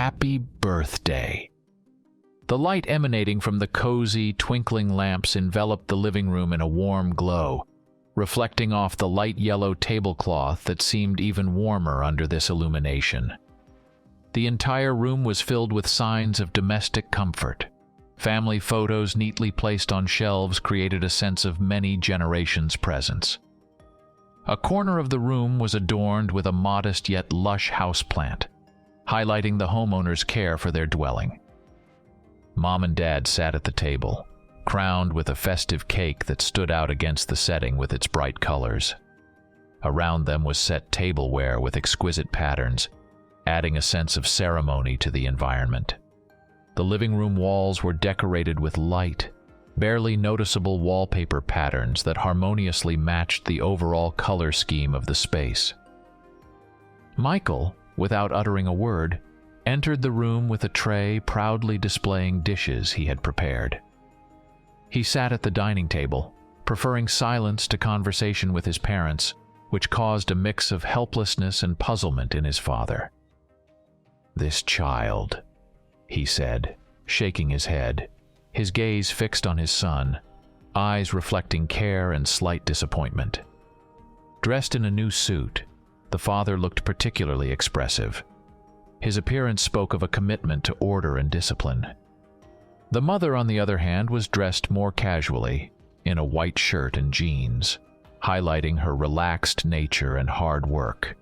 "Happy Birthday." The light emanating from the cozy, twinkling lamps enveloped the living room in a warm glow, reflecting off the light yellow tablecloth that seemed even warmer under this illumination. The entire room was filled with signs of domestic comfort. Family photos neatly placed on shelves created a sense of many generations' presence. A corner of the room was adorned with a modest yet lush houseplant, highlighting the homeowner's care for their dwelling. Mom and Dad sat at the table, crowned with a festive cake that stood out against the setting with its bright colors. Around them was set tableware with exquisite patterns, adding a sense of ceremony to the environment. The living room walls were decorated with light, barely noticeable wallpaper patterns that harmoniously matched the overall color scheme of the space. Michael, without uttering a word, entered the room with a tray proudly displaying dishes he had prepared. He sat at the dining table, preferring silence to conversation with his parents, which caused a mix of helplessness and puzzlement in his father. "This child," he said, shaking his head, his gaze fixed on his son, eyes reflecting care and slight disappointment. Dressed in a new suit, the father looked particularly expressive. His appearance spoke of a commitment to order and discipline. The mother, on the other hand, was dressed more casually, in a white shirt and jeans, highlighting her relaxed nature and hard work.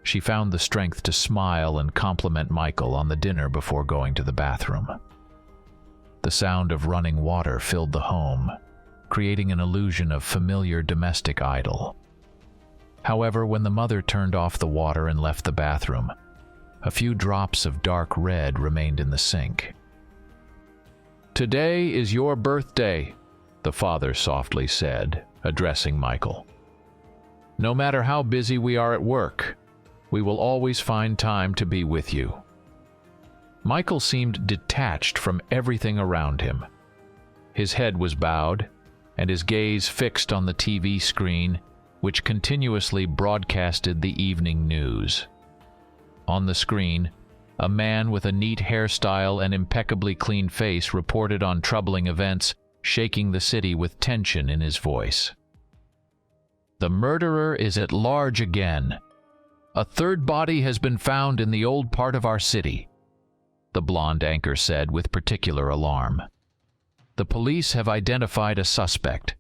She found the strength to smile and compliment Michael on the dinner before going to the bathroom. The sound of running water filled the home, creating an illusion of familiar domestic idyll. However, when the mother turned off the water and left the bathroom, a few drops of dark red remained in the sink. "Today is your birthday," the father softly said, addressing Michael. "No matter how busy we are at work, we will always find time to be with you." Michael seemed detached from everything around him. His head was bowed, and his gaze fixed on the TV screen, which continuously broadcasted the evening news. On the screen, a man with a neat hairstyle and impeccably clean face reported on troubling events, shaking the city with tension in his voice. "The murderer is at large again. A third body has been found in the old part of our city," the blonde anchor said with particular alarm. "The police have identified a suspect.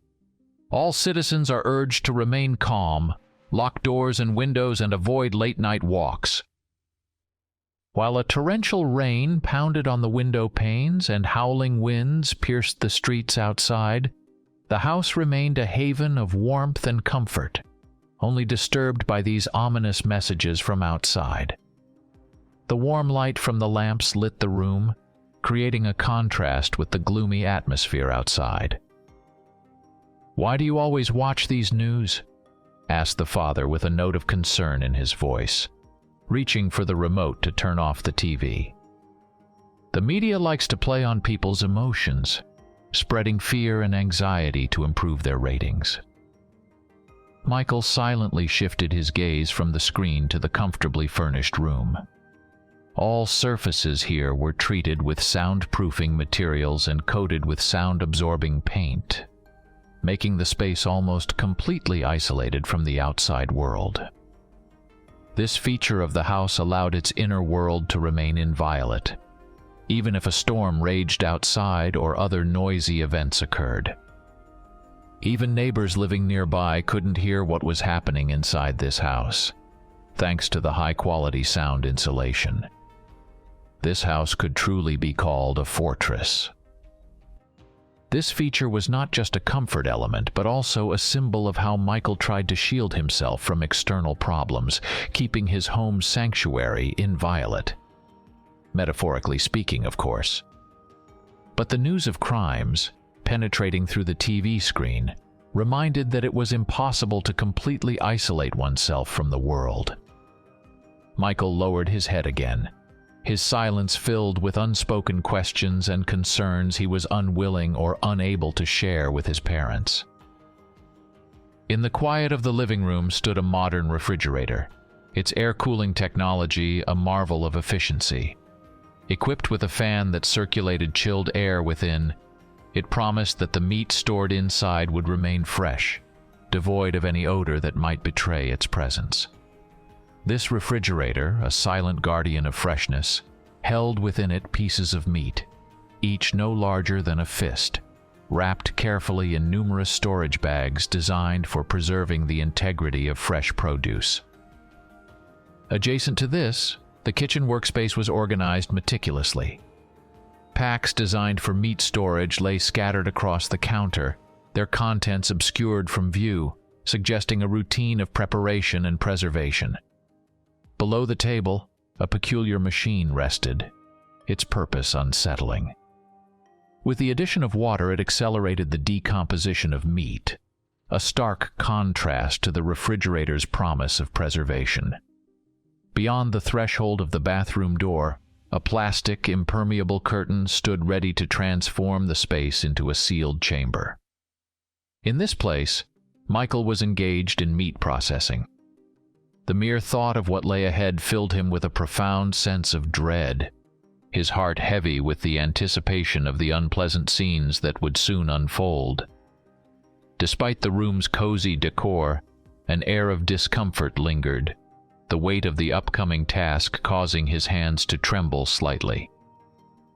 All citizens are urged to remain calm, lock doors and windows, and avoid late-night walks." While a torrential rain pounded on the window panes and howling winds pierced the streets outside, the house remained a haven of warmth and comfort, only disturbed by these ominous messages from outside. The warm light from the lamps lit the room, creating a contrast with the gloomy atmosphere outside. "Why do you always watch these news?" asked the father with a note of concern in his voice, reaching for the remote to turn off the TV. "The media likes to play on people's emotions, spreading fear and anxiety to improve their ratings." Michael silently shifted his gaze from the screen to the comfortably furnished room. All surfaces here were treated with soundproofing materials and coated with sound-absorbing paint, making the space almost completely isolated from the outside world. This feature of the house allowed its inner world to remain inviolate, even if a storm raged outside or other noisy events occurred. Even neighbors living nearby couldn't hear what was happening inside this house, thanks to the high-quality sound insulation. This house could truly be called a fortress. This feature was not just a comfort element, but also a symbol of how Michael tried to shield himself from external problems, keeping his home sanctuary inviolate. Metaphorically speaking, of course. But the news of crimes, penetrating through the TV screen, reminded that it was impossible to completely isolate oneself from the world. Michael lowered his head again, his silence filled with unspoken questions and concerns he was unwilling or unable to share with his parents. In the quiet of the living room stood a modern refrigerator, its air-cooling technology a marvel of efficiency. Equipped with a fan that circulated chilled air within, it promised that the meat stored inside would remain fresh, devoid of any odor that might betray its presence. This refrigerator, a silent guardian of freshness, held within it pieces of meat, each no larger than a fist, wrapped carefully in numerous storage bags designed for preserving the integrity of fresh produce. Adjacent to this, the kitchen workspace was organized meticulously. Packs designed for meat storage lay scattered across the counter, their contents obscured from view, suggesting a routine of preparation and preservation. Below the table, a peculiar machine rested, its purpose unsettling. With the addition of water, it accelerated the decomposition of meat, a stark contrast to the refrigerator's promise of preservation. Beyond the threshold of the bathroom door, a plastic, impermeable curtain stood ready to transform the space into a sealed chamber. In this place, Michael was engaged in meat processing. The mere thought of what lay ahead filled him with a profound sense of dread, his heart heavy with the anticipation of the unpleasant scenes that would soon unfold. Despite the room's cozy decor, an air of discomfort lingered, the weight of the upcoming task causing his hands to tremble slightly.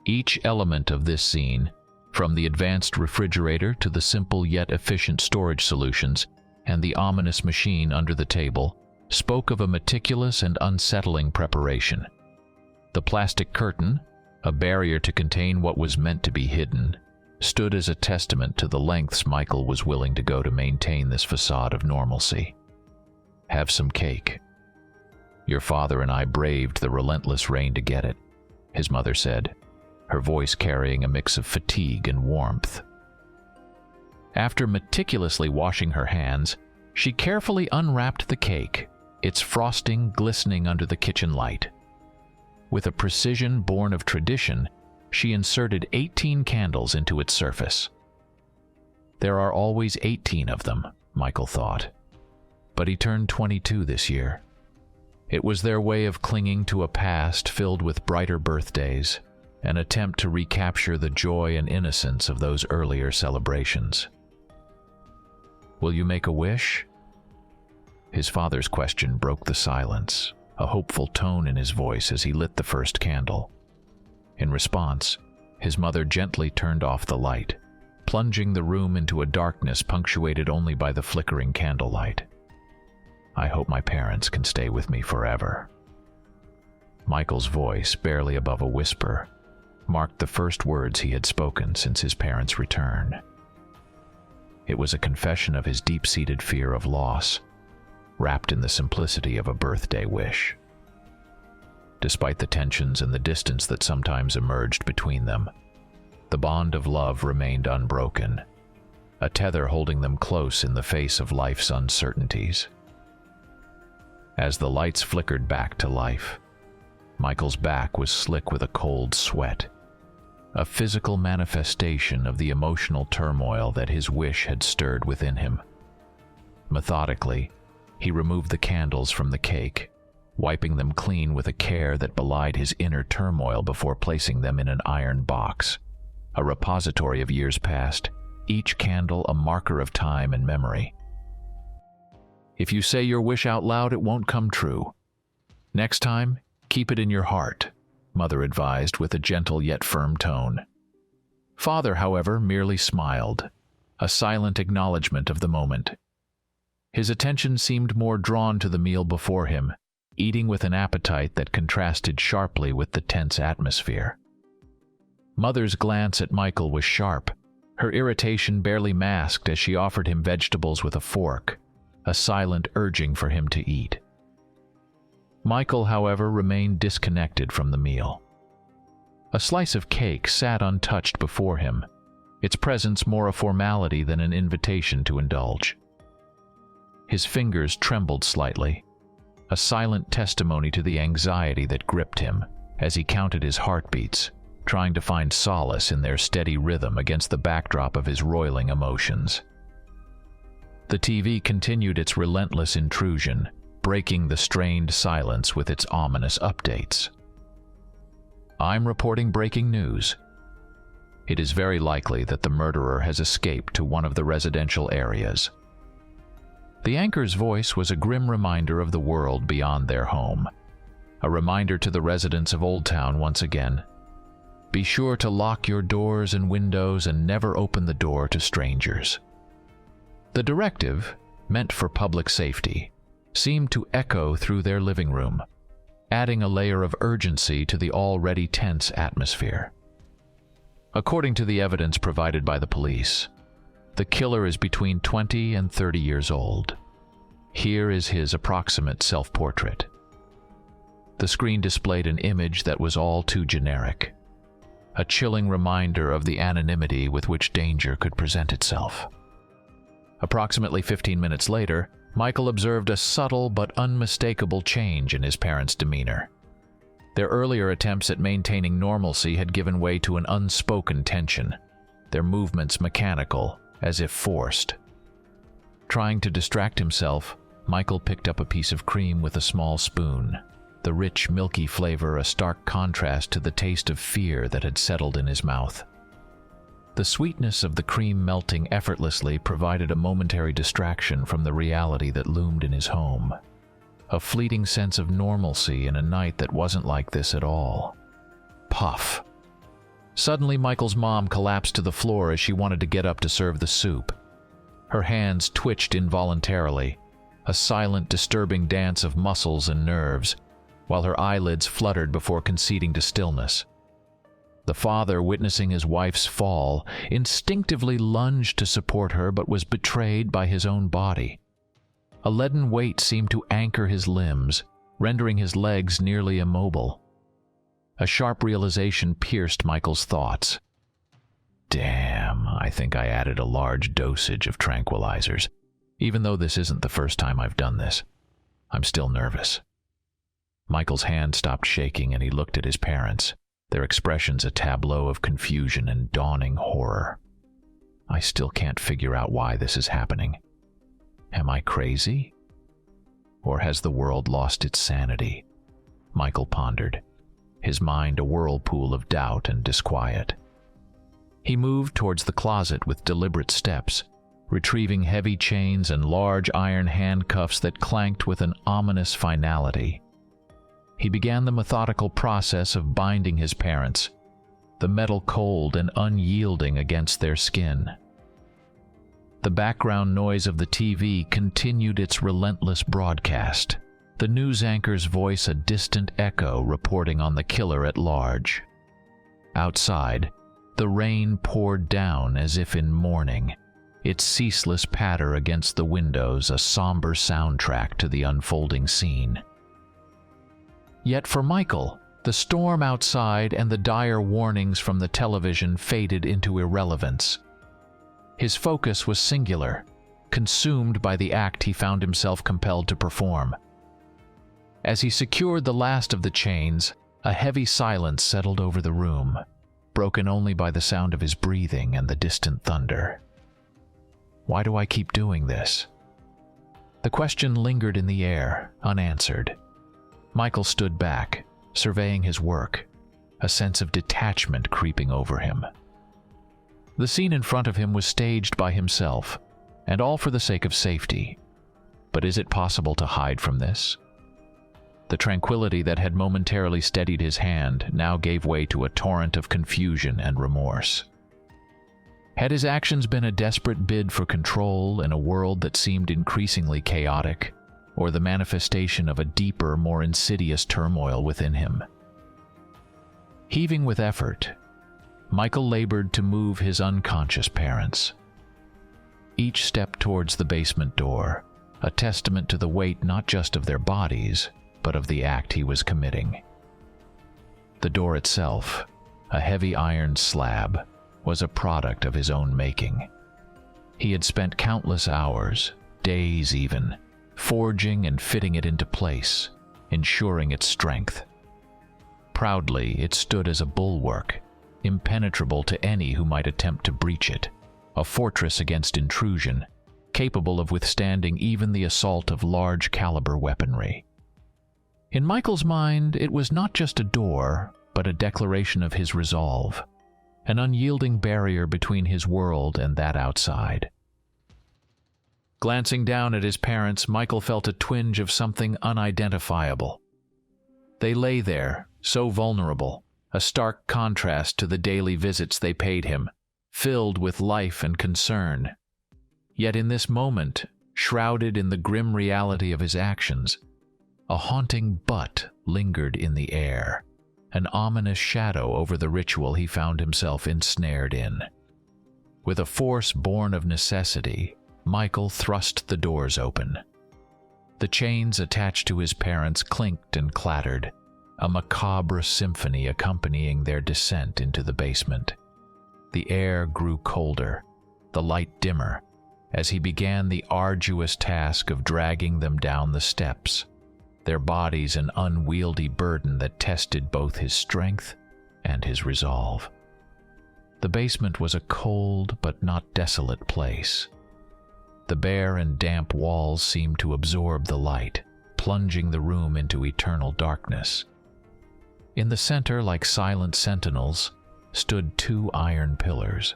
Each element of this scene, from the advanced refrigerator to the simple yet efficient storage solutions and the ominous machine under the table, spoke of a meticulous and unsettling preparation. The plastic curtain, a barrier to contain what was meant to be hidden, stood as a testament to the lengths Michael was willing to go to maintain this facade of normalcy. "Have some cake. Your father and I braved the relentless rain to get it," his mother said, her voice carrying a mix of fatigue and warmth. After meticulously washing her hands, she carefully unwrapped the cake, its frosting glistening under the kitchen light. With a precision born of tradition, she inserted 18 candles into its surface. There are always 18 of them, Michael thought. But he turned 22 this year. It was their way of clinging to a past filled with brighter birthdays, an attempt to recapture the joy and innocence of those earlier celebrations. "Will you make a wish?" His father's question broke the silence, a hopeful tone in his voice as he lit the first candle. In response, his mother gently turned off the light, plunging the room into a darkness punctuated only by the flickering candlelight. "I hope my parents can stay with me forever." Michael's voice, barely above a whisper, marked the first words he had spoken since his parents' return. It was a confession of his deep-seated fear of loss, wrapped in the simplicity of a birthday wish. Despite the tensions and the distance that sometimes emerged between them, the bond of love remained unbroken, a tether holding them close in the face of life's uncertainties. As the lights flickered back to life, Michael's back was slick with a cold sweat, a physical manifestation of the emotional turmoil that his wish had stirred within him. Methodically, he removed the candles from the cake, wiping them clean with a care that belied his inner turmoil before placing them in an iron box, a repository of years past, each candle a marker of time and memory. "If you say your wish out loud, it won't come true. Next time, keep it in your heart," Mother advised with a gentle yet firm tone. Father, however, merely smiled, a silent acknowledgement of the moment. His attention seemed more drawn to the meal before him, eating with an appetite that contrasted sharply with the tense atmosphere. Mother's glance at Michael was sharp, her irritation barely masked as she offered him vegetables with a fork, a silent urging for him to eat. Michael, however, remained disconnected from the meal. A slice of cake sat untouched before him, its presence more a formality than an invitation to indulge. His fingers trembled slightly, a silent testimony to the anxiety that gripped him as he counted his heartbeats, trying to find solace in their steady rhythm against the backdrop of his roiling emotions. The TV continued its relentless intrusion, breaking the strained silence with its ominous updates. I'm reporting breaking news. It is very likely that the murderer has escaped to one of the residential areas. The anchor's voice was a grim reminder of the world beyond their home. A reminder to the residents of Old Town once again. Be sure to lock your doors and windows and never open the door to strangers. The directive, meant for public safety, seemed to echo through their living room, adding a layer of urgency to the already tense atmosphere. According to the evidence provided by the police, the killer is between 20 and 30 years old. Here is his approximate self-portrait. The screen displayed an image that was all too generic, a chilling reminder of the anonymity with which danger could present itself. Approximately 15 minutes later, Michael observed a subtle but unmistakable change in his parents' demeanor. Their earlier attempts at maintaining normalcy had given way to an unspoken tension, their movements mechanical, as if forced. Trying to distract himself, Michael picked up a piece of cream with a small spoon, the rich, milky flavor a stark contrast to the taste of fear that had settled in his mouth. The sweetness of the cream melting effortlessly provided a momentary distraction from the reality that loomed in his home. A fleeting sense of normalcy in a night that wasn't like this at all. Puff. Suddenly, Michael's mom collapsed to the floor as she wanted to get up to serve the soup. Her hands twitched involuntarily, a silent, disturbing dance of muscles and nerves, while her eyelids fluttered before conceding to stillness. The father, witnessing his wife's fall, instinctively lunged to support her but was betrayed by his own body. A leaden weight seemed to anchor his limbs, rendering his legs nearly immobile. A sharp realization pierced Michael's thoughts. Damn, I think I added a large dosage of tranquilizers. Even though this isn't the first time I've done this, I'm still nervous. Michael's hand stopped shaking and he looked at his parents, their expressions a tableau of confusion and dawning horror. I still can't figure out why this is happening. Am I crazy? Or has the world lost its sanity? Michael pondered, his mind a whirlpool of doubt and disquiet. He moved towards the closet with deliberate steps, retrieving heavy chains and large iron handcuffs that clanked with an ominous finality. He began the methodical process of binding his parents, the metal cold and unyielding against their skin. The background noise of the TV continued its relentless broadcast, the news anchor's voice a distant echo reporting on the killer at large. Outside, the rain poured down as if in mourning, its ceaseless patter against the windows a somber soundtrack to the unfolding scene. Yet for Michael, the storm outside and the dire warnings from the television faded into irrelevance. His focus was singular, consumed by the act he found himself compelled to perform. As he secured the last of the chains, a heavy silence settled over the room, broken only by the sound of his breathing and the distant thunder. Why do I keep doing this? The question lingered in the air, unanswered. Michael stood back, surveying his work, a sense of detachment creeping over him. The scene in front of him was staged by himself, and all for the sake of safety. But is it possible to hide from this? The tranquility that had momentarily steadied his hand now gave way to a torrent of confusion and remorse. Had his actions been a desperate bid for control in a world that seemed increasingly chaotic, or the manifestation of a deeper, more insidious turmoil within him? Heaving with effort, Michael labored to move his unconscious parents. Each step towards the basement door, a testament to the weight not just of their bodies, but of the act he was committing. The door itself, a heavy iron slab, was a product of his own making. He had spent countless hours, days even, forging and fitting it into place, ensuring its strength. Proudly, it stood as a bulwark, impenetrable to any who might attempt to breach it, a fortress against intrusion, capable of withstanding even the assault of large-caliber weaponry. In Michael's mind, it was not just a door, but a declaration of his resolve, an unyielding barrier between his world and that outside. Glancing down at his parents, Michael felt a twinge of something unidentifiable. They lay there, so vulnerable, a stark contrast to the daily visits they paid him, filled with life and concern. Yet in this moment, shrouded in the grim reality of his actions, a haunting but lingered in the air, an ominous shadow over the ritual he found himself ensnared in. With a force born of necessity, Michael thrust the doors open. The chains attached to his parents clinked and clattered, a macabre symphony accompanying their descent into the basement. The air grew colder, the light dimmer, as he began the arduous task of dragging them down the steps, their bodies an unwieldy burden that tested both his strength and his resolve. The basement was a cold but not desolate place. The bare and damp walls seemed to absorb the light, plunging the room into eternal darkness. In the center, like silent sentinels, stood two iron pillars.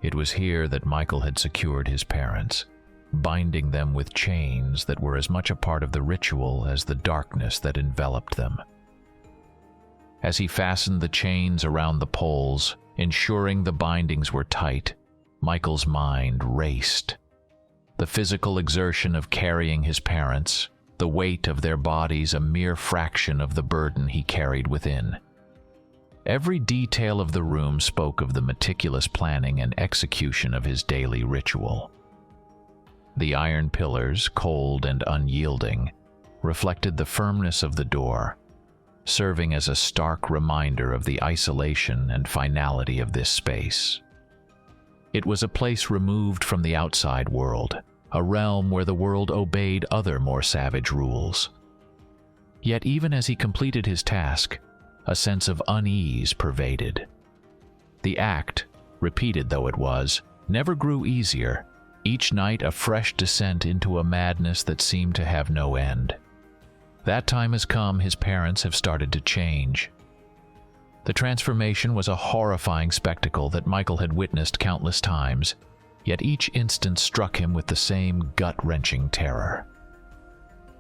It was here that Michael had secured his parents, binding them with chains that were as much a part of the ritual as the darkness that enveloped them. As he fastened the chains around the poles, ensuring the bindings were tight, Michael's mind raced. The physical exertion of carrying his parents, the weight of their bodies a mere fraction of the burden he carried within. Every detail of the room spoke of the meticulous planning and execution of his daily ritual. The iron pillars, cold and unyielding, reflected the firmness of the door, serving as a stark reminder of the isolation and finality of this space. It was a place removed from the outside world, a realm where the world obeyed other more savage rules. Yet even as he completed his task, a sense of unease pervaded. The act, repeated though it was, never grew easier, each night a fresh descent into a madness that seemed to have no end. That time has come. His parents have started to change. The transformation was a horrifying spectacle that Michael had witnessed countless times, yet each instant struck him with the same gut-wrenching terror.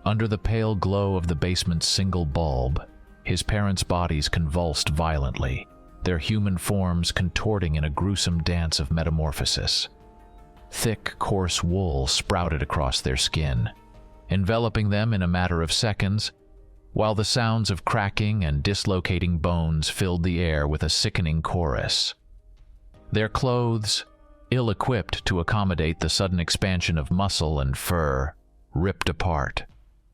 Under the pale glow of the basement's single bulb, his parents' bodies convulsed violently, their human forms contorting in a gruesome dance of metamorphosis. Thick, coarse wool sprouted across their skin, enveloping them in a matter of seconds, while the sounds of cracking and dislocating bones filled the air with a sickening chorus. Their clothes, ill-equipped to accommodate the sudden expansion of muscle and fur, ripped apart,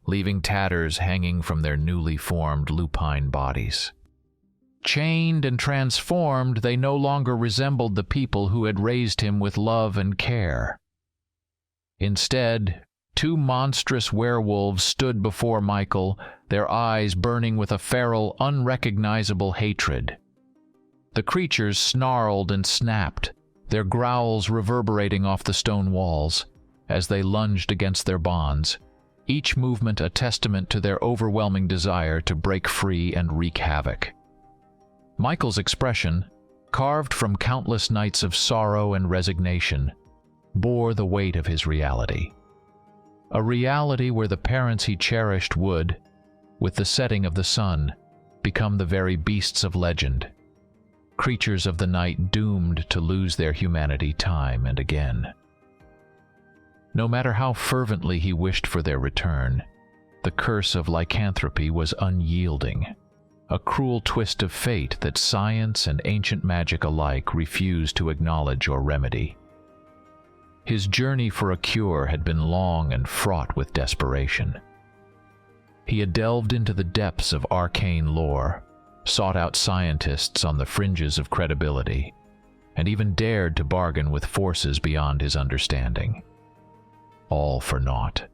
leaving tatters hanging from their newly formed lupine bodies. Chained and transformed, they no longer resembled the people who had raised him with love and care. Instead, two monstrous werewolves stood before Michael, their eyes burning with a feral, unrecognizable hatred. The creatures snarled and snapped, their growls reverberating off the stone walls, as they lunged against their bonds, each movement a testament to their overwhelming desire to break free and wreak havoc. Michael's expression, carved from countless nights of sorrow and resignation, bore the weight of his reality. A reality where the parents he cherished would, with the setting of the sun, become the very beasts of legend, creatures of the night doomed to lose their humanity time and again. No matter how fervently he wished for their return, the curse of lycanthropy was unyielding, a cruel twist of fate that science and ancient magic alike refused to acknowledge or remedy. His journey for a cure had been long and fraught with desperation. He had delved into the depths of arcane lore, sought out scientists on the fringes of credibility, and even dared to bargain with forces beyond his understanding. All for naught.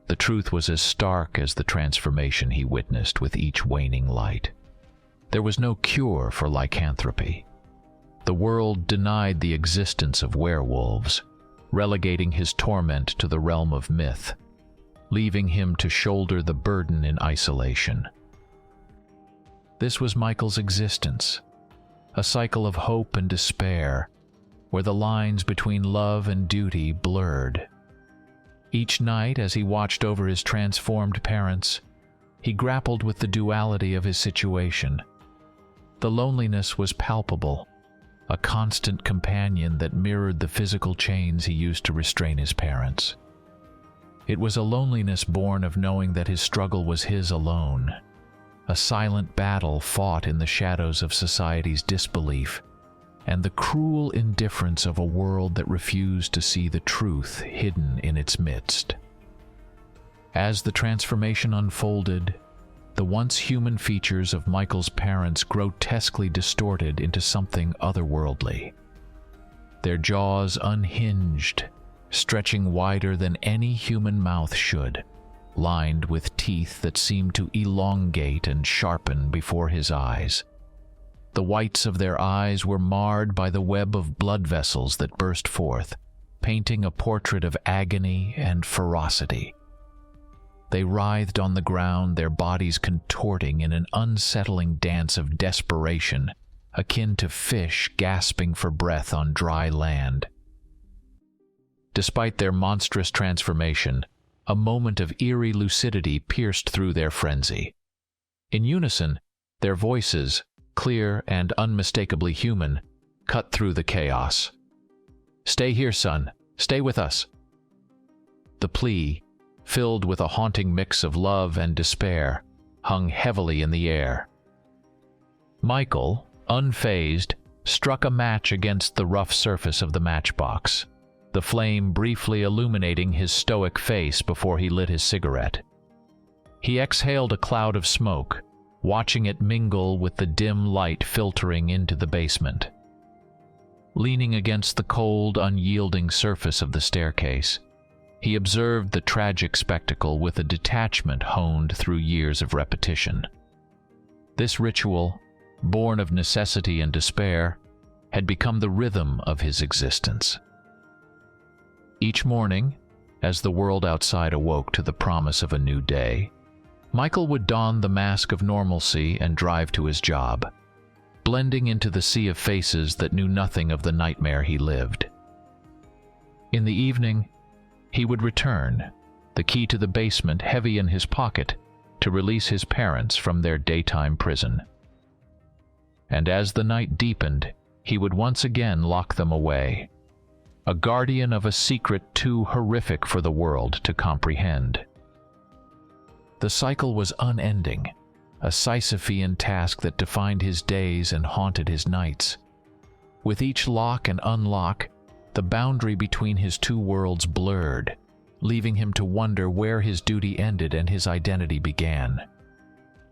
The truth was as stark as the transformation he witnessed with each waning light. There was no cure for lycanthropy. The world denied the existence of werewolves, relegating his torment to the realm of myth, leaving him to shoulder the burden in isolation. This was Michael's existence, a cycle of hope and despair, where the lines between love and duty blurred. Each night, as he watched over his transformed parents, he grappled with the duality of his situation. The loneliness was palpable, a constant companion that mirrored the physical chains he used to restrain his parents. It was a loneliness born of knowing that his struggle was his alone, a silent battle fought in the shadows of society's disbelief and the cruel indifference of a world that refused to see the truth hidden in its midst. As the transformation unfolded, the once human features of Michael's parents grotesquely distorted into something otherworldly. Their jaws unhinged, stretching wider than any human mouth should, lined with teeth that seemed to elongate and sharpen before his eyes. The whites of their eyes were marred by the web of blood vessels that burst forth, painting a portrait of agony and ferocity. They writhed on the ground, their bodies contorting in an unsettling dance of desperation, akin to fish gasping for breath on dry land. Despite their monstrous transformation, a moment of eerie lucidity pierced through their frenzy. In unison, their voices, clear and unmistakably human, cut through the chaos. "Stay here, son. Stay with us." The plea, filled with a haunting mix of love and despair, hung heavily in the air. Michael, unfazed, struck a match against the rough surface of the matchbox, the flame briefly illuminating his stoic face before he lit his cigarette. He exhaled a cloud of smoke, watching it mingle with the dim light filtering into the basement. Leaning against the cold, unyielding surface of the staircase, he observed the tragic spectacle with a detachment honed through years of repetition. This ritual, born of necessity and despair, had become the rhythm of his existence. Each morning, as the world outside awoke to the promise of a new day, Michael would don the mask of normalcy and drive to his job, blending into the sea of faces that knew nothing of the nightmare he lived. In the evening, he would return, the key to the basement heavy in his pocket, to release his parents from their daytime prison. And as the night deepened, he would once again lock them away, a guardian of a secret too horrific for the world to comprehend. The cycle was unending, a Sisyphean task that defined his days and haunted his nights. With each lock and unlock, the boundary between his two worlds blurred, leaving him to wonder where his duty ended and his identity began.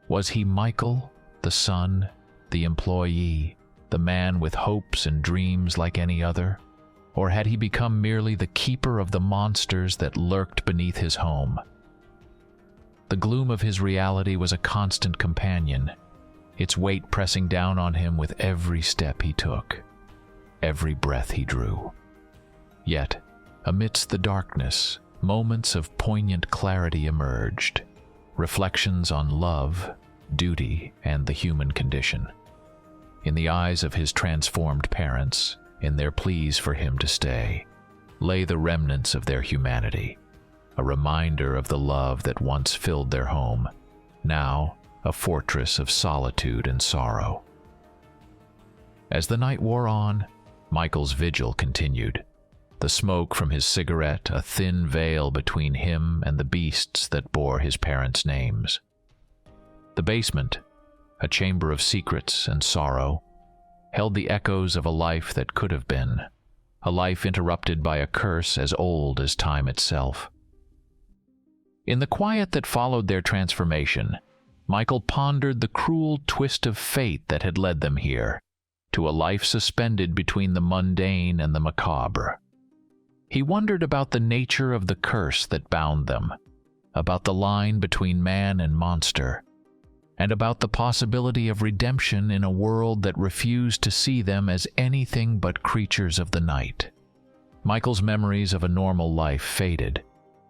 Was he Michael, the son, the employee, the man with hopes and dreams like any other? Or had he become merely the keeper of the monsters that lurked beneath his home? The gloom of his reality was a constant companion, its weight pressing down on him with every step he took, every breath he drew. Yet, amidst the darkness, moments of poignant clarity emerged, reflections on love, duty, and the human condition. In the eyes of his transformed parents, in their pleas for him to stay, lay the remnants of their humanity, a reminder of the love that once filled their home, now a fortress of solitude and sorrow. As the night wore on, Michael's vigil continued, the smoke from his cigarette a thin veil between him and the beasts that bore his parents' names. The basement, a chamber of secrets and sorrow, held the echoes of a life that could have been, a life interrupted by a curse as old as time itself. In the quiet that followed their transformation, Michael pondered the cruel twist of fate that had led them here, to a life suspended between the mundane and the macabre. He wondered about the nature of the curse that bound them, about the line between man and monster, and about the possibility of redemption in a world that refused to see them as anything but creatures of the night. Michael's memories of a normal life faded,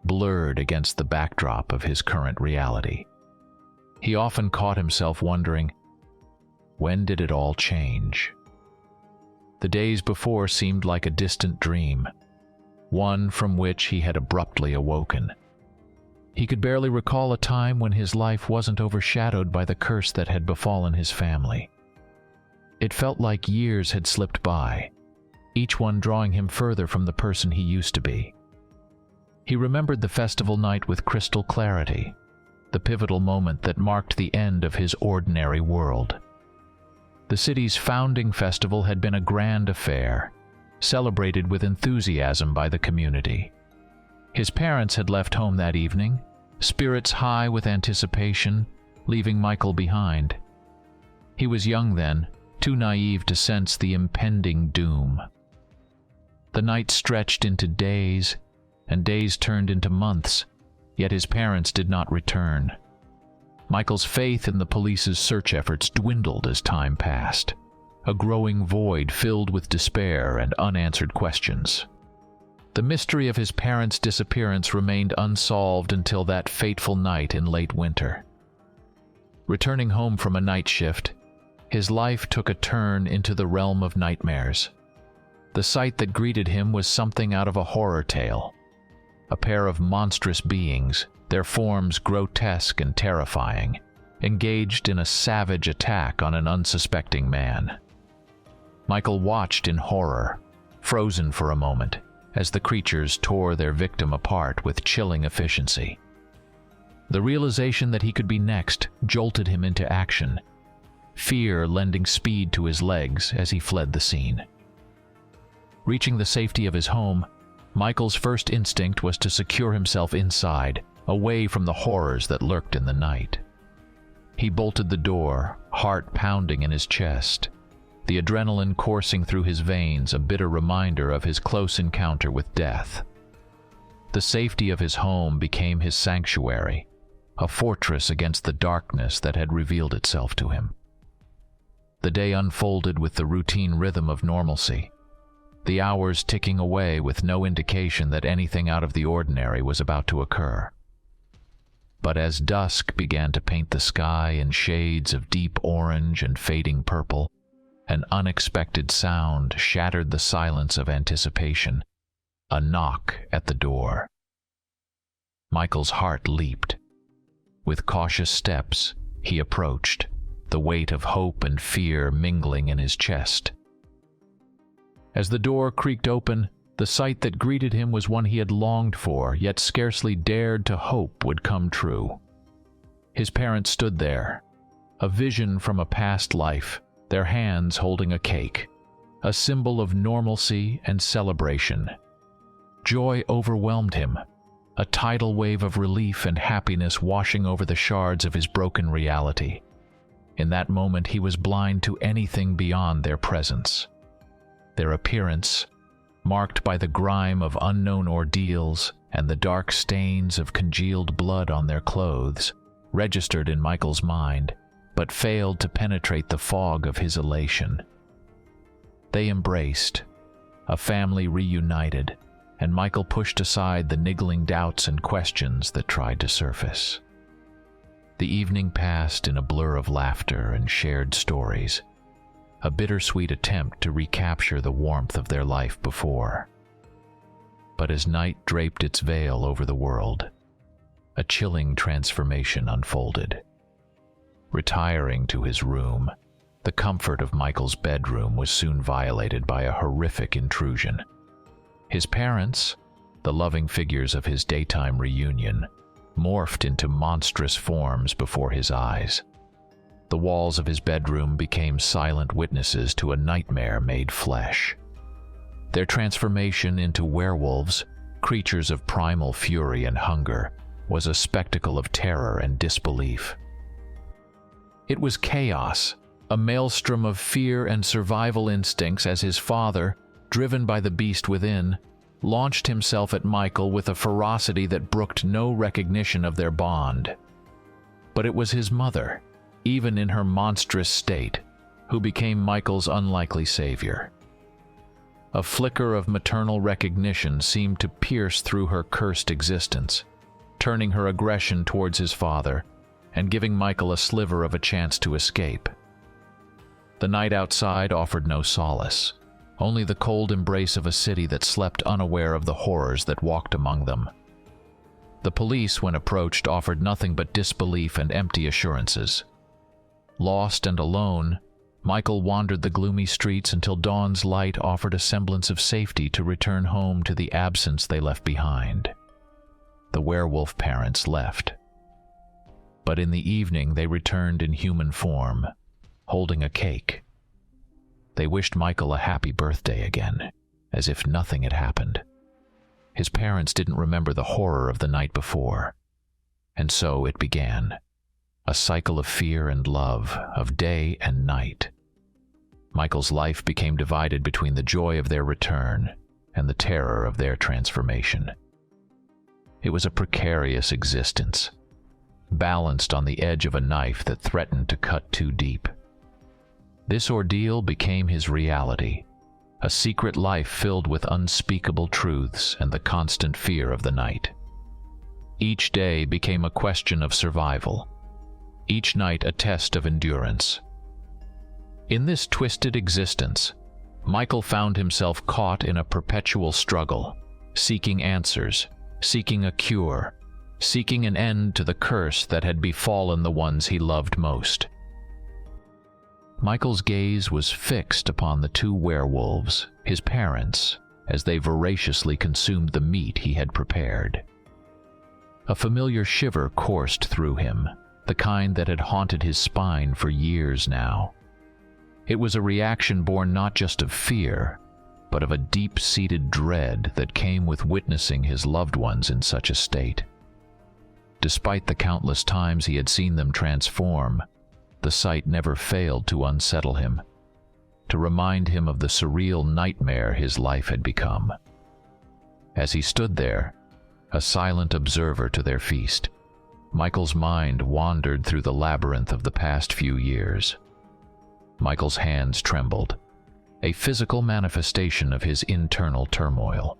blurred against the backdrop of his current reality. He often caught himself wondering, When did it all change? The days before seemed like a distant dream, one from which he had abruptly awoken. He could barely recall a time when his life wasn't overshadowed by the curse that had befallen his family. It felt like years had slipped by, each one drawing him further from the person he used to be. He remembered the festival night with crystal clarity, the pivotal moment that marked the end of his ordinary world. The city's founding festival had been a grand affair, celebrated with enthusiasm by the community. His parents had left home that evening, spirits high with anticipation, leaving Michael behind. He was young then, too naive to sense the impending doom. The night stretched into days, and days turned into months, yet his parents did not return. Michael's faith in the police's search efforts dwindled as time passed, a growing void filled with despair and unanswered questions. The mystery of his parents' disappearance remained unsolved until that fateful night in late winter. Returning home from a night shift, his life took a turn into the realm of nightmares. The sight that greeted him was something out of a horror tale. A pair of monstrous beings, their forms grotesque and terrifying, engaged in a savage attack on an unsuspecting man. Michael watched in horror, frozen for a moment, as the creatures tore their victim apart with chilling efficiency. The realization that he could be next jolted him into action, fear lending speed to his legs as he fled the scene. Reaching the safety of his home, Michael's first instinct was to secure himself inside, away from the horrors that lurked in the night. He bolted the door, heart pounding in his chest, the adrenaline coursing through his veins, a bitter reminder of his close encounter with death. The safety of his home became his sanctuary, a fortress against the darkness that had revealed itself to him. The day unfolded with the routine rhythm of normalcy, the hours ticking away with no indication that anything out of the ordinary was about to occur. But as dusk began to paint the sky in shades of deep orange and fading purple, an unexpected sound shattered the silence of anticipation, a knock at the door. Michael's heart leaped. With cautious steps, he approached, the weight of hope and fear mingling in his chest. As the door creaked open, the sight that greeted him was one he had longed for, yet scarcely dared to hope would come true. His parents stood there, a vision from a past life, their hands holding a cake, a symbol of normalcy and celebration. Joy overwhelmed him, a tidal wave of relief and happiness washing over the shards of his broken reality. In that moment he was blind to anything beyond their presence. Their appearance, marked by the grime of unknown ordeals and the dark stains of congealed blood on their clothes, registered in Michael's mind, but failed to penetrate the fog of his elation. They embraced, a family reunited, and Michael pushed aside the niggling doubts and questions that tried to surface. The evening passed in a blur of laughter and shared stories, a bittersweet attempt to recapture the warmth of their life before. But as night draped its veil over the world, a chilling transformation unfolded. Retiring to his room, the comfort of Michael's bedroom was soon violated by a horrific intrusion. His parents, the loving figures of his daytime reunion, morphed into monstrous forms before his eyes. The walls of his bedroom became silent witnesses to a nightmare made flesh. Their transformation into werewolves, creatures of primal fury and hunger, was a spectacle of terror and disbelief. It was chaos, a maelstrom of fear and survival instincts as his father, driven by the beast within, launched himself at Michael with a ferocity that brooked no recognition of their bond. But it was his mother, even in her monstrous state, who became Michael's unlikely savior. A flicker of maternal recognition seemed to pierce through her cursed existence, turning her aggression towards his father and giving Michael a sliver of a chance to escape. The night outside offered no solace, only the cold embrace of a city that slept unaware of the horrors that walked among them. The police, when approached, offered nothing but disbelief and empty assurances. Lost and alone, Michael wandered the gloomy streets until dawn's light offered a semblance of safety to return home to the absence they left behind. The werewolf parents left. But in the evening they returned in human form, holding a cake. They wished Michael a happy birthday again, as if nothing had happened. His parents didn't remember the horror of the night before. And so it began. A cycle of fear and love, of day and night. Michael's life became divided between the joy of their return and the terror of their transformation. It was a precarious existence, balanced on the edge of a knife that threatened to cut too deep. This ordeal became his reality, a secret life filled with unspeakable truths and the constant fear of the night. Each day became a question of survival, each night a test of endurance. In this twisted existence, Michael found himself caught in a perpetual struggle, seeking answers, seeking a cure, seeking an end to the curse that had befallen the ones he loved most. Michael's gaze was fixed upon the two werewolves, his parents, as they voraciously consumed the meat he had prepared. A familiar shiver coursed through him, the kind that had haunted his spine for years now. It was a reaction born not just of fear, but of a deep-seated dread that came with witnessing his loved ones in such a state. Despite the countless times he had seen them transform, the sight never failed to unsettle him, to remind him of the surreal nightmare his life had become. As he stood there, a silent observer to their feast, Michael's mind wandered through the labyrinth of the past few years. Michael's hands trembled, a physical manifestation of his internal turmoil.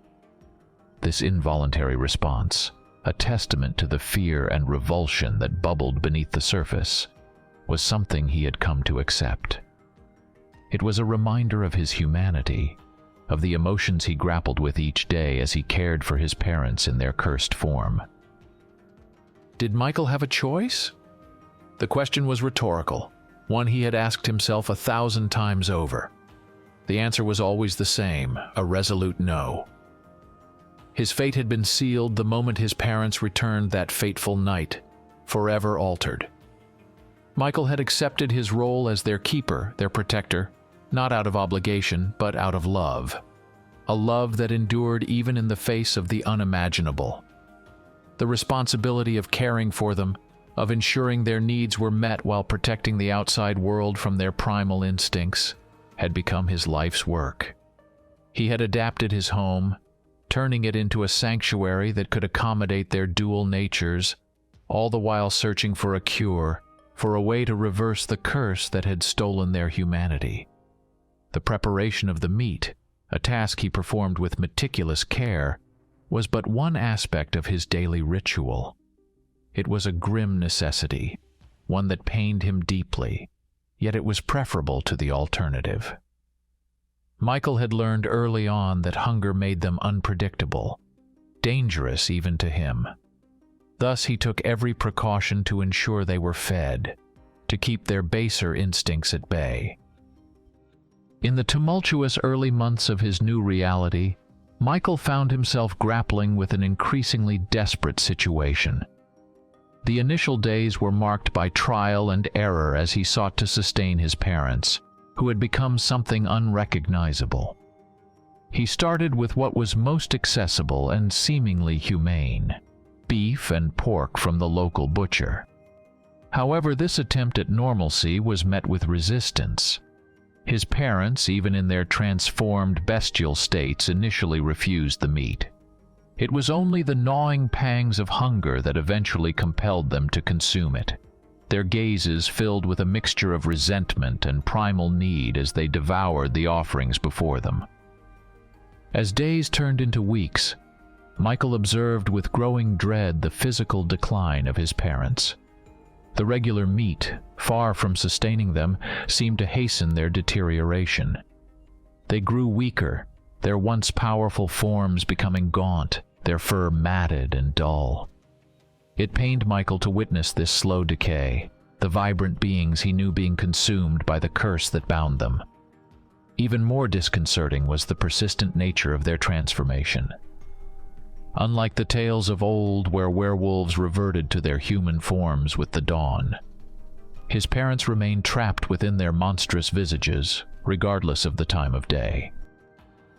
This involuntary response, a testament to the fear and revulsion that bubbled beneath the surface, was something he had come to accept. It was a reminder of his humanity, of the emotions he grappled with each day as he cared for his parents in their cursed form. Did Michael have a choice? The question was rhetorical, one he had asked himself 1,000 times over. The answer was always the same, a resolute no. His fate had been sealed the moment his parents returned that fateful night, forever altered. Michael had accepted his role as their keeper, their protector, not out of obligation, but out of love. A love that endured even in the face of the unimaginable. The responsibility of caring for them, of ensuring their needs were met while protecting the outside world from their primal instincts, had become his life's work. He had adapted his home, turning it into a sanctuary that could accommodate their dual natures, all the while searching for a cure, for a way to reverse the curse that had stolen their humanity. The preparation of the meat, a task he performed with meticulous care, was but one aspect of his daily ritual. It was a grim necessity, one that pained him deeply, yet it was preferable to the alternative. Michael had learned early on that hunger made them unpredictable, dangerous even to him. Thus he took every precaution to ensure they were fed, to keep their baser instincts at bay. In the tumultuous early months of his new reality, Michael found himself grappling with an increasingly desperate situation. The initial days were marked by trial and error as he sought to sustain his parents, who had become something unrecognizable. He started with what was most accessible and seemingly humane: beef and pork from the local butcher. However, this attempt at normalcy was met with resistance. His parents, even in their transformed bestial states, initially refused the meat. It was only the gnawing pangs of hunger that eventually compelled them to consume it, their gazes filled with a mixture of resentment and primal need as they devoured the offerings before them. As days turned into weeks, Michael observed with growing dread the physical decline of his parents. The regular meat, far from sustaining them, seemed to hasten their deterioration. They grew weaker, their once powerful forms becoming gaunt, their fur matted and dull. It pained Michael to witness this slow decay, the vibrant beings he knew being consumed by the curse that bound them. Even more disconcerting was the persistent nature of their transformation. Unlike the tales of old where werewolves reverted to their human forms with the dawn, his parents remained trapped within their monstrous visages, regardless of the time of day.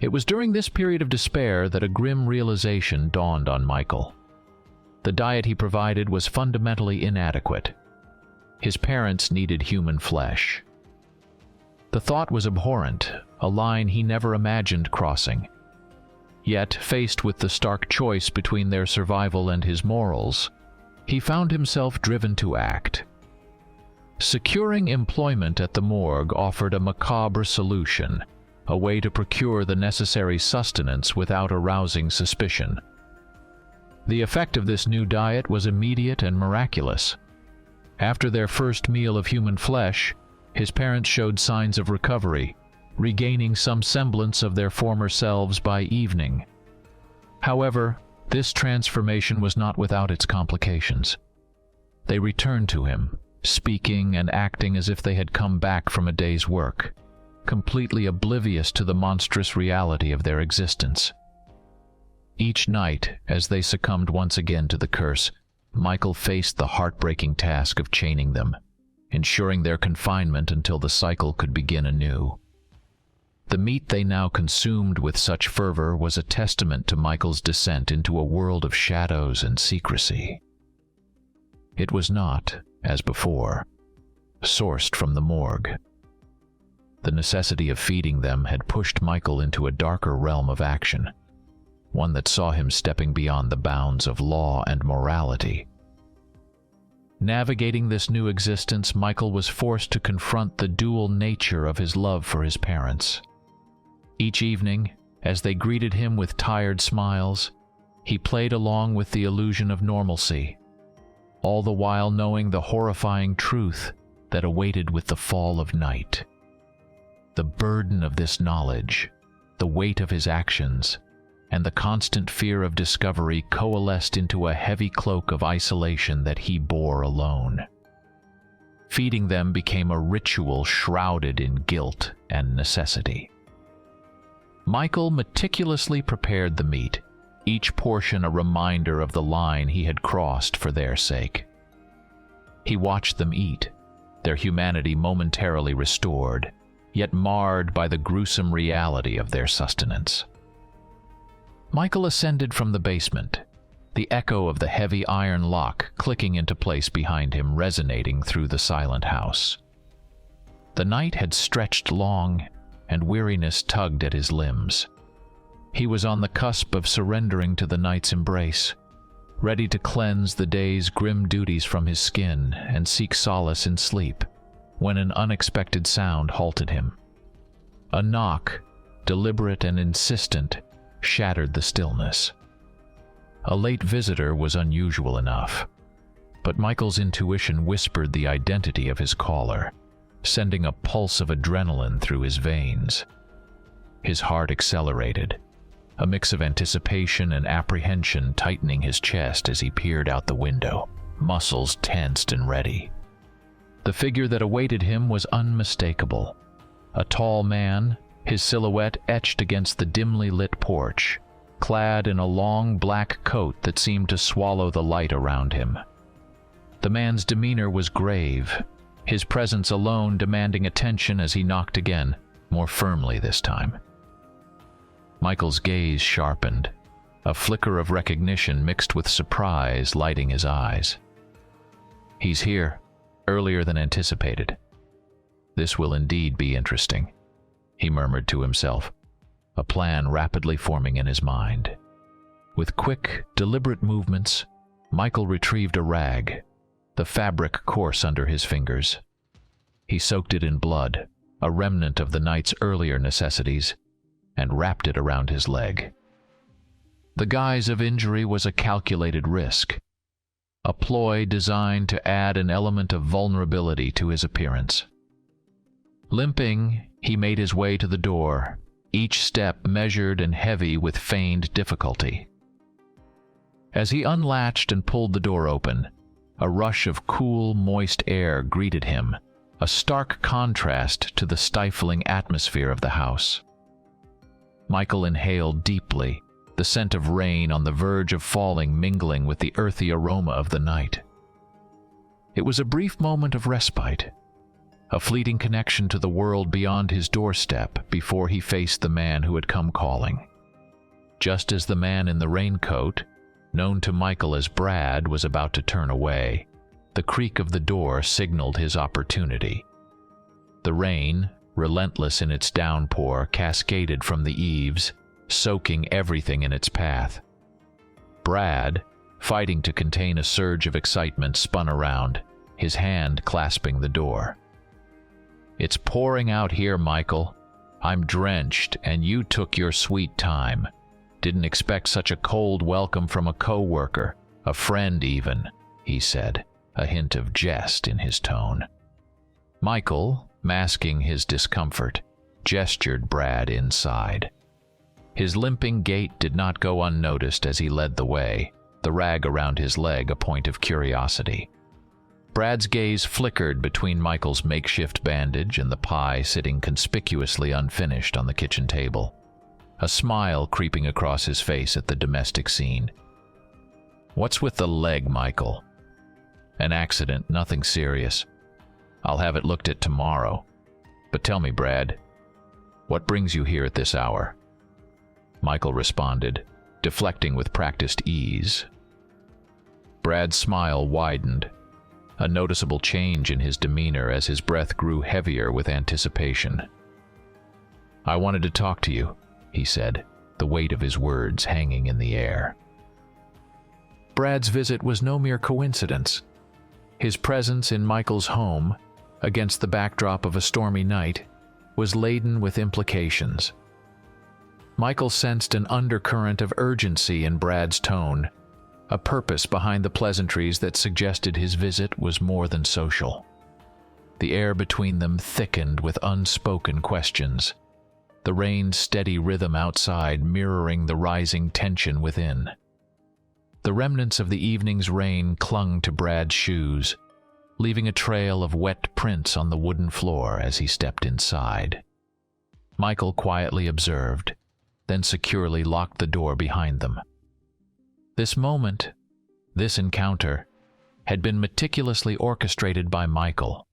It was during this period of despair that a grim realization dawned on Michael. The diet he provided was fundamentally inadequate. His parents needed human flesh. The thought was abhorrent, a line he never imagined crossing. Yet, faced with the stark choice between their survival and his morals, he found himself driven to act. Securing employment at the morgue offered a macabre solution, a way to procure the necessary sustenance without arousing suspicion. The effect of this new diet was immediate and miraculous. After their first meal of human flesh, his parents showed signs of recovery, regaining some semblance of their former selves by evening. However, this transformation was not without its complications. They returned to him, speaking and acting as if they had come back from a day's work, completely oblivious to the monstrous reality of their existence. Each night, as they succumbed once again to the curse, Michael faced the heartbreaking task of chaining them, ensuring their confinement until the cycle could begin anew. The meat they now consumed with such fervor was a testament to Michael's descent into a world of shadows and secrecy. It was not, as before, sourced from the morgue. The necessity of feeding them had pushed Michael into a darker realm of action, one that saw him stepping beyond the bounds of law and morality. Navigating this new existence, Michael was forced to confront the dual nature of his love for his parents. Each evening, as they greeted him with tired smiles, he played along with the illusion of normalcy, all the while knowing the horrifying truth that awaited with the fall of night. The burden of this knowledge, the weight of his actions, and the constant fear of discovery coalesced into a heavy cloak of isolation that he bore alone. Feeding them became a ritual shrouded in guilt and necessity. Michael meticulously prepared the meat, each portion a reminder of the line he had crossed for their sake. He watched them eat, their humanity momentarily restored, yet marred by the gruesome reality of their sustenance. Michael ascended from the basement, the echo of the heavy iron lock clicking into place behind him resonating through the silent house. The night had stretched long, and weariness tugged at his limbs. He was on the cusp of surrendering to the night's embrace, ready to cleanse the day's grim duties from his skin and seek solace in sleep, when an unexpected sound halted him. A knock, deliberate and insistent, shattered the stillness. A late visitor was unusual enough, but Michael's intuition whispered the identity of his caller, sending a pulse of adrenaline through his veins. His heart accelerated, a mix of anticipation and apprehension tightening his chest as he peered out the window, muscles tensed and ready. The figure that awaited him was unmistakable. A tall man, his silhouette etched against the dimly lit porch, clad in a long black coat that seemed to swallow the light around him. The man's demeanor was grave, his presence alone demanding attention as he knocked again, more firmly this time. Michael's gaze sharpened, a flicker of recognition mixed with surprise lighting his eyes. "He's here, earlier than anticipated. This will indeed be interesting," he murmured to himself, a plan rapidly forming in his mind. With quick, deliberate movements, Michael retrieved a rag, the fabric coarse under his fingers. He soaked it in blood, a remnant of the night's earlier necessities, and wrapped it around his leg. The guise of injury was a calculated risk. a ploy designed to add an element of vulnerability to his appearance. Limping, he made his way to the door, each step measured and heavy with feigned difficulty. As he unlatched and pulled the door open, a rush of cool, moist air greeted him, a stark contrast to the stifling atmosphere of the house. Michael inhaled deeply, the scent of rain on the verge of falling mingling with the earthy aroma of the night. It was a brief moment of respite, a fleeting connection to the world beyond his doorstep before he faced the man who had come calling. Just as the man in the raincoat, known to Michael as Brad, was about to turn away, the creak of the door signaled his opportunity. The rain, relentless in its downpour, cascaded from the eaves, soaking everything in its path. Brad, fighting to contain a surge of excitement, spun around, his hand clasping the door. "It's pouring out here, Michael. I'm drenched, and you took your sweet time. Didn't expect such a cold welcome from a co-worker, a friend even," he said, a hint of jest in his tone. Michael, masking his discomfort, gestured Brad inside. His limping gait did not go unnoticed as he led the way, the rag around his leg a point of curiosity. Brad's gaze flickered between Michael's makeshift bandage and the pie sitting conspicuously unfinished on the kitchen table, a smile creeping across his face at the domestic scene. "What's with the leg, Michael?" "An accident, nothing serious. I'll have it looked at tomorrow. But tell me, Brad, what brings you here at this hour?" Michael responded, deflecting with practiced ease. Brad's smile widened, a noticeable change in his demeanor as his breath grew heavier with anticipation. "I wanted to talk to you," he said, the weight of his words hanging in the air. Brad's visit was no mere coincidence. His presence in Michael's home, against the backdrop of a stormy night, was laden with implications. Michael sensed an undercurrent of urgency in Brad's tone, a purpose behind the pleasantries that suggested his visit was more than social. The air between them thickened with unspoken questions, the rain's steady rhythm outside mirroring the rising tension within. The remnants of the evening's rain clung to Brad's shoes, leaving a trail of wet prints on the wooden floor as he stepped inside. Michael quietly observed, then securely locked the door behind them. This moment, this encounter, had been meticulously orchestrated by Michael.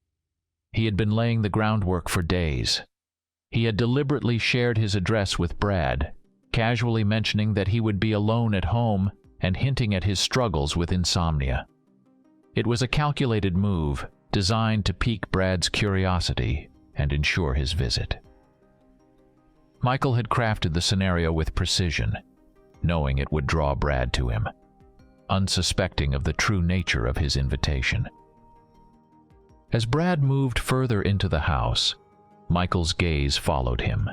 He had been laying the groundwork for days. He had deliberately shared his address with Brad, casually mentioning that he would be alone at home and hinting at his struggles with insomnia. It was a calculated move, designed to pique Brad's curiosity and ensure his visit. Michael had crafted the scenario with precision, knowing it would draw Brad to him, unsuspecting of the true nature of his invitation. As Brad moved further into the house, Michael's gaze followed him,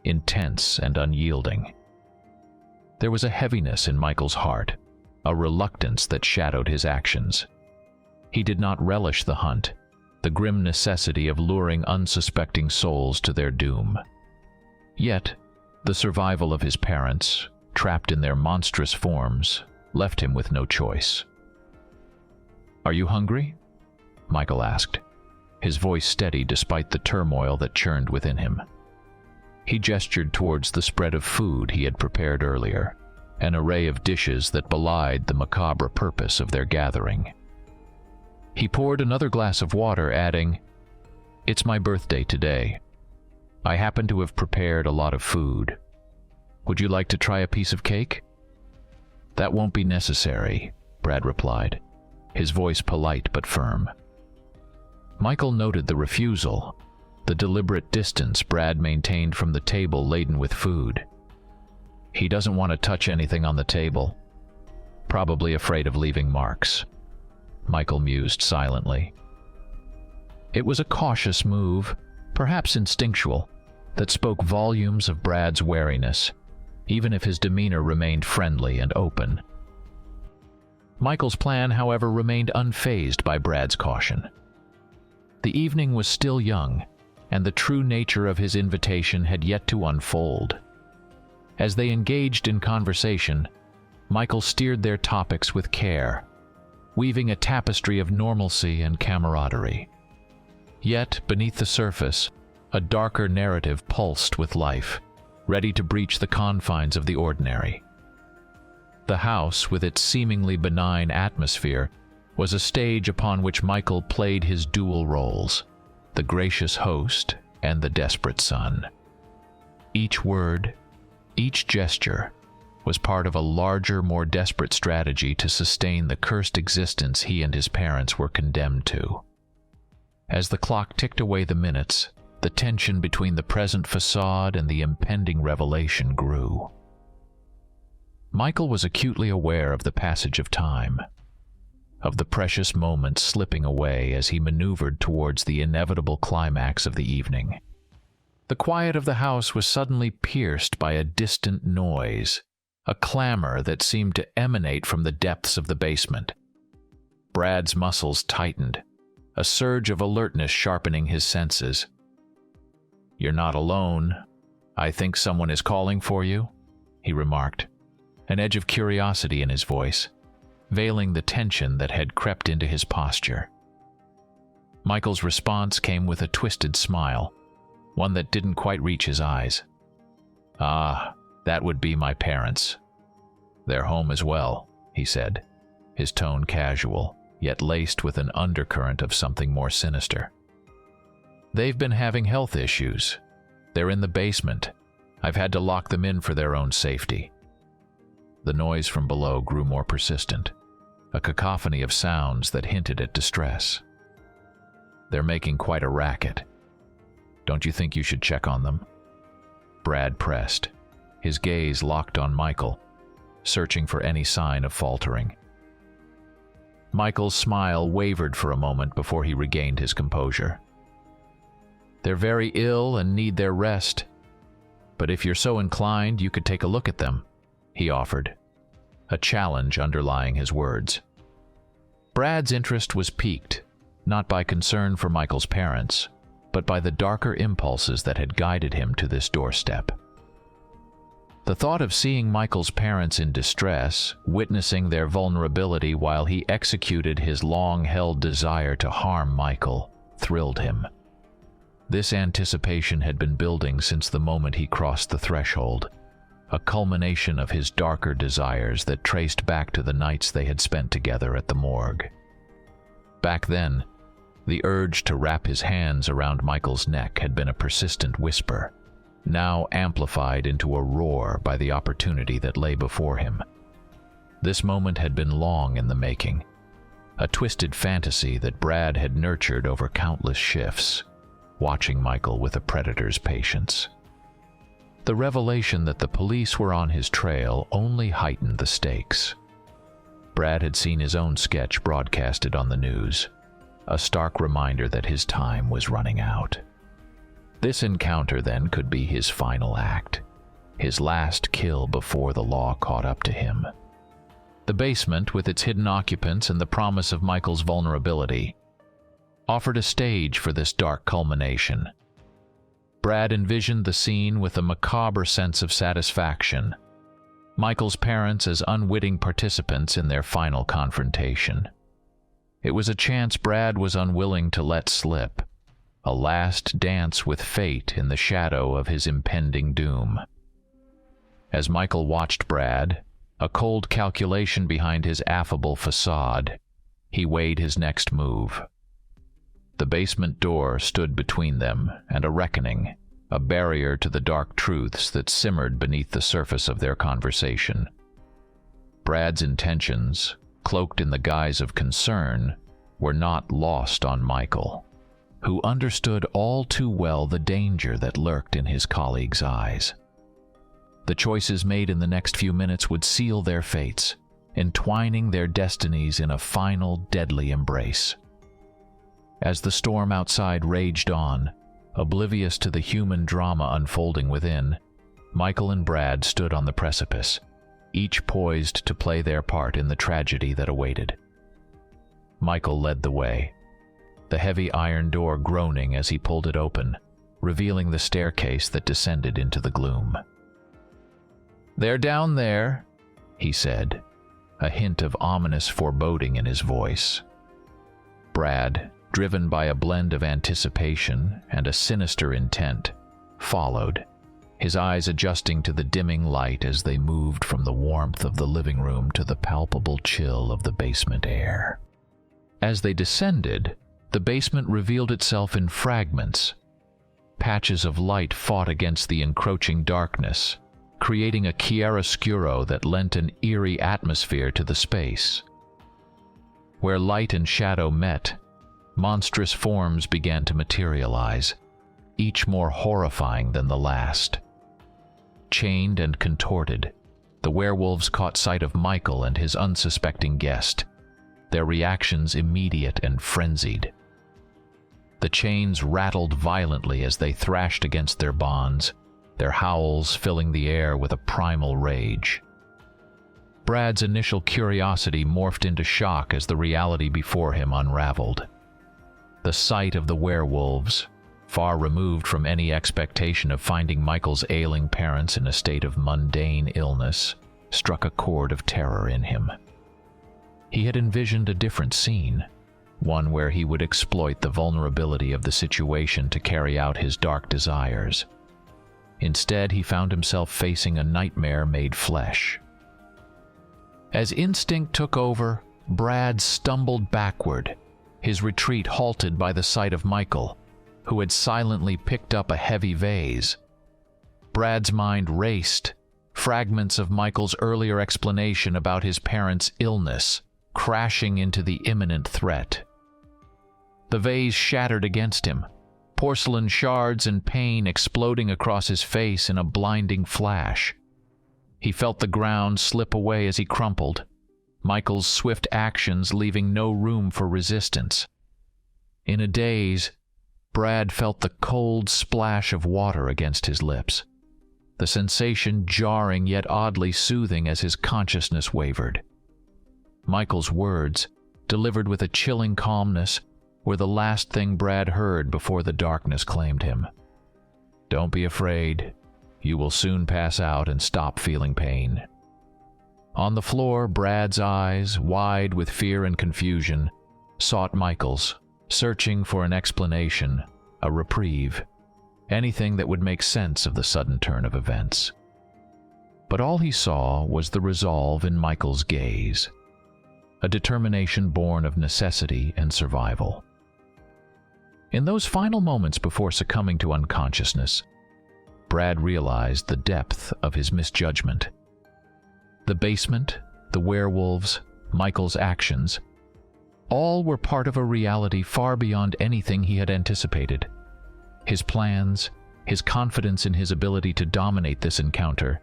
intense and unyielding. There was a heaviness in Michael's heart, a reluctance that shadowed his actions. He did not relish the hunt, the grim necessity of luring unsuspecting souls to their doom. Yet, the survival of his parents, trapped in their monstrous forms, left him with no choice. "Are you hungry?" Michael asked, his voice steady despite the turmoil that churned within him. He gestured towards the spread of food he had prepared earlier, an array of dishes that belied the macabre purpose of their gathering. He poured another glass of water, adding, "It's my birthday today. I happen to have prepared a lot of food. Would you like to try a piece of cake?" "That won't be necessary," Brad replied, his voice polite but firm. Michael noted the refusal, the deliberate distance Brad maintained from the table laden with food. He doesn't want to touch anything on the table. Probably afraid of leaving marks. Michael mused silently. It was a cautious move, perhaps instinctual, that spoke volumes of Brad's wariness, even if his demeanor remained friendly and open. Michael's plan, however, remained unfazed by Brad's caution. The evening was still young, and the true nature of his invitation had yet to unfold. As they engaged in conversation, Michael steered their topics with care, weaving a tapestry of normalcy and camaraderie. Yet, beneath the surface, a darker narrative pulsed with life, ready to breach the confines of the ordinary. The house, with its seemingly benign atmosphere, was a stage upon which Michael played his dual roles, the gracious host and the desperate son. Each word, each gesture, was part of a larger, more desperate strategy to sustain the cursed existence he and his parents were condemned to. As the clock ticked away the minutes, the tension between the present facade and the impending revelation grew. Michael was acutely aware of the passage of time, of the precious moments slipping away as he maneuvered towards the inevitable climax of the evening. The quiet of the house was suddenly pierced by a distant noise, a clamor that seemed to emanate from the depths of the basement. Brad's muscles tightened, a surge of alertness sharpening his senses. "You're not alone. I think someone is calling for you," he remarked, an edge of curiosity in his voice, veiling the tension that had crept into his posture. Michael's response came with a twisted smile, one that didn't quite reach his eyes. "Ah, that would be my parents. They're home as well," he said, his tone casual, yet laced with an undercurrent of something more sinister. "They've been having health issues. They're in the basement. I've had to lock them in for their own safety." The noise from below grew more persistent, a cacophony of sounds that hinted at distress. "They're making quite a racket. Don't you think you should check on them?" Brad pressed, his gaze locked on Michael, searching for any sign of faltering. Michael's smile wavered for a moment before he regained his composure. "They're very ill and need their rest, but if you're so inclined, you could take a look at them," he offered, a challenge underlying his words. Brad's interest was piqued, not by concern for Michael's parents, but by the darker impulses that had guided him to this doorstep. The thought of seeing Michael's parents in distress, witnessing their vulnerability while he executed his long-held desire to harm Michael, thrilled him. This anticipation had been building since the moment he crossed the threshold, a culmination of his darker desires that traced back to the nights they had spent together at the morgue. Back then, the urge to wrap his hands around Michael's neck had been a persistent whisper, now amplified into a roar by the opportunity that lay before him. This moment had been long in the making, a twisted fantasy that Brad had nurtured over countless shifts, watching Michael with a predator's patience. The revelation that the police were on his trail only heightened the stakes. Brad had seen his own sketch broadcasted on the news, a stark reminder that his time was running out. This encounter, then, could be his final act, his last kill before the law caught up to him. The basement, with its hidden occupants and the promise of Michael's vulnerability, offered a stage for this dark culmination. Brad envisioned the scene with a macabre sense of satisfaction, Michael's parents as unwitting participants in their final confrontation. It was a chance Brad was unwilling to let slip, a last dance with fate in the shadow of his impending doom. As Michael watched Brad, a cold calculation behind his affable facade, he weighed his next move. The basement door stood between them and a reckoning, a barrier to the dark truths that simmered beneath the surface of their conversation. Brad's intentions, cloaked in the guise of concern, were not lost on Michael, who understood all too well the danger that lurked in his colleague's eyes. The choices made in the next few minutes would seal their fates, entwining their destinies in a final, deadly embrace. As the storm outside raged on, oblivious to the human drama unfolding within, Michael and Brad stood on the precipice, each poised to play their part in the tragedy that awaited. Michael led the way, the heavy iron door groaning as he pulled it open, revealing the staircase that descended into the gloom. "They're down there," he said, a hint of ominous foreboding in his voice. Brad, driven by a blend of anticipation and a sinister intent, followed, his eyes adjusting to the dimming light as they moved from the warmth of the living room to the palpable chill of the basement air. As they descended, the basement revealed itself in fragments. Patches of light fought against the encroaching darkness, creating a chiaroscuro that lent an eerie atmosphere to the space. Where light and shadow met, monstrous forms began to materialize, each more horrifying than the last. Chained and contorted, the werewolves caught sight of Michael and his unsuspecting guest, their reactions immediate and frenzied. The chains rattled violently as they thrashed against their bonds, their howls filling the air with a primal rage. Brad's initial curiosity morphed into shock as the reality before him unraveled. The sight of the werewolves, far removed from any expectation of finding Michael's ailing parents in a state of mundane illness, struck a chord of terror in him. He had envisioned a different scene, one where he would exploit the vulnerability of the situation to carry out his dark desires. Instead, he found himself facing a nightmare made flesh. As instinct took over, Brad stumbled backward, his retreat halted by the sight of Michael, who had silently picked up a heavy vase. Brad's mind raced, fragments of Michael's earlier explanation about his parents' illness crashing into the imminent threat. The vase shattered against him, porcelain shards and pain exploding across his face in a blinding flash. He felt the ground slip away as he crumpled, Michael's swift actions leaving no room for resistance. In a daze, Brad felt the cold splash of water against his lips, the sensation jarring yet oddly soothing as his consciousness wavered. Michael's words, delivered with a chilling calmness, were the last thing Brad heard before the darkness claimed him. "Don't be afraid. You will soon pass out and stop feeling pain." On the floor, Brad's eyes, wide with fear and confusion, sought Michael's, searching for an explanation, a reprieve, anything that would make sense of the sudden turn of events. But all he saw was the resolve in Michael's gaze, a determination born of necessity and survival. In those final moments before succumbing to unconsciousness, Brad realized the depth of his misjudgment. The basement, the werewolves, Michael's actions, all were part of a reality far beyond anything he had anticipated. His plans, his confidence in his ability to dominate this encounter,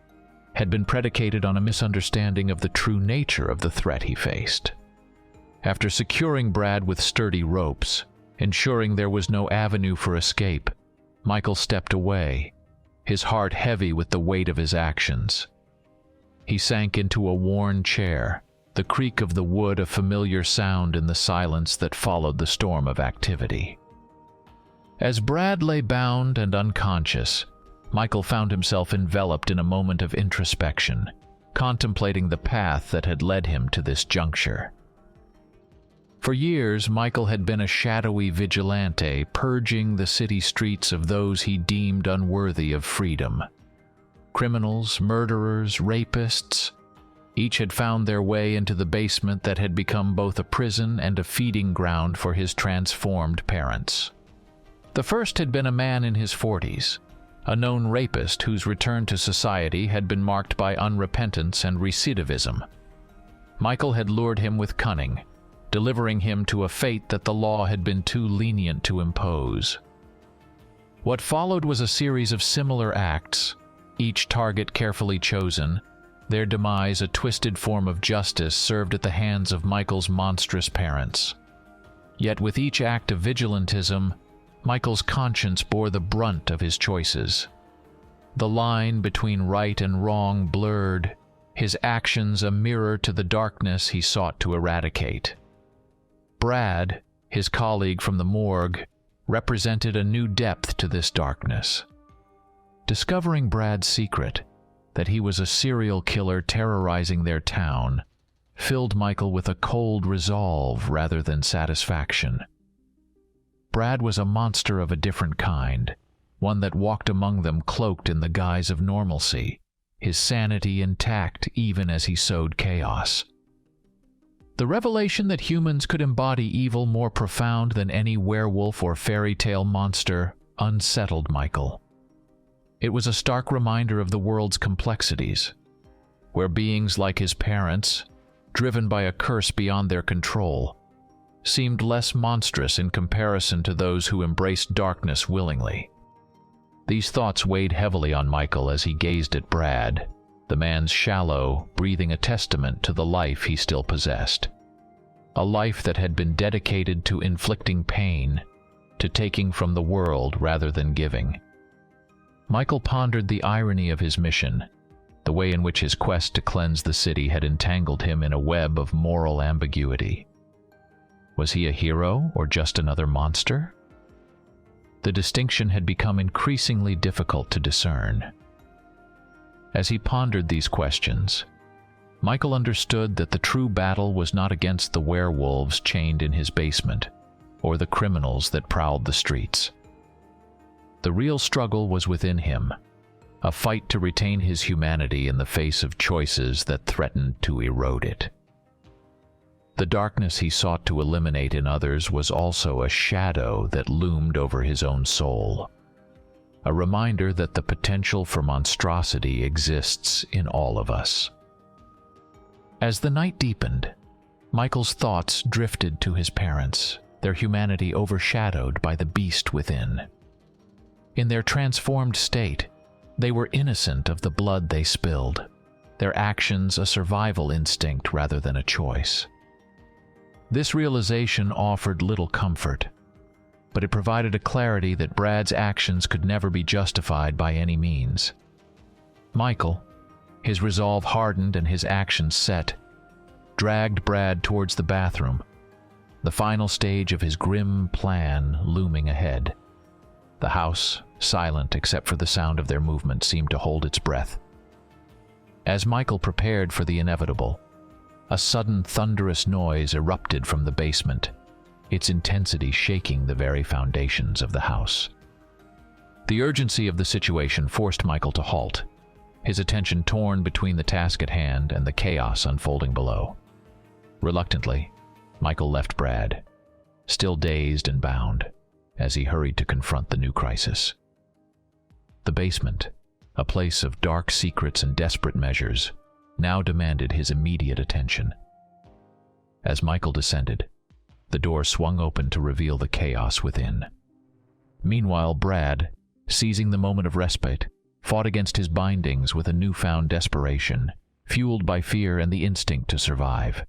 had been predicated on a misunderstanding of the true nature of the threat he faced. After securing Brad with sturdy ropes, ensuring there was no avenue for escape, Michael stepped away, his heart heavy with the weight of his actions. He sank into a worn chair, the creak of the wood a familiar sound in the silence that followed the storm of activity. As Brad lay bound and unconscious, Michael found himself enveloped in a moment of introspection, contemplating the path that had led him to this juncture. For years, Michael had been a shadowy vigilante, purging the city streets of those he deemed unworthy of freedom. Criminals, murderers, rapists, each had found their way into the basement that had become both a prison and a feeding ground for his transformed parents. The first had been a man in his 40s, a known rapist whose return to society had been marked by unrepentance and recidivism. Michael had lured him with cunning, delivering him to a fate that the law had been too lenient to impose. What followed was a series of similar acts, each target carefully chosen, their demise a twisted form of justice served at the hands of Michael's monstrous parents. Yet with each act of vigilantism, Michael's conscience bore the brunt of his choices. The line between right and wrong blurred, his actions a mirror to the darkness he sought to eradicate. Brad, his colleague from the morgue, represented a new depth to this darkness. Discovering Brad's secret, that he was a serial killer terrorizing their town, filled Michael with a cold resolve rather than satisfaction. Brad was a monster of a different kind, one that walked among them cloaked in the guise of normalcy, his sanity intact even as he sowed chaos. The revelation that humans could embody evil more profound than any werewolf or fairy tale monster unsettled Michael. It was a stark reminder of the world's complexities, where beings like his parents, driven by a curse beyond their control, seemed less monstrous in comparison to those who embraced darkness willingly. These thoughts weighed heavily on Michael as he gazed at Brad, the man's shallow, breathing a testament to the life he still possessed. A life that had been dedicated to inflicting pain, to taking from the world rather than giving. Michael pondered the irony of his mission, the way in which his quest to cleanse the city had entangled him in a web of moral ambiguity. Was he a hero or just another monster? The distinction had become increasingly difficult to discern. As he pondered these questions, Michael understood that the true battle was not against the werewolves chained in his basement, or the criminals that prowled the streets. The real struggle was within him, a fight to retain his humanity in the face of choices that threatened to erode it. The darkness he sought to eliminate in others was also a shadow that loomed over his own soul, a reminder that the potential for monstrosity exists in all of us. As the night deepened, Michael's thoughts drifted to his parents, their humanity overshadowed by the beast within. In their transformed state, they were innocent of the blood they spilled, their actions a survival instinct rather than a choice. This realization offered little comfort, but it provided a clarity that Brad's actions could never be justified by any means. Michael, his resolve hardened and his actions set, dragged Brad towards the bathroom, the final stage of his grim plan looming ahead. The house, silent except for the sound of their movement, seemed to hold its breath. As Michael prepared for the inevitable, a sudden thunderous noise erupted from the basement, its intensity shaking the very foundations of the house. The urgency of the situation forced Michael to halt, his attention torn between the task at hand and the chaos unfolding below. Reluctantly, Michael left Brad, still dazed and bound, as he hurried to confront the new crisis. The basement, a place of dark secrets and desperate measures, now demanded his immediate attention. As Michael descended, the door swung open to reveal the chaos within. Meanwhile, Brad, seizing the moment of respite, fought against his bindings with a newfound desperation, fueled by fear and the instinct to survive.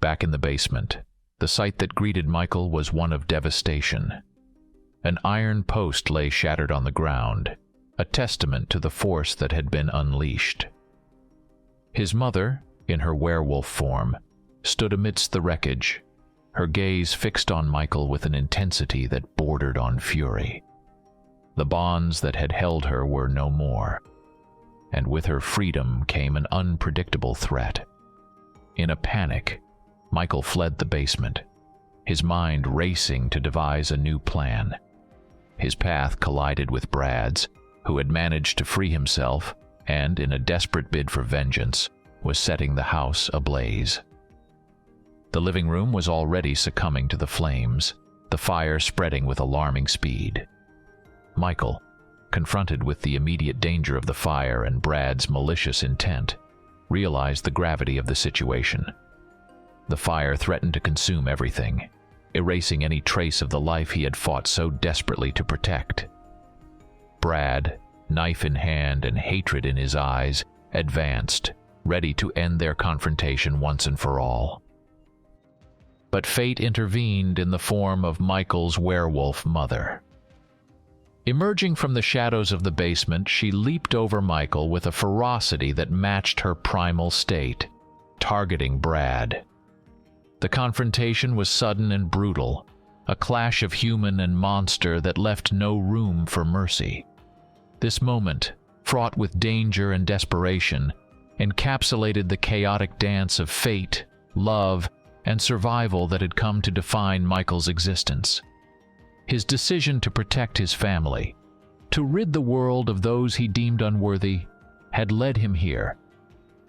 Back in the basement, the sight that greeted Michael was one of devastation. An iron post lay shattered on the ground, a testament to the force that had been unleashed. His mother, in her werewolf form, stood amidst the wreckage, her gaze fixed on Michael with an intensity that bordered on fury. The bonds that had held her were no more, and with her freedom came an unpredictable threat. In a panic, Michael fled the basement, his mind racing to devise a new plan. His path collided with Brad's, who had managed to free himself and, in a desperate bid for vengeance, was setting the house ablaze. The living room was already succumbing to the flames, the fire spreading with alarming speed. Michael, confronted with the immediate danger of the fire and Brad's malicious intent, realized the gravity of the situation. The fire threatened to consume everything, erasing any trace of the life he had fought so desperately to protect. Brad, knife in hand and hatred in his eyes, advanced, ready to end their confrontation once and for all. But fate intervened in the form of Michael's werewolf mother. Emerging from the shadows of the basement, she leaped over Michael with a ferocity that matched her primal state, targeting Brad. The confrontation was sudden and brutal, a clash of human and monster that left no room for mercy. This moment, fraught with danger and desperation, encapsulated the chaotic dance of fate, love, and survival that had come to define Michael's existence. His decision to protect his family, to rid the world of those he deemed unworthy, had led him here,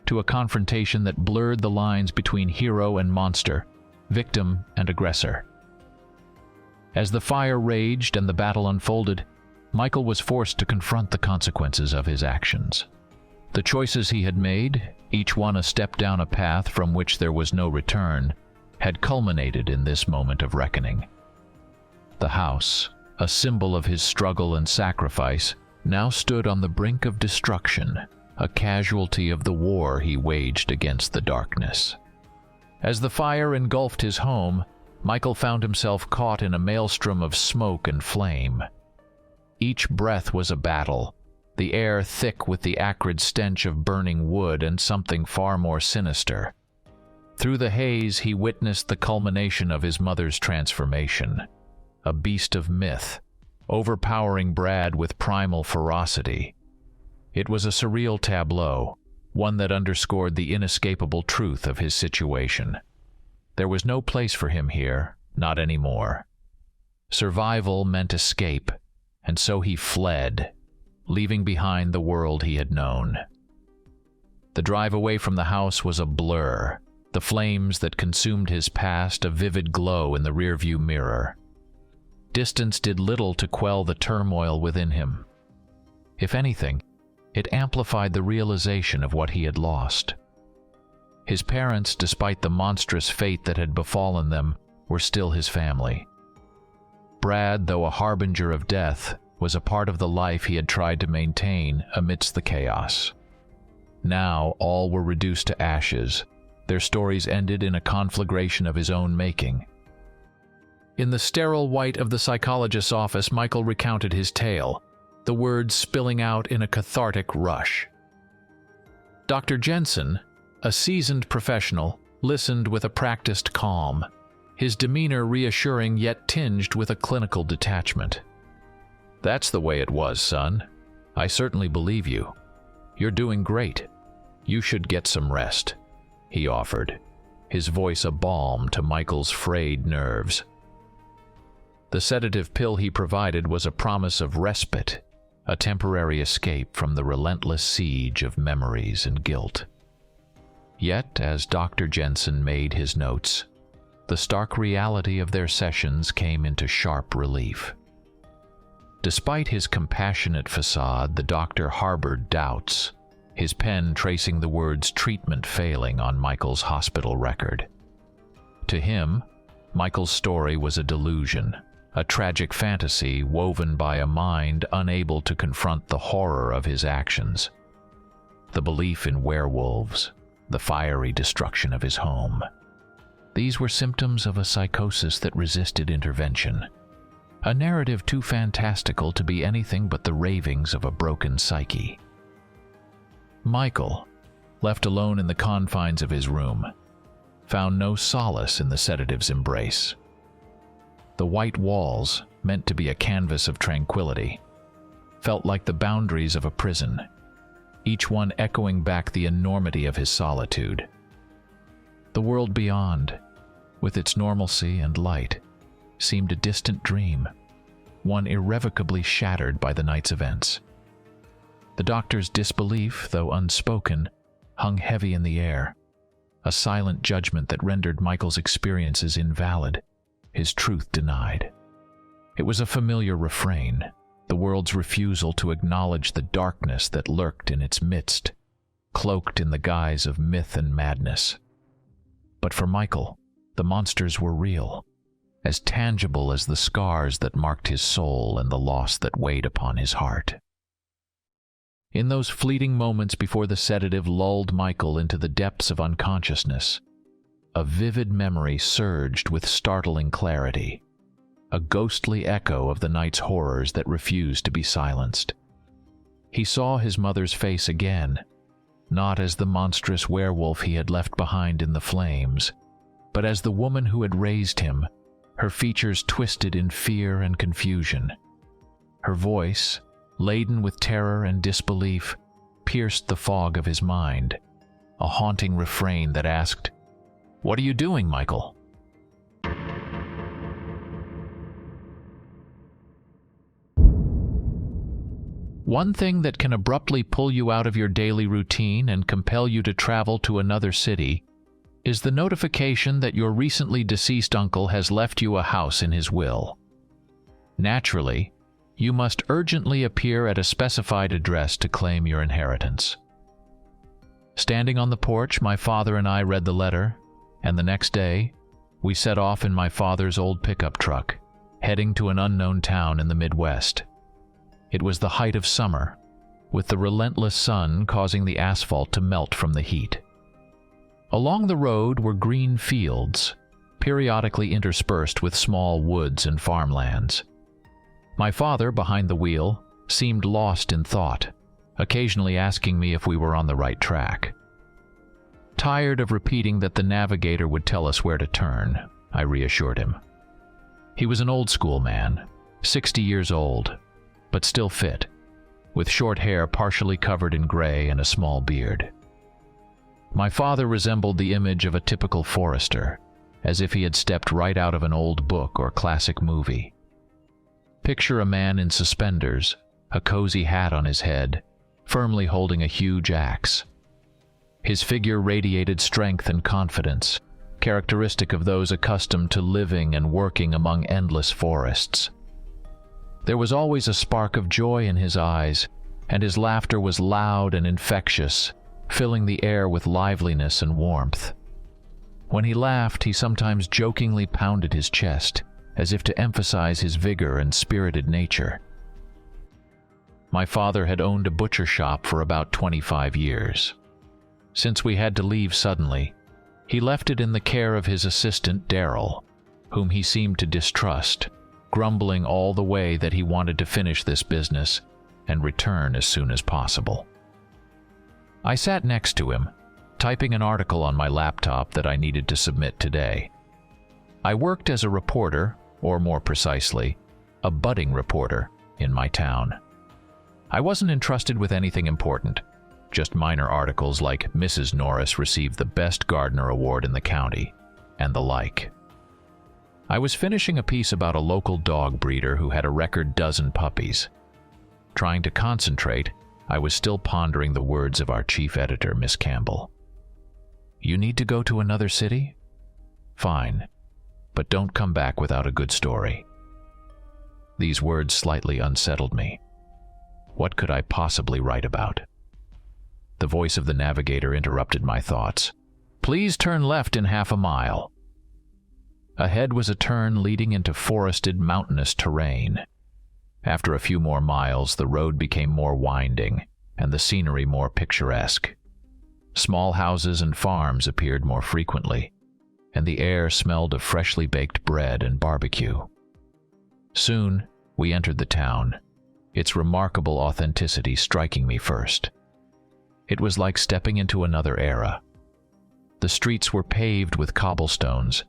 to a confrontation that blurred the lines between hero and monster, victim and aggressor. As the fire raged and the battle unfolded, Michael was forced to confront the consequences of his actions. The choices he had made, each one a step down a path from which there was no return, had culminated in this moment of reckoning. The house, a symbol of his struggle and sacrifice, now stood on the brink of destruction, a casualty of the war he waged against the darkness. As the fire engulfed his home, Michael found himself caught in a maelstrom of smoke and flame. Each breath was a battle, the air thick with the acrid stench of burning wood and something far more sinister. Through the haze, he witnessed the culmination of his mother's transformation, a beast of myth, overpowering Brad with primal ferocity. It was a surreal tableau, one that underscored the inescapable truth of his situation. There was no place for him here, not anymore. Survival meant escape, and so he fled, leaving behind the world he had known. The drive away from the house was a blur, the flames that consumed his past a vivid glow in the rearview mirror. Distance did little to quell the turmoil within him. If anything, it amplified the realization of what he had lost. His parents, despite the monstrous fate that had befallen them, were still his family. Brad, though a harbinger of death, was a part of the life he had tried to maintain amidst the chaos. Now all were reduced to ashes, their stories ended in a conflagration of his own making. In the sterile white of the psychologist's office, Michael recounted his tale, the words spilling out in a cathartic rush. Dr. Jensen, a seasoned professional, listened with a practiced calm, his demeanor reassuring yet tinged with a clinical detachment. "That's the way it was, son. I certainly believe you. You're doing great. You should get some rest," he offered, his voice a balm to Michael's frayed nerves. The sedative pill he provided was a promise of respite, a temporary escape from the relentless siege of memories and guilt. Yet, as Dr. Jensen made his notes, the stark reality of their sessions came into sharp relief. Despite his compassionate facade, the doctor harbored doubts, his pen tracing the words "treatment failing" on Michael's hospital record. To him, Michael's story was a delusion, a tragic fantasy woven by a mind unable to confront the horror of his actions. The belief in werewolves, the fiery destruction of his home. These were symptoms of a psychosis that resisted intervention, a narrative too fantastical to be anything but the ravings of a broken psyche. Michael, left alone in the confines of his room, found no solace in the sedative's embrace. The white walls, meant to be a canvas of tranquility, felt like the boundaries of a prison, each one echoing back the enormity of his solitude. The world beyond, with its normalcy and light, seemed a distant dream, one irrevocably shattered by the night's events. The doctor's disbelief, though unspoken, hung heavy in the air, a silent judgment that rendered Michael's experiences invalid, his truth denied. It was a familiar refrain, the world's refusal to acknowledge the darkness that lurked in its midst, cloaked in the guise of myth and madness. But for Michael, the monsters were real, as tangible as the scars that marked his soul and the loss that weighed upon his heart. In those fleeting moments before the sedative lulled Michael into the depths of unconsciousness, a vivid memory surged with startling clarity. a ghostly echo of the night's horrors that refused to be silenced. He saw his mother's face again, not as the monstrous werewolf he had left behind in the flames, but as the woman who had raised him, her features twisted in fear and confusion. Her voice, laden with terror and disbelief, pierced the fog of his mind, a haunting refrain that asked, "What are you doing, Michael?" One thing that can abruptly pull you out of your daily routine and compel you to travel to another city is the notification that your recently deceased uncle has left you a house in his will. Naturally, you must urgently appear at a specified address to claim your inheritance. Standing on the porch, my father and I read the letter, and the next day, we set off in my father's old pickup truck, heading to an unknown town in the Midwest. It was the height of summer, with the relentless sun causing the asphalt to melt from the heat. Along the road were green fields, periodically interspersed with small woods and farmlands. My father, behind the wheel, seemed lost in thought, occasionally asking me if we were on the right track. Tired of repeating that the navigator would tell us where to turn, I reassured him. He was an old-school man, 60 years old, but still fit, with short hair partially covered in gray and a small beard. My father resembled the image of a typical forester, as if he had stepped right out of an old book or classic movie. Picture a man in suspenders, a cozy hat on his head, firmly holding a huge axe. His figure radiated strength and confidence, characteristic of those accustomed to living and working among endless forests. There was always a spark of joy in his eyes, and his laughter was loud and infectious, filling the air with liveliness and warmth. When he laughed, he sometimes jokingly pounded his chest, as if to emphasize his vigor and spirited nature. My father had owned a butcher shop for about 25 years. Since we had to leave suddenly, he left it in the care of his assistant, Darryl, whom he seemed to distrust, grumbling all the way that he wanted to finish this business and return as soon as possible. I sat next to him, typing an article on my laptop that I needed to submit today. I worked as a reporter, or more precisely, a budding reporter, in my town. I wasn't entrusted with anything important, just minor articles like Mrs. Norris received the Best Gardener Award in the county, and the like. I was finishing a piece about a local dog breeder who had a record dozen puppies. Trying to concentrate, I was still pondering the words of our chief editor, Miss Campbell. "You need to go to another city? Fine, but don't come back without a good story." These words slightly unsettled me. What could I possibly write about? The voice of the navigator interrupted my thoughts. "Please turn left in half a mile." Ahead was a turn leading into forested, mountainous terrain. After a few more miles, the road became more winding, and the scenery more picturesque. Small houses and farms appeared more frequently, and the air smelled of freshly baked bread and barbecue. Soon, we entered the town, its remarkable authenticity striking me first. It was like stepping into another era. The streets were paved with cobblestones,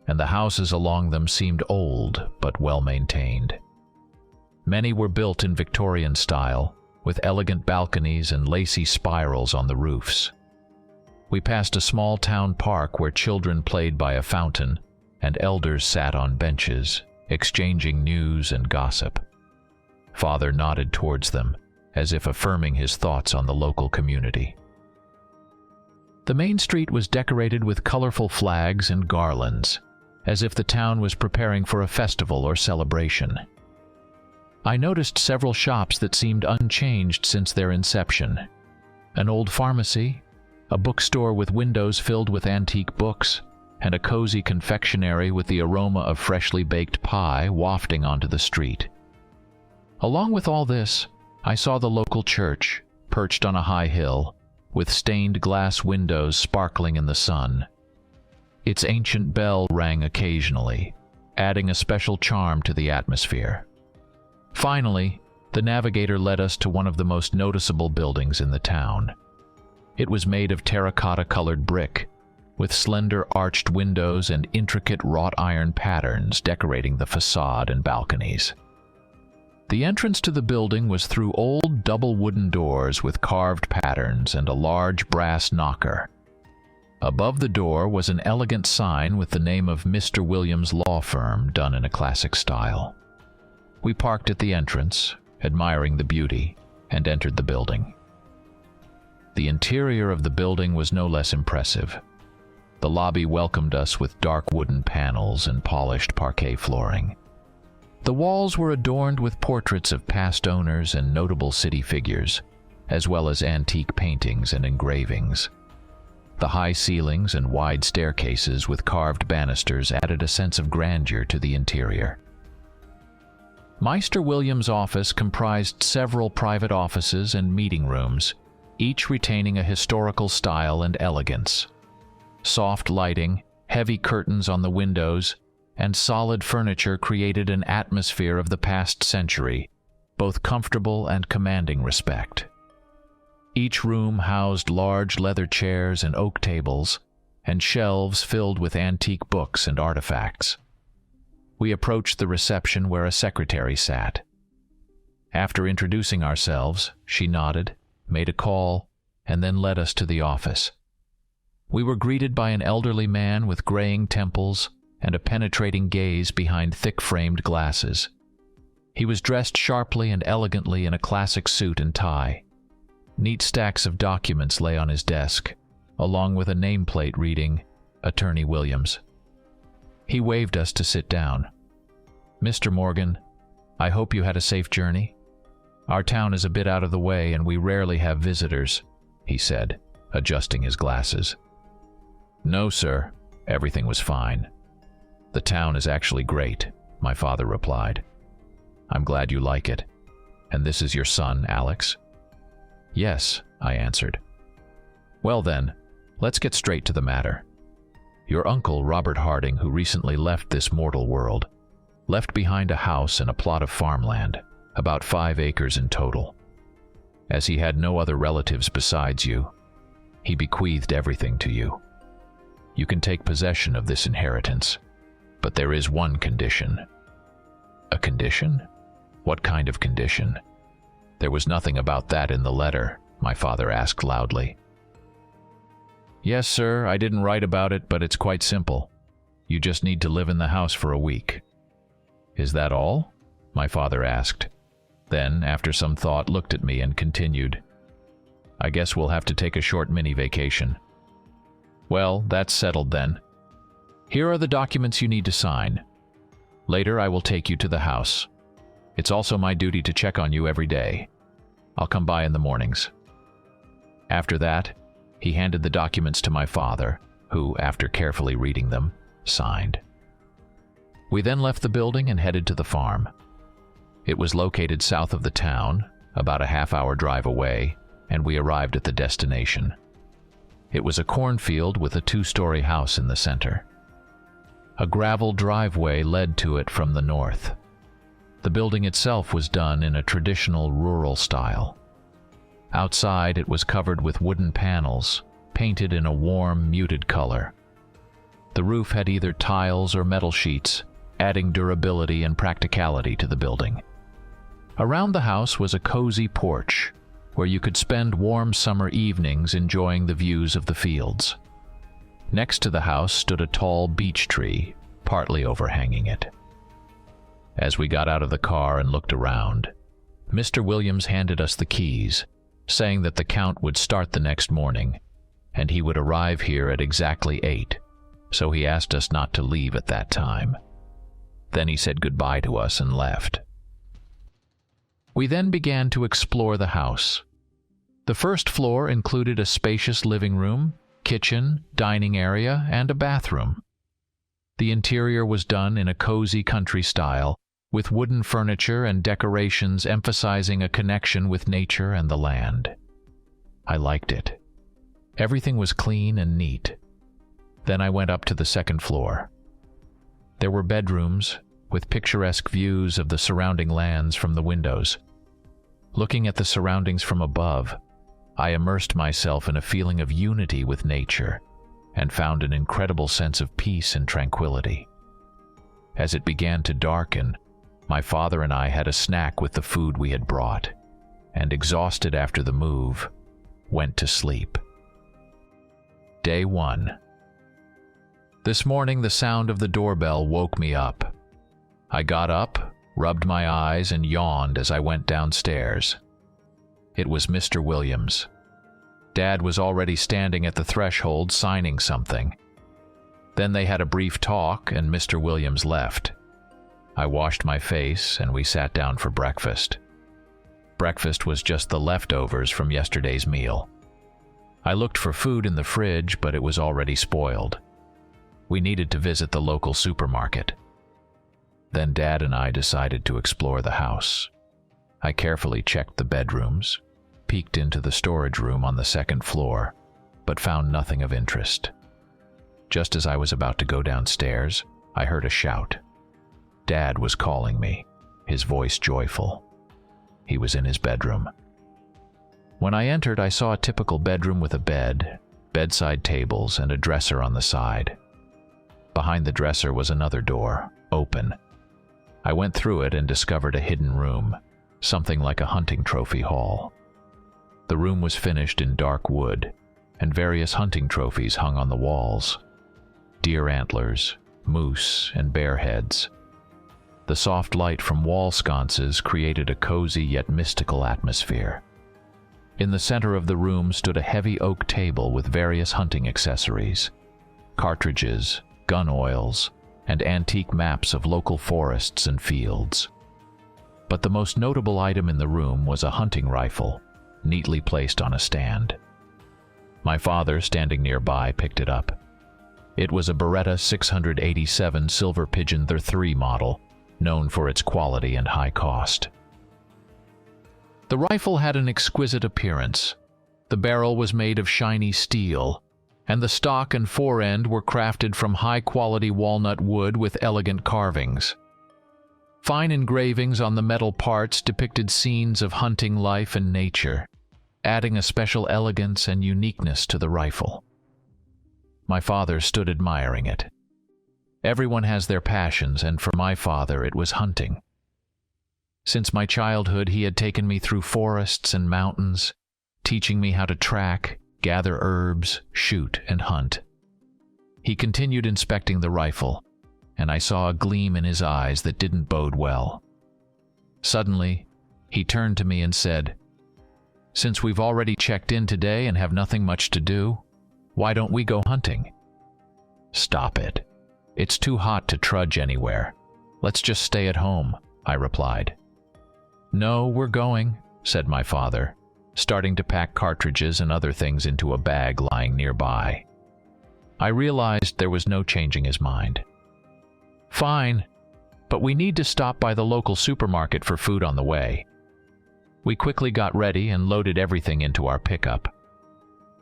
and the houses along them seemed old but well-maintained. Many were built in Victorian style, with elegant balconies and lacy spirals on the roofs. We passed a small town park where children played by a fountain, and elders sat on benches, exchanging news and gossip. Father nodded towards them, as if affirming his thoughts on the local community. The main street was decorated with colorful flags and garlands, as if the town was preparing for a festival or celebration. I noticed several shops that seemed unchanged since their inception. An old pharmacy, a bookstore with windows filled with antique books, and a cozy confectionery with the aroma of freshly baked pie wafting onto the street. Along with all this, I saw the local church, perched on a high hill, with stained glass windows sparkling in the sun. Its ancient bell rang occasionally, adding a special charm to the atmosphere. Finally, the navigator led us to one of the most noticeable buildings in the town. It was made of terracotta-colored brick, with slender arched windows and intricate wrought iron patterns decorating the facade and balconies. The entrance to the building was through old double wooden doors with carved patterns and a large brass knocker. Above the door was an elegant sign with the name of Mr. Williams' law firm done in a classic style. We parked at the entrance, admiring the beauty, and entered the building. The interior of the building was no less impressive. The lobby welcomed us with dark wooden panels and polished parquet flooring. The walls were adorned with portraits of past owners and notable city figures, as well as antique paintings and engravings. The high ceilings and wide staircases with carved banisters added a sense of grandeur to the interior. Mr. Williams' office comprised several private offices and meeting rooms, each retaining a historical style and elegance. Soft lighting, heavy curtains on the windows, and solid furniture created an atmosphere of the past century, both comfortable and commanding respect. Each room housed large leather chairs and oak tables, and shelves filled with antique books and artifacts. We approached the reception where a secretary sat. After introducing ourselves, she nodded, made a call, and then led us to the office. We were greeted by an elderly man with graying temples and a penetrating gaze behind thick-framed glasses. He was dressed sharply and elegantly in a classic suit and tie. Neat stacks of documents lay on his desk, along with a nameplate reading, Attorney Williams. He waved us to sit down. "Mr. Morgan, I hope you had a safe journey. Our town is a bit out of the way and we rarely have visitors," he said, adjusting his glasses. "No, sir. Everything was fine. The town is actually great," my father replied. "I'm glad you like it. And this is your son, Alex?" "Yes," I answered. "Well then, let's get straight to the matter. Your uncle, Robert Harding, who recently left this mortal world, left behind a house and a plot of farmland, about 5 acres in total. As he had no other relatives besides you, he bequeathed everything to you. You can take possession of this inheritance, but there is one condition." "A condition? What kind of condition? There was nothing about that in the letter," my father asked loudly. "Yes, sir, I didn't write about it, but it's quite simple. You just need to live in the house for a week." "Is that all?" my father asked. Then, after some thought, looked at me and continued, "I guess we'll have to take a short mini-vacation." "Well, that's settled then. Here are the documents you need to sign. Later I will take you to the house. It's also my duty to check on you every day. I'll come by in the mornings." After that, he handed the documents to my father, who, after carefully reading them, signed. We then left the building and headed to the farm. It was located south of the town, about a half-hour drive away, and we arrived at the destination. It was a cornfield with a 2-story house in the center. A gravel driveway led to it from the north. The building itself was done in a traditional rural style. Outside, it was covered with wooden panels, painted in a warm, muted color. The roof had either tiles or metal sheets, adding durability and practicality to the building. Around the house was a cozy porch, where you could spend warm summer evenings enjoying the views of the fields. Next to the house stood a tall beech tree, partly overhanging it. As we got out of the car and looked around, Mr. Williams handed us the keys, saying that the count would start the next morning, and he would arrive here at exactly 8, so he asked us not to leave at that time. Then he said goodbye to us and left. We then began to explore the house. The first floor included a spacious living room, kitchen, dining area, and a bathroom. The interior was done in a cozy country style, with wooden furniture and decorations emphasizing a connection with nature and the land. I liked it. Everything was clean and neat. Then I went up to the second floor. There were bedrooms, with picturesque views of the surrounding lands from the windows. Looking at the surroundings from above, I immersed myself in a feeling of unity with nature and found an incredible sense of peace and tranquility. As it began to darken, my father and I had a snack with the food we had brought, and exhausted after the move, went to sleep. Day 1. This morning the sound of the doorbell woke me up. I got up, rubbed my eyes, and yawned as I went downstairs. It was Mr. Williams. Dad was already standing at the threshold signing something. Then they had a brief talk and Mr. Williams left. I washed my face and we sat down for breakfast. Breakfast was just the leftovers from yesterday's meal. I looked for food in the fridge, but it was already spoiled. We needed to visit the local supermarket. Then Dad and I decided to explore the house. I carefully checked the bedrooms, peeked into the storage room on the second floor, but found nothing of interest. Just as I was about to go downstairs, I heard a shout. Dad was calling me, his voice joyful. He was in his bedroom. When I entered, I saw a typical bedroom with a bed, bedside tables, and a dresser on the side. Behind the dresser was another door, open. I went through it and discovered a hidden room, something like a hunting trophy hall. The room was finished in dark wood, and various hunting trophies hung on the walls. Deer antlers, moose, and bear heads. The soft light from wall sconces created a cozy yet mystical atmosphere. In the center of the room stood a heavy oak table with various hunting accessories, cartridges, gun oils, and antique maps of local forests and fields. But the most notable item in the room was a hunting rifle, neatly placed on a stand. My father, standing nearby, picked it up. It was a Beretta 687 Silver Pigeon III model, known for its quality and high cost. The rifle had an exquisite appearance. The barrel was made of shiny steel, and the stock and forend were crafted from high-quality walnut wood with elegant carvings. Fine engravings on the metal parts depicted scenes of hunting life and nature, adding a special elegance and uniqueness to the rifle. My father stood admiring it. Everyone has their passions, and for my father it was hunting. Since my childhood, he had taken me through forests and mountains, teaching me how to track, gather herbs, shoot, and hunt. He continued inspecting the rifle, and I saw a gleam in his eyes that didn't bode well. Suddenly, he turned to me and said, "Since we've already checked in today and have nothing much to do, why don't we go hunting?" "Stop it. It's too hot to trudge anywhere. Let's just stay at home," I replied. "No, we're going," said my father, starting to pack cartridges and other things into a bag lying nearby. I realized there was no changing his mind. "Fine, but we need to stop by the local supermarket for food on the way." We quickly got ready and loaded everything into our pickup.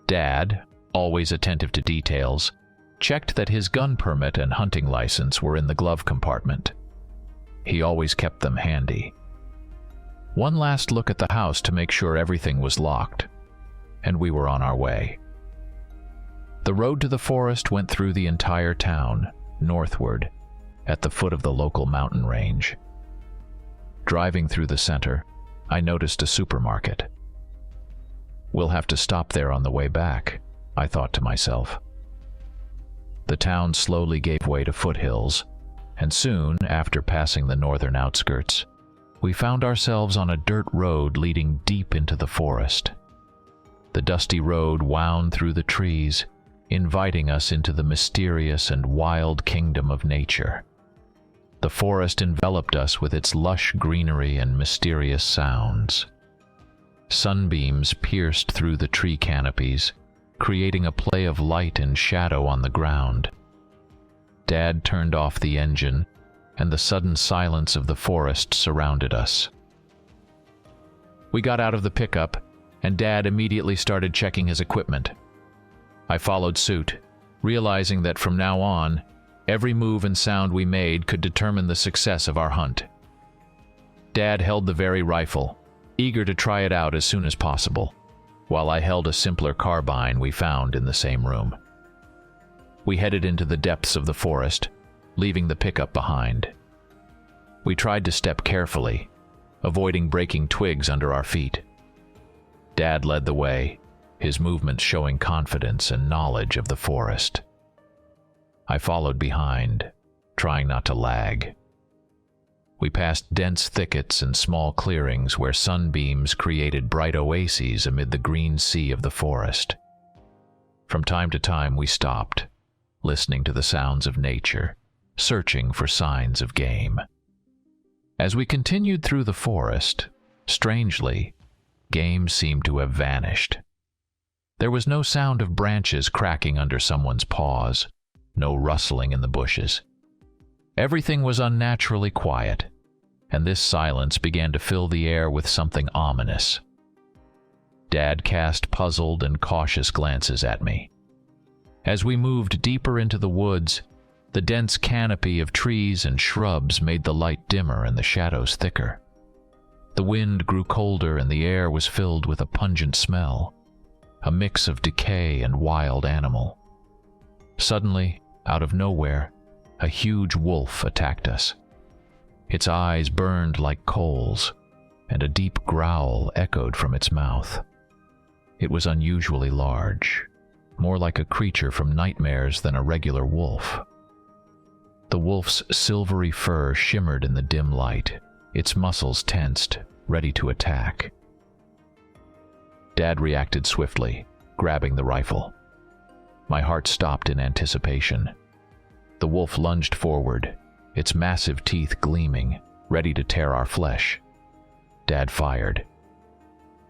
Dad, always attentive to details, checked that his gun permit and hunting license were in the glove compartment. He always kept them handy. One last look at the house to make sure everything was locked, and we were on our way. The road to the forest went through the entire town, northward, at the foot of the local mountain range. Driving through the center, I noticed a supermarket. We'll have to stop there on the way back, I thought to myself. The town slowly gave way to foothills, and soon, after passing the northern outskirts, we found ourselves on a dirt road leading deep into the forest. The dusty road wound through the trees, inviting us into the mysterious and wild kingdom of nature. The forest enveloped us with its lush greenery and mysterious sounds. Sunbeams pierced through the tree canopies, creating a play of light and shadow on the ground. Dad turned off the engine, and the sudden silence of the forest surrounded us. We got out of the pickup, and Dad immediately started checking his equipment. I followed suit, realizing that from now on, Every move and sound we made could determine the success of our hunt. Dad held the very rifle, eager to try it out as soon as possible, while I held a simpler carbine we found in the same room. We headed into the depths of the forest, leaving the pickup behind. We tried to step carefully, avoiding breaking twigs under our feet. Dad led the way, his movements showing confidence and knowledge of the forest. I followed behind, trying not to lag. We passed dense thickets and small clearings where sunbeams created bright oases amid the green sea of the forest. From time to time we stopped, listening to the sounds of nature, searching for signs of game. As we continued through the forest, strangely, game seemed to have vanished. There was no sound of branches cracking under someone's paws, no rustling in the bushes. Everything was unnaturally quiet, and this silence began to fill the air with something ominous. Dad cast puzzled and cautious glances at me. As we moved deeper into the woods, the dense canopy of trees and shrubs made the light dimmer and the shadows thicker. The wind grew colder and the air was filled with a pungent smell, a mix of decay and wild animal. Suddenly, out of nowhere, a huge wolf attacked us. Its eyes burned like coals, and a deep growl echoed from its mouth. It was unusually large, more like a creature from nightmares than a regular wolf. The wolf's silvery fur shimmered in the dim light, its muscles tensed, ready to attack. Dad reacted swiftly, grabbing the rifle. My heart stopped in anticipation. The wolf lunged forward, its massive teeth gleaming, ready to tear our flesh. Dad fired.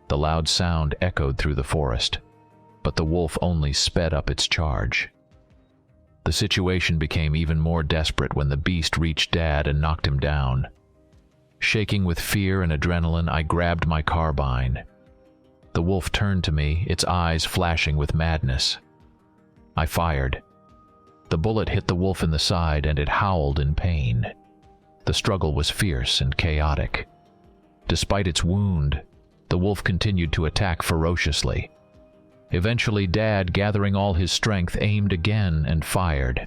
The loud sound echoed through the forest, but the wolf only sped up its charge. The situation became even more desperate when the beast reached Dad and knocked him down. Shaking with fear and adrenaline, I grabbed my carbine. The wolf turned to me, its eyes flashing with madness. I fired. The bullet hit the wolf in the side and it howled in pain. The struggle was fierce and chaotic. Despite its wound, the wolf continued to attack ferociously. Eventually, Dad, gathering all his strength, aimed again and fired.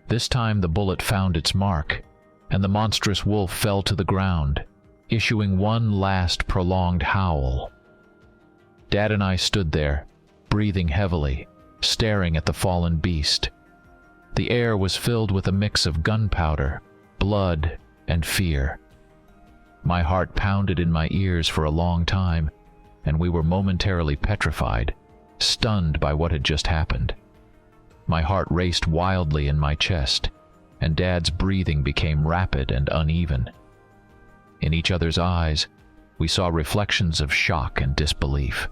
This time the bullet found its mark, and the monstrous wolf fell to the ground, issuing one last prolonged howl. Dad and I stood there, breathing heavily, staring at the fallen beast. The air was filled with a mix of gunpowder, blood, and fear. My heart pounded in my ears for a long time, and we were momentarily petrified, stunned by what had just happened. My heart raced wildly in my chest, and Dad's breathing became rapid and uneven. In each other's eyes, we saw reflections of shock and disbelief.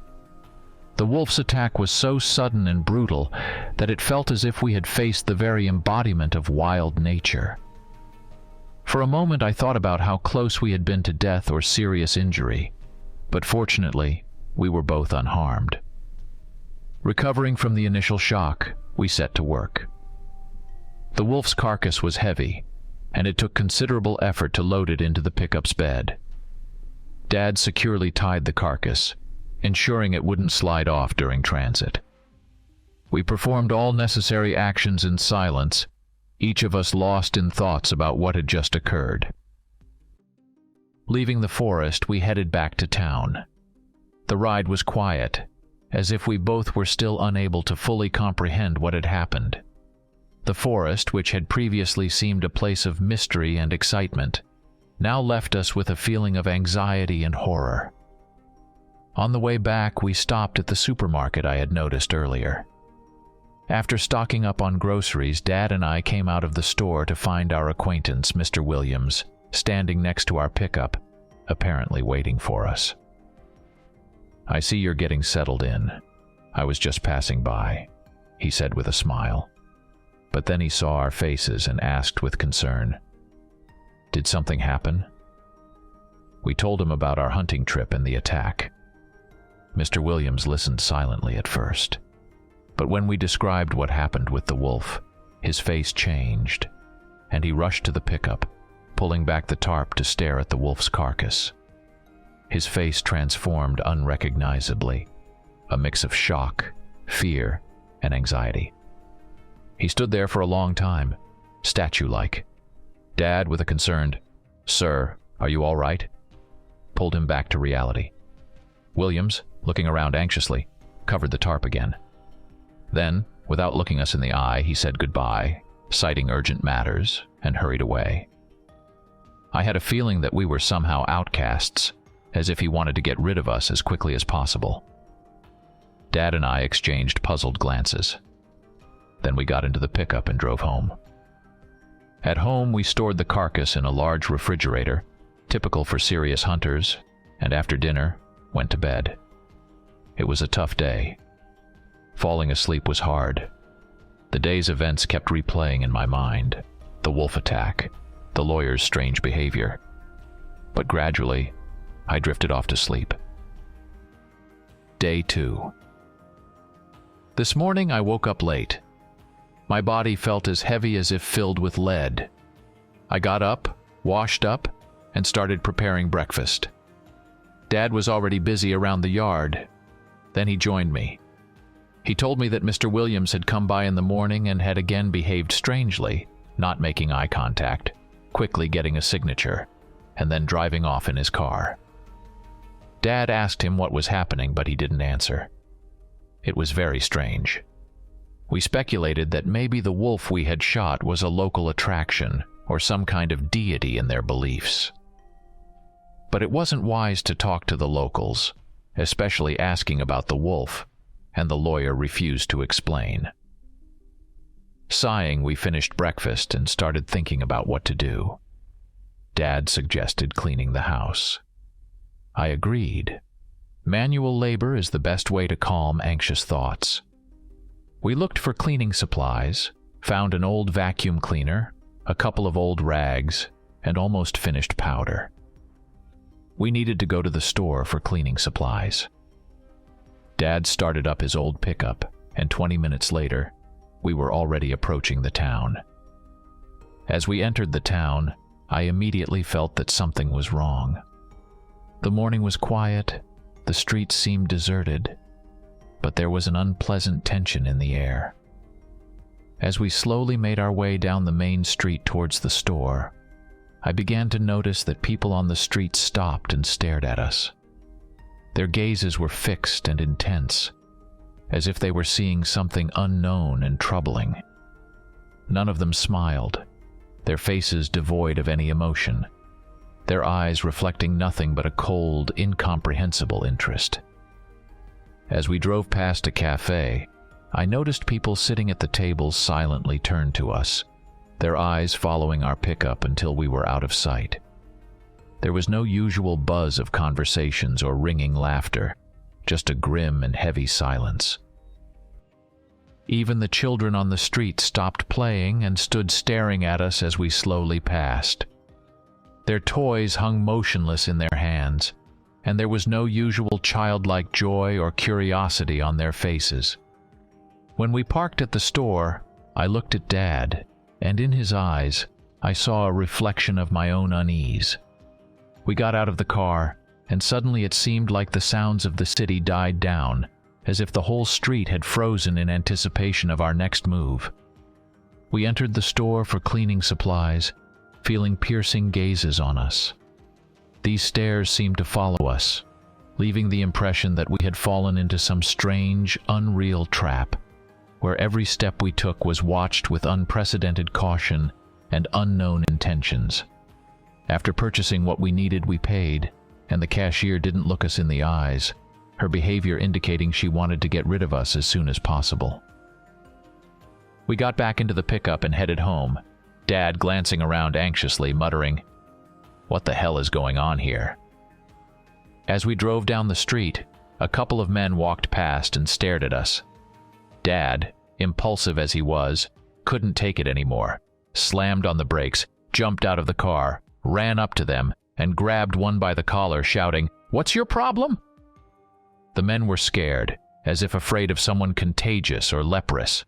The wolf's attack was so sudden and brutal that it felt as if we had faced the very embodiment of wild nature. For a moment I thought about how close we had been to death or serious injury, but fortunately, we were both unharmed. Recovering from the initial shock, we set to work. The wolf's carcass was heavy, and it took considerable effort to load it into the pickup's bed. Dad securely tied the carcass, ensuring it wouldn't slide off during transit. We performed all necessary actions in silence, each of us lost in thoughts about what had just occurred. Leaving the forest, we headed back to town. The ride was quiet, as if we both were still unable to fully comprehend what had happened. The forest, which had previously seemed a place of mystery and excitement, now left us with a feeling of anxiety and horror. On the way back, we stopped at the supermarket I had noticed earlier. After stocking up on groceries, Dad and I came out of the store to find our acquaintance, Mr. Williams, standing next to our pickup, apparently waiting for us. "I see you're getting settled in. I was just passing by," he said with a smile. But then he saw our faces and asked with concern, "Did something happen?" We told him about our hunting trip and the attack. Mr. Williams listened silently at first, but when we described what happened with the wolf, his face changed, and he rushed to the pickup, pulling back the tarp to stare at the wolf's carcass. His face transformed unrecognizably, a mix of shock, fear, and anxiety. He stood there for a long time, statue-like. Dad, with a concerned, "Sir, are you all right?" pulled him back to reality. Williams, looking around anxiously, covered the tarp again. Then, without looking us in the eye, he said goodbye, citing urgent matters, and hurried away. I had a feeling that we were somehow outcasts, as if he wanted to get rid of us as quickly as possible. Dad and I exchanged puzzled glances. Then we got into the pickup and drove home. At home, we stored the carcass in a large refrigerator, typical for serious hunters, and after dinner, went to bed. It was a tough day. Falling asleep was hard. The day's events kept replaying in my mind: the wolf attack, the lawyer's strange behavior. But gradually, I drifted off to sleep. Day 2. This morning I woke up late. My body felt as heavy as if filled with lead. I got up, washed up, and started preparing breakfast. Dad was already busy around the yard. Then he joined me. He told me that Mr. Williams had come by in the morning and had again behaved strangely, not making eye contact, quickly getting a signature, and then driving off in his car. Dad asked him what was happening, but he didn't answer. It was very strange. We speculated that maybe the wolf we had shot was a local attraction or some kind of deity in their beliefs. But it wasn't wise to talk to the locals, especially asking about the wolf, and the lawyer refused to explain. Sighing, we finished breakfast and started thinking about what to do. Dad suggested cleaning the house. I agreed. Manual labor is the best way to calm anxious thoughts. We looked for cleaning supplies, found an old vacuum cleaner, a couple of old rags, and almost finished powder. We needed to go to the store for cleaning supplies. Dad started up his old pickup, and 20 minutes later, we were already approaching the town. As we entered the town, I immediately felt that something was wrong. The morning was quiet, the streets seemed deserted, but there was an unpleasant tension in the air. As we slowly made our way down the main street towards the store, I began to notice that people on the street stopped and stared at us. Their gazes were fixed and intense, as if they were seeing something unknown and troubling. None of them smiled, their faces devoid of any emotion, their eyes reflecting nothing but a cold, incomprehensible interest. As we drove past a cafe, I noticed people sitting at the tables silently turned to us, their eyes following our pickup until we were out of sight. There was no usual buzz of conversations or ringing laughter, just a grim and heavy silence. Even the children on the street stopped playing and stood staring at us as we slowly passed. Their toys hung motionless in their hands, and there was no usual childlike joy or curiosity on their faces. When we parked at the store, I looked at Dad, and in his eyes, I saw a reflection of my own unease. We got out of the car, and suddenly it seemed like the sounds of the city died down, as if the whole street had frozen in anticipation of our next move. We entered the store for cleaning supplies, feeling piercing gazes on us. These stares seemed to follow us, leaving the impression that we had fallen into some strange, unreal trap, where every step we took was watched with unprecedented caution and unknown intentions. After purchasing what we needed, we paid, and the cashier didn't look us in the eyes, her behavior indicating she wanted to get rid of us as soon as possible. We got back into the pickup and headed home, Dad glancing around anxiously, muttering, "What the hell is going on here?" As we drove down the street, a couple of men walked past and stared at us. Dad, impulsive as he was, couldn't take it anymore, slammed on the brakes, jumped out of the car, ran up to them, and grabbed one by the collar, shouting, "What's your problem?" The men were scared, as if afraid of someone contagious or leprous.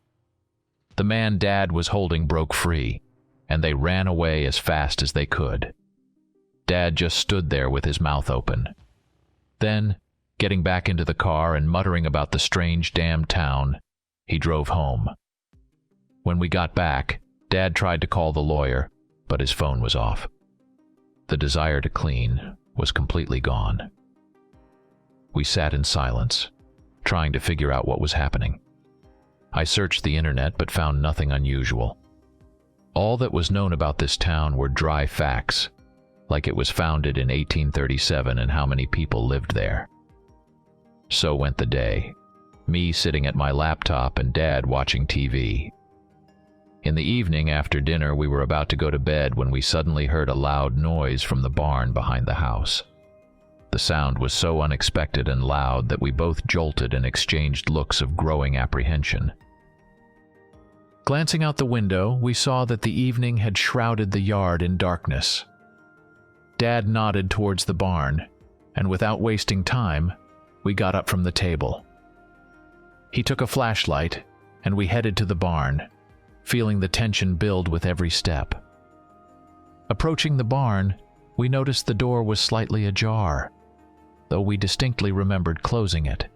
The man Dad was holding broke free, and they ran away as fast as they could. Dad just stood there with his mouth open. Then, getting back into the car and muttering about the strange damn town, he drove home. When we got back, Dad tried to call the lawyer, but his phone was off. The desire to clean was completely gone. We sat in silence, trying to figure out what was happening. I searched the internet but found nothing unusual. All that was known about this town were dry facts, like it was founded in 1837 and how many people lived there. So went the day, me sitting at my laptop and Dad watching TV. In the evening after dinner, we were about to go to bed when we suddenly heard a loud noise from the barn behind the house. The sound was so unexpected and loud that we both jolted and exchanged looks of growing apprehension. Glancing out the window, we saw that the evening had shrouded the yard in darkness. Dad nodded towards the barn, and without wasting time, we got up from the table. He took a flashlight, and we headed to the barn, feeling the tension build with every step. Approaching the barn, we noticed the door was slightly ajar, though we distinctly remembered closing it.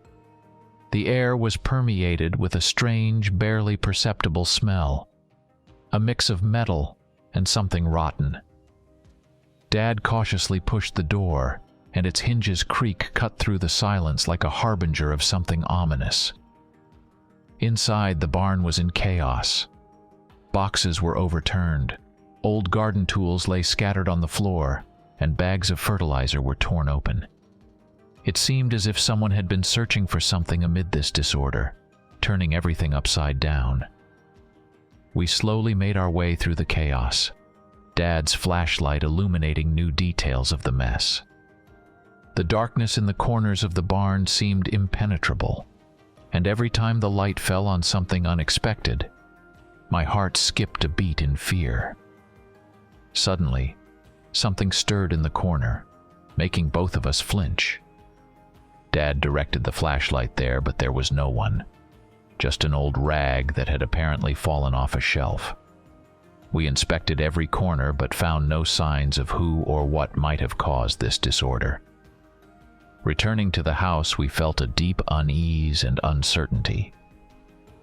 The air was permeated with a strange, barely perceptible smell, a mix of metal and something rotten. Dad cautiously pushed the door, and its hinges' creak cut through the silence like a harbinger of something ominous. Inside, the barn was in chaos. Boxes were overturned, old garden tools lay scattered on the floor, and bags of fertilizer were torn open. It seemed as if someone had been searching for something amid this disorder, turning everything upside down. We slowly made our way through the chaos, Dad's flashlight illuminating new details of the mess. The darkness in the corners of the barn seemed impenetrable, and every time the light fell on something unexpected, my heart skipped a beat in fear. Suddenly, something stirred in the corner, making both of us flinch. Dad directed the flashlight there, but there was no one. Just an old rag that had apparently fallen off a shelf. We inspected every corner but found no signs of who or what might have caused this disorder. Returning to the house, we felt a deep unease and uncertainty.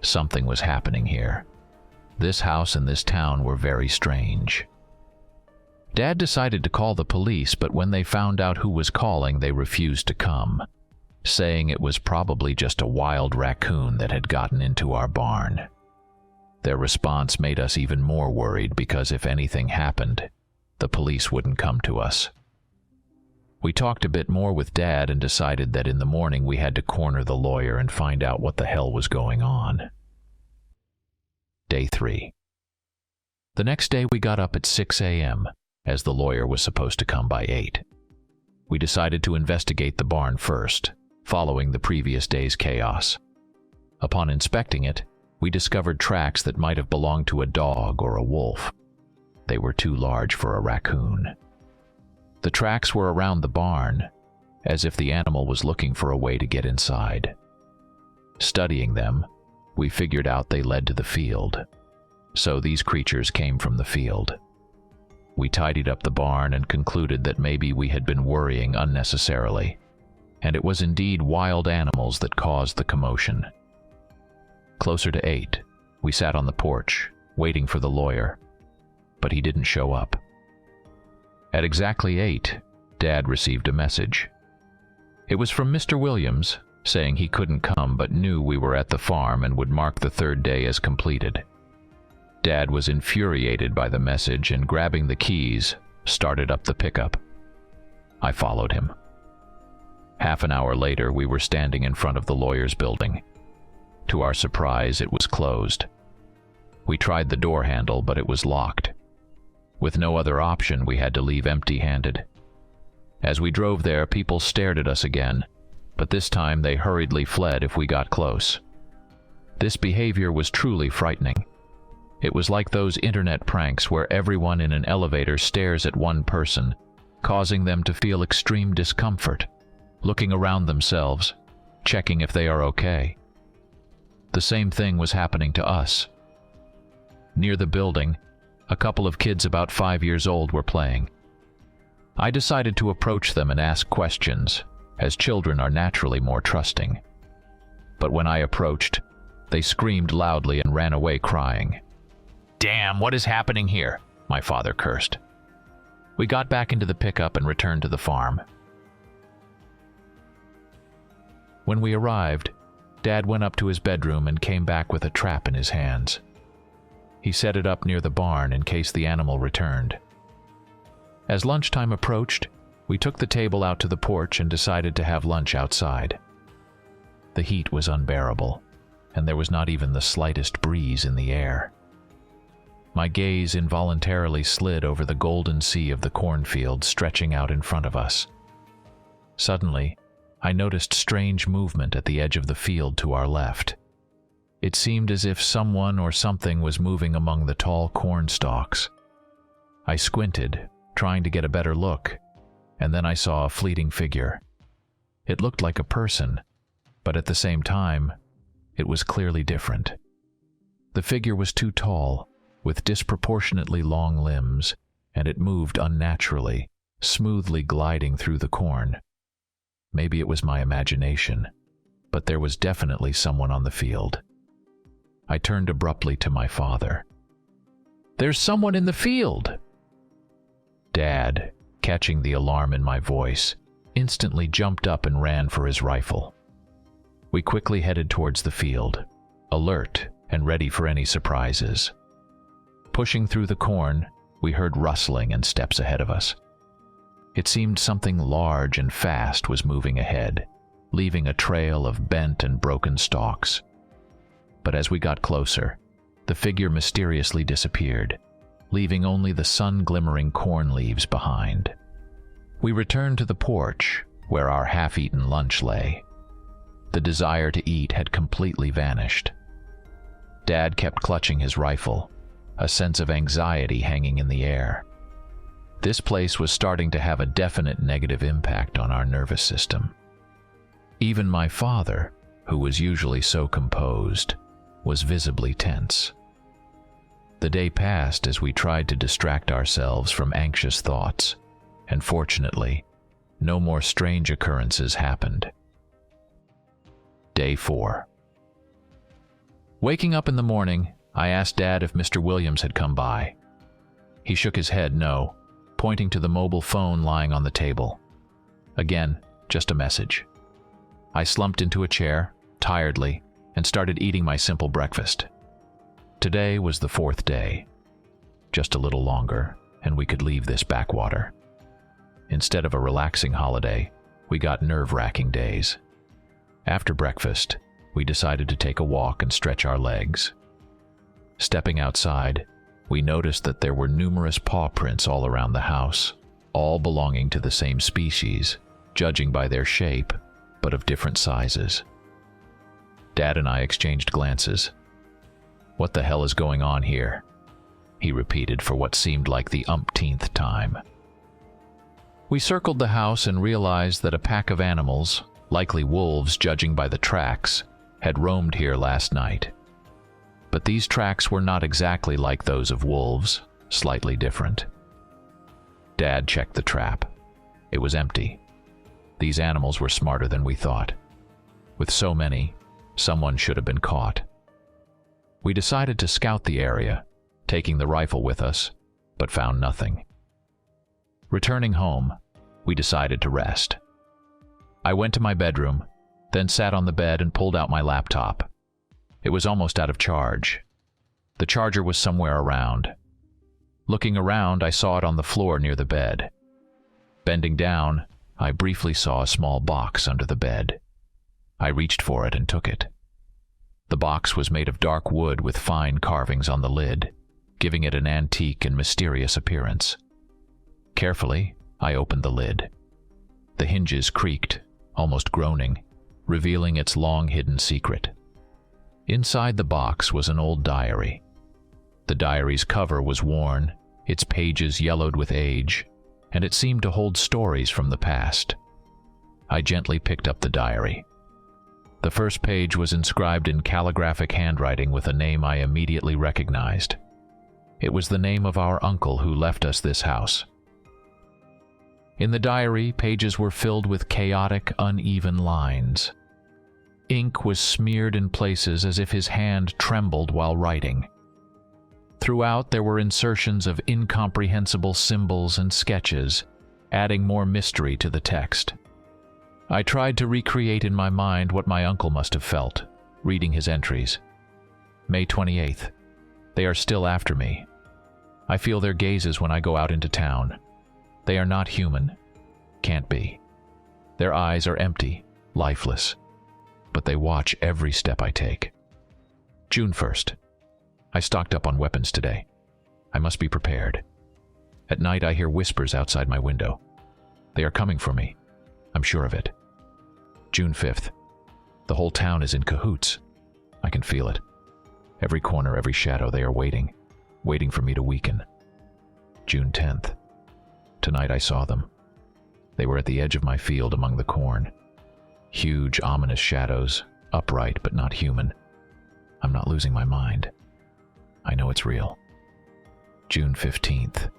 Something was happening here. This house and this town were very strange. Dad decided to call the police, but when they found out who was calling, they refused to come, saying it was probably just a wild raccoon that had gotten into our barn. Their response made us even more worried because if anything happened, the police wouldn't come to us. We talked a bit more with Dad and decided that in the morning we had to corner the lawyer and find out what the hell was going on. Day 3. The next day we got up at 6 a.m., as the lawyer was supposed to come by 8. We decided to investigate the barn first, following the previous day's chaos. Upon inspecting it, we discovered tracks that might have belonged to a dog or a wolf. They were too large for a raccoon. The tracks were around the barn, as if the animal was looking for a way to get inside. Studying them, we figured out they led to the field, so these creatures came from the field. We tidied up the barn and concluded that maybe we had been worrying unnecessarily, and it was indeed wild animals that caused the commotion. Closer to 8, we sat on the porch, waiting for the lawyer, but he didn't show up. At exactly 8, Dad received a message. It was from Mr. Williams, saying he couldn't come but knew we were at the farm and would mark the 3rd day as completed. Dad was infuriated by the message and, grabbing the keys, started up the pickup. I followed him. Half an hour later, we were standing in front of the lawyer's building. To our surprise, it was closed. We tried the door handle, but it was locked. With no other option, we had to leave empty-handed. As we drove there, people stared at us again, but this time they hurriedly fled if we got close. This behavior was truly frightening. It was like those internet pranks where everyone in an elevator stares at one person, causing them to feel extreme discomfort, looking around themselves, checking if they are okay. The same thing was happening to us. Near the building, a couple of kids about 5 years old were playing. I decided to approach them and ask questions, as children are naturally more trusting. But when I approached, they screamed loudly and ran away crying. "Damn, what is happening here?" my father cursed. We got back into the pickup and returned to the farm. When we arrived, Dad went up to his bedroom and came back with a trap in his hands. He set it up near the barn in case the animal returned. As lunchtime approached, we took the table out to the porch and decided to have lunch outside. The heat was unbearable, and there was not even the slightest breeze in the air. My gaze involuntarily slid over the golden sea of the cornfield stretching out in front of us. Suddenly, I noticed strange movement at the edge of the field to our left. It seemed as if someone or something was moving among the tall corn stalks. I squinted, trying to get a better look, and then I saw a fleeting figure. It looked like a person, but at the same time, it was clearly different. The figure was too tall, with disproportionately long limbs, and it moved unnaturally, smoothly gliding through the corn. Maybe it was my imagination, but there was definitely someone on the field. I turned abruptly to my father. "There's someone in the field!" Dad, catching the alarm in my voice, instantly jumped up and ran for his rifle. We quickly headed towards the field, alert and ready for any surprises. Pushing through the corn, we heard rustling and steps ahead of us. It seemed something large and fast was moving ahead, leaving a trail of bent and broken stalks. But as we got closer, the figure mysteriously disappeared, leaving only the sun-glimmering corn leaves behind. We returned to the porch, where our half-eaten lunch lay. The desire to eat had completely vanished. Dad kept clutching his rifle, a sense of anxiety hanging in the air. This place was starting to have a definite negative impact on our nervous system. Even my father, who was usually so composed, was visibly tense. The day passed as we tried to distract ourselves from anxious thoughts, and fortunately, no more strange occurrences happened. Day 4. Waking up in the morning, I asked Dad if Mr. Williams had come by. He shook his head no, pointing to the mobile phone lying on the table. Again, just a message. I slumped into a chair, tiredly, and started eating my simple breakfast. Today was the 4th day. Just a little longer, and we could leave this backwater. Instead of a relaxing holiday, we got nerve-wracking days. After breakfast, we decided to take a walk and stretch our legs. Stepping outside, we noticed that there were numerous paw prints all around the house, all belonging to the same species, judging by their shape, but of different sizes. Dad and I exchanged glances. "What the hell is going on here?" he repeated for what seemed like the umpteenth time. We circled the house and realized that a pack of animals, likely wolves judging by the tracks, had roamed here last night. But these tracks were not exactly like those of wolves, slightly different. Dad checked the trap. It was empty. These animals were smarter than we thought. With so many, someone should have been caught. We decided to scout the area, taking the rifle with us, but found nothing. Returning home, we decided to rest. I went to my bedroom, then sat on the bed and pulled out my laptop. It was almost out of charge. The charger was somewhere around. Looking around, I saw it on the floor near the bed. Bending down, I briefly saw a small box under the bed. I reached for it and took it. The box was made of dark wood with fine carvings on the lid, giving it an antique and mysterious appearance. Carefully, I opened the lid. The hinges creaked, almost groaning, revealing its long-hidden secret. Inside the box was an old diary. The diary's cover was worn, its pages yellowed with age, and it seemed to hold stories from the past. I gently picked up the diary. The first page was inscribed in calligraphic handwriting with a name I immediately recognized, It was the name of our uncle who left us this house. In the diary, pages were filled with chaotic, uneven lines. Ink was smeared in places as if his hand trembled while writing. Throughout, there were insertions of incomprehensible symbols and sketches, adding more mystery to the text. I tried to recreate in my mind what my uncle must have felt, reading his entries. May 28th. They are still after me. I feel their gazes when I go out into town. They are not human. Can't be. Their eyes are empty, lifeless. But they watch every step I take. June 1st. I stocked up on weapons today. I must be prepared. At night I hear whispers outside my window. They are coming for me. I'm sure of it. June 5th. The whole town is in cahoots. I can feel it. Every corner, every shadow, they are waiting for me to weaken. June 10th. Tonight I saw them. They were at the edge of my field among the corn. Huge, ominous shadows, upright but not human. I'm not losing my mind. I know it's real. June 15th.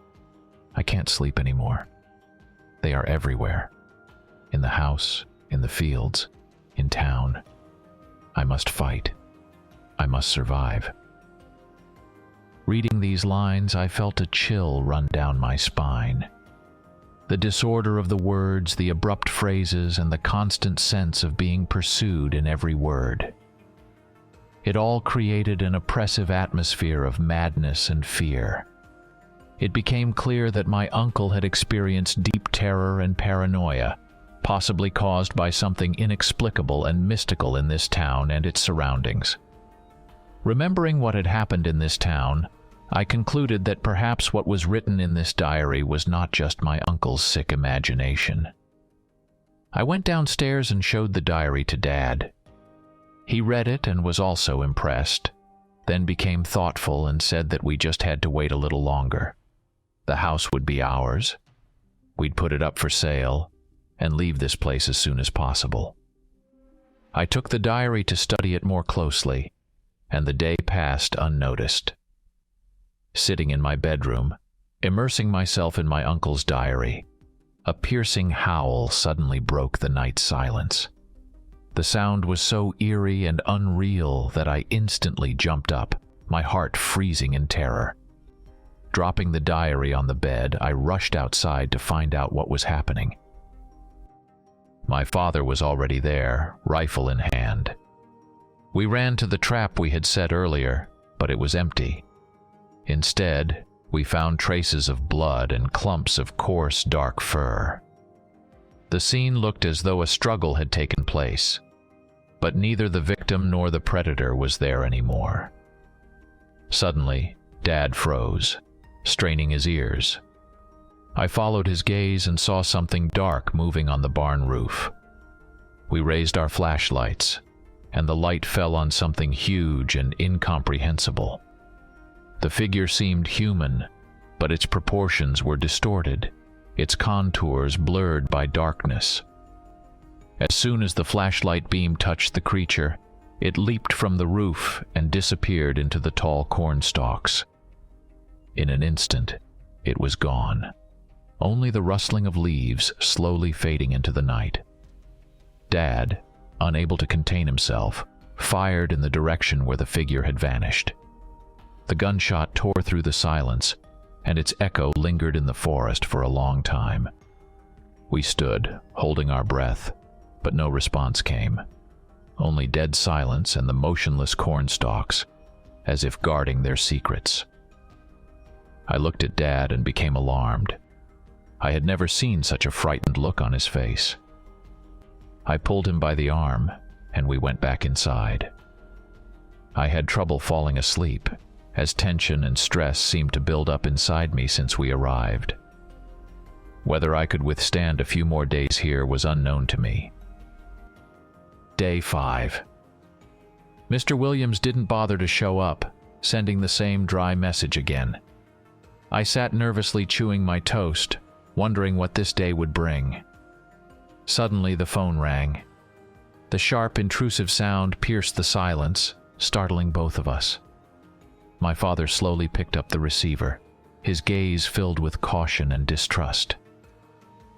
I can't sleep anymore. They are everywhere. In the house, in the fields, in town. I must fight. I must survive. Reading these lines, I felt a chill run down my spine. The disorder of the words, the abrupt phrases, and the constant sense of being pursued in every word. It all created an oppressive atmosphere of madness and fear. It became clear that my uncle had experienced deep terror and paranoia, possibly caused by something inexplicable and mystical in this town and its surroundings. Remembering what had happened in this town, I concluded that perhaps what was written in this diary was not just my uncle's sick imagination. I went downstairs and showed the diary to Dad. He read it and was also impressed, then became thoughtful and said that we just had to wait a little longer. The house would be ours. We'd put it up for sale and leave this place as soon as possible. I took the diary to study it more closely, and the day passed unnoticed. Sitting in my bedroom, immersing myself in my uncle's diary, a piercing howl suddenly broke the night silence. The sound was so eerie and unreal that I instantly jumped up, my heart freezing in terror. Dropping the diary on the bed, I rushed outside to find out what was happening. My father was already there, rifle in hand. We ran to the trap we had set earlier, but it was empty. Instead, we found traces of blood and clumps of coarse, dark fur. The scene looked as though a struggle had taken place, but neither the victim nor the predator was there anymore. Suddenly, Dad froze, straining his ears. I followed his gaze and saw something dark moving on the barn roof. We raised our flashlights, and the light fell on something huge and incomprehensible. The figure seemed human, but its proportions were distorted, its contours blurred by darkness. As soon as the flashlight beam touched the creature, it leaped from the roof and disappeared into the tall corn stalks. In an instant, it was gone. Only the rustling of leaves slowly fading into the night. Dad, unable to contain himself, fired in the direction where the figure had vanished. The gunshot tore through the silence, and its echo lingered in the forest for a long time. We stood, holding our breath, but no response came. Only dead silence and the motionless corn stalks, as if guarding their secrets. I looked at Dad and became alarmed. I had never seen such a frightened look on his face. I pulled him by the arm, and we went back inside. I had trouble falling asleep, as tension and stress seemed to build up inside me since we arrived. Whether I could withstand a few more days here was unknown to me. Day 5. Mr. Williams didn't bother to show up, sending the same dry message again. I sat nervously chewing my toast, wondering what this day would bring. Suddenly the phone rang. The sharp, intrusive sound pierced the silence, startling both of us. My father slowly picked up the receiver, his gaze filled with caution and distrust.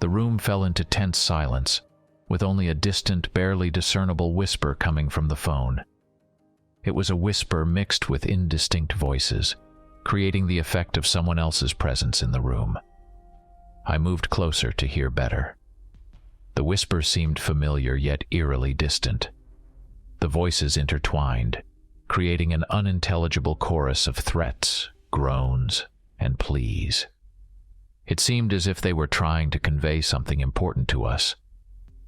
The room fell into tense silence, with only a distant, barely discernible whisper coming from the phone. It was a whisper mixed with indistinct voices, creating the effect of someone else's presence in the room. I moved closer to hear better. The whisper seemed familiar yet eerily distant. The voices intertwined, creating an unintelligible chorus of threats, groans, and pleas. It seemed as if they were trying to convey something important to us,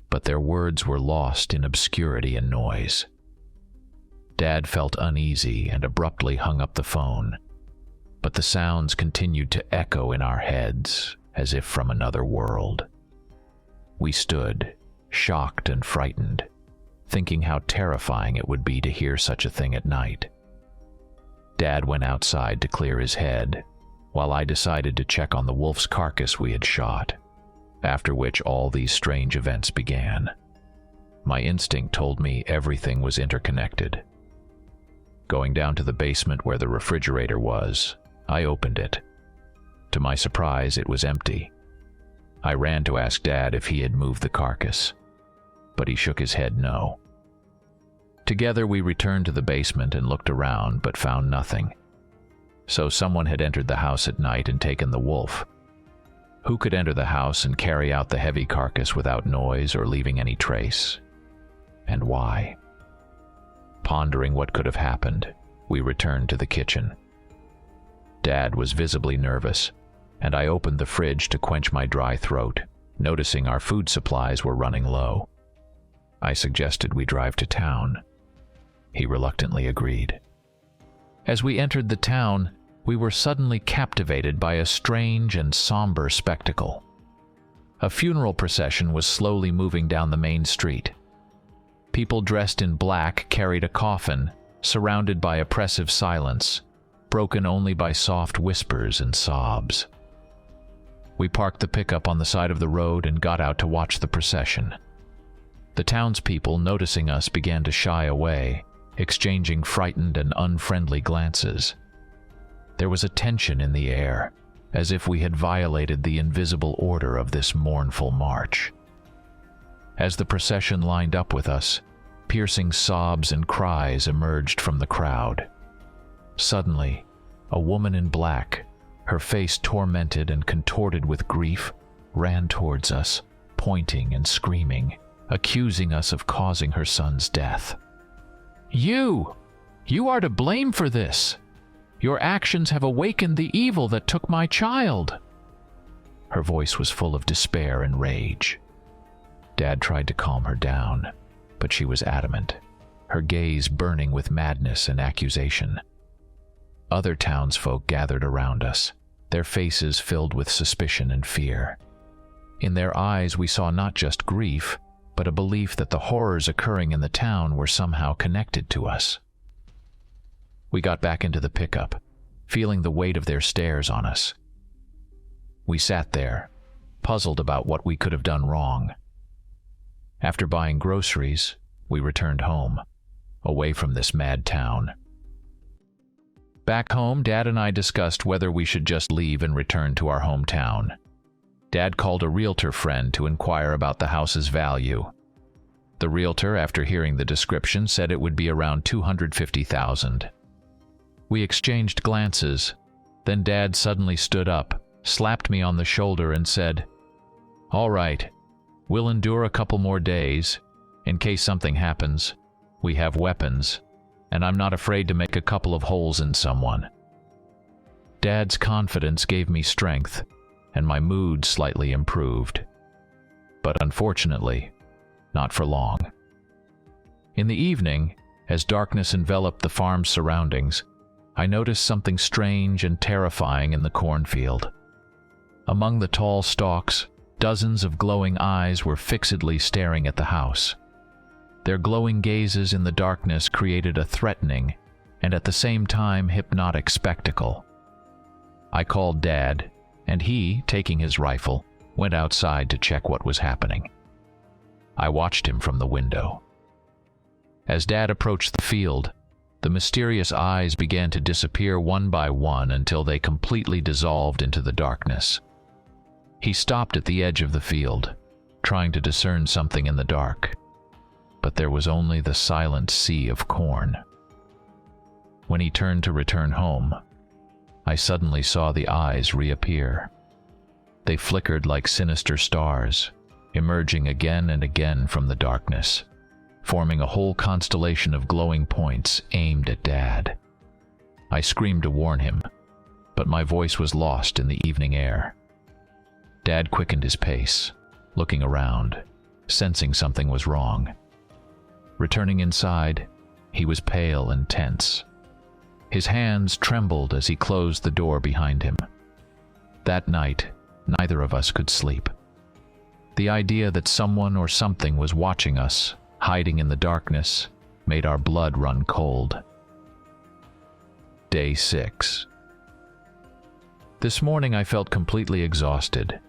but their words were lost in obscurity and noise. Dad felt uneasy and abruptly hung up the phone, but the sounds continued to echo in our heads, as if from another world. We stood, shocked and frightened, thinking how terrifying it would be to hear such a thing at night. Dad went outside to clear his head, while I decided to check on the wolf's carcass we had shot, after which all these strange events began. My instinct told me everything was interconnected. Going down to the basement where the refrigerator was, I opened it. To my surprise, it was empty. I ran to ask Dad if he had moved the carcass, but he shook his head no. Together we returned to the basement and looked around, but found nothing. So someone had entered the house at night and taken the wolf. Who could enter the house and carry out the heavy carcass without noise or leaving any trace? And why? Pondering what could have happened, we returned to the kitchen. Dad was visibly nervous, and I opened the fridge to quench my dry throat, noticing our food supplies were running low. I suggested we drive to town. He reluctantly agreed. As we entered the town, we were suddenly captivated by a strange and somber spectacle. A funeral procession was slowly moving down the main street. People dressed in black carried a coffin, surrounded by oppressive silence, broken only by soft whispers and sobs. We parked the pickup on the side of the road and got out to watch the procession. The townspeople, noticing us, began to shy away, exchanging frightened and unfriendly glances. There was a tension in the air, as if we had violated the invisible order of this mournful march. As the procession lined up with us, piercing sobs and cries emerged from the crowd. Suddenly, a woman in black, her face tormented and contorted with grief, ran towards us, pointing and screaming, accusing us of causing her son's death. You are to blame for this. Your actions have awakened the evil that took my child." Her voice was full of despair and rage. Dad tried to calm her down, but she was adamant, her gaze burning with madness and accusation. Other townsfolk gathered around us, their faces filled with suspicion and fear. In their eyes we saw not just grief, but a belief that the horrors occurring in the town were somehow connected to us. We got back into the pickup, feeling the weight of their stares on us. We sat there, puzzled about what we could have done wrong. After buying groceries, we returned home, away from this mad town. Back home, Dad and I discussed whether we should just leave and return to our hometown. Dad called a realtor friend to inquire about the house's value. The realtor, after hearing the description, said it would be around $250,000. We exchanged glances. Then Dad suddenly stood up, slapped me on the shoulder and said, "All right, we'll endure a couple more days. In case something happens, we have weapons, and I'm not afraid to make a couple of holes in someone." Dad's confidence gave me strength, and my mood slightly improved. But unfortunately, not for long. In the evening, as darkness enveloped the farm's surroundings, I noticed something strange and terrifying in the cornfield. Among the tall stalks, dozens of glowing eyes were fixedly staring at the house. Their glowing gazes in the darkness created a threatening and at the same time hypnotic spectacle. I called Dad, and he, taking his rifle, went outside to check what was happening. I watched him from the window. As Dad approached the field, The mysterious eyes began to disappear one by one until they completely dissolved into the darkness. He stopped at the edge of the field, trying to discern something in the dark, but there was only the silent sea of corn. When he turned to return home, I suddenly saw the eyes reappear. They flickered like sinister stars, emerging again and again from the darkness, forming a whole constellation of glowing points aimed at Dad. I screamed to warn him, but my voice was lost in the evening air. Dad quickened his pace, looking around, sensing something was wrong. Returning inside, he was pale and tense. His hands trembled as he closed the door behind him. That night, neither of us could sleep. The idea that someone or something was watching us, hiding in the darkness, made our blood run cold. Day 6. This morning I felt completely exhausted.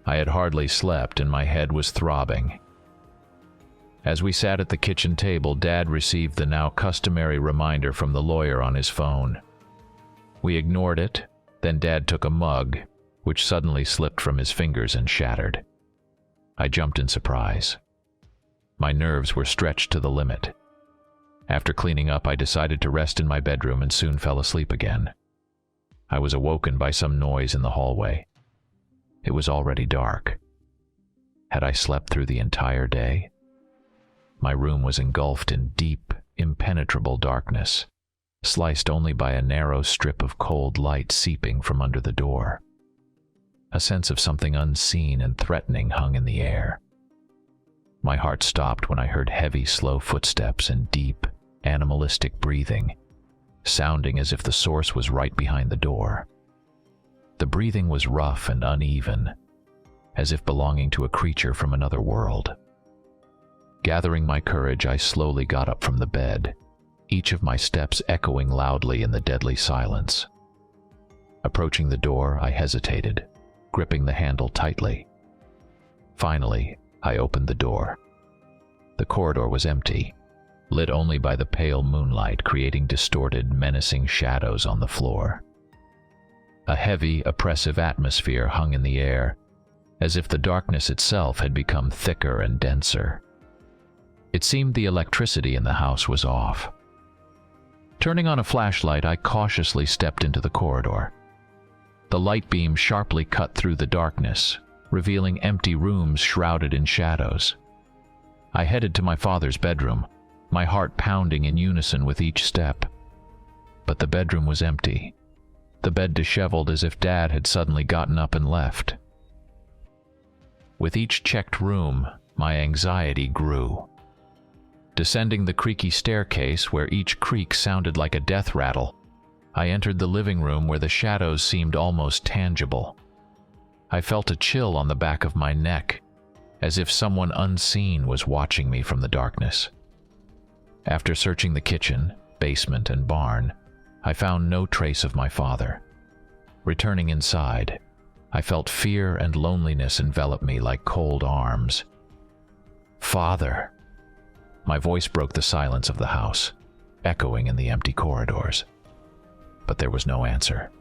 I had hardly slept and my head was throbbing. As we sat at the kitchen table, Dad received the now customary reminder from the lawyer on his phone. We ignored it, then Dad took a mug, which suddenly slipped from his fingers and shattered. I jumped in surprise. My nerves were stretched to the limit. After cleaning up, I decided to rest in my bedroom and soon fell asleep again. I was awoken by some noise in the hallway. It was already dark. Had I slept through the entire day? My room was engulfed in deep, impenetrable darkness, sliced only by a narrow strip of cold light seeping from under the door. A sense of something unseen and threatening hung in the air. My heart stopped when I heard heavy, slow footsteps and deep, animalistic breathing, sounding as if the source was right behind the door. The breathing was rough and uneven, as if belonging to a creature from another world. Gathering my courage, I slowly got up from the bed, each of my steps echoing loudly in the deadly silence. Approaching the door, I hesitated, gripping the handle tightly. Finally, I opened the door. The corridor was empty, lit only by the pale moonlight creating distorted, menacing shadows on the floor. A heavy, oppressive atmosphere hung in the air, as if the darkness itself had become thicker and denser. It seemed the electricity in the house was off. Turning on a flashlight, I cautiously stepped into the corridor. The light beam sharply cut through the darkness, revealing empty rooms shrouded in shadows. I headed to my father's bedroom, my heart pounding in unison with each step. But the bedroom was empty, the bed disheveled as if Dad had suddenly gotten up and left. With each checked room, my anxiety grew. Descending the creaky staircase, where each creak sounded like a death rattle, I entered the living room where the shadows seemed almost tangible. I felt a chill on the back of my neck, as if someone unseen was watching me from the darkness. After searching the kitchen, basement, and barn, I found no trace of my father. Returning inside, I felt fear and loneliness envelop me like cold arms. "Father!" My voice broke the silence of the house, echoing in the empty corridors. But there was no answer,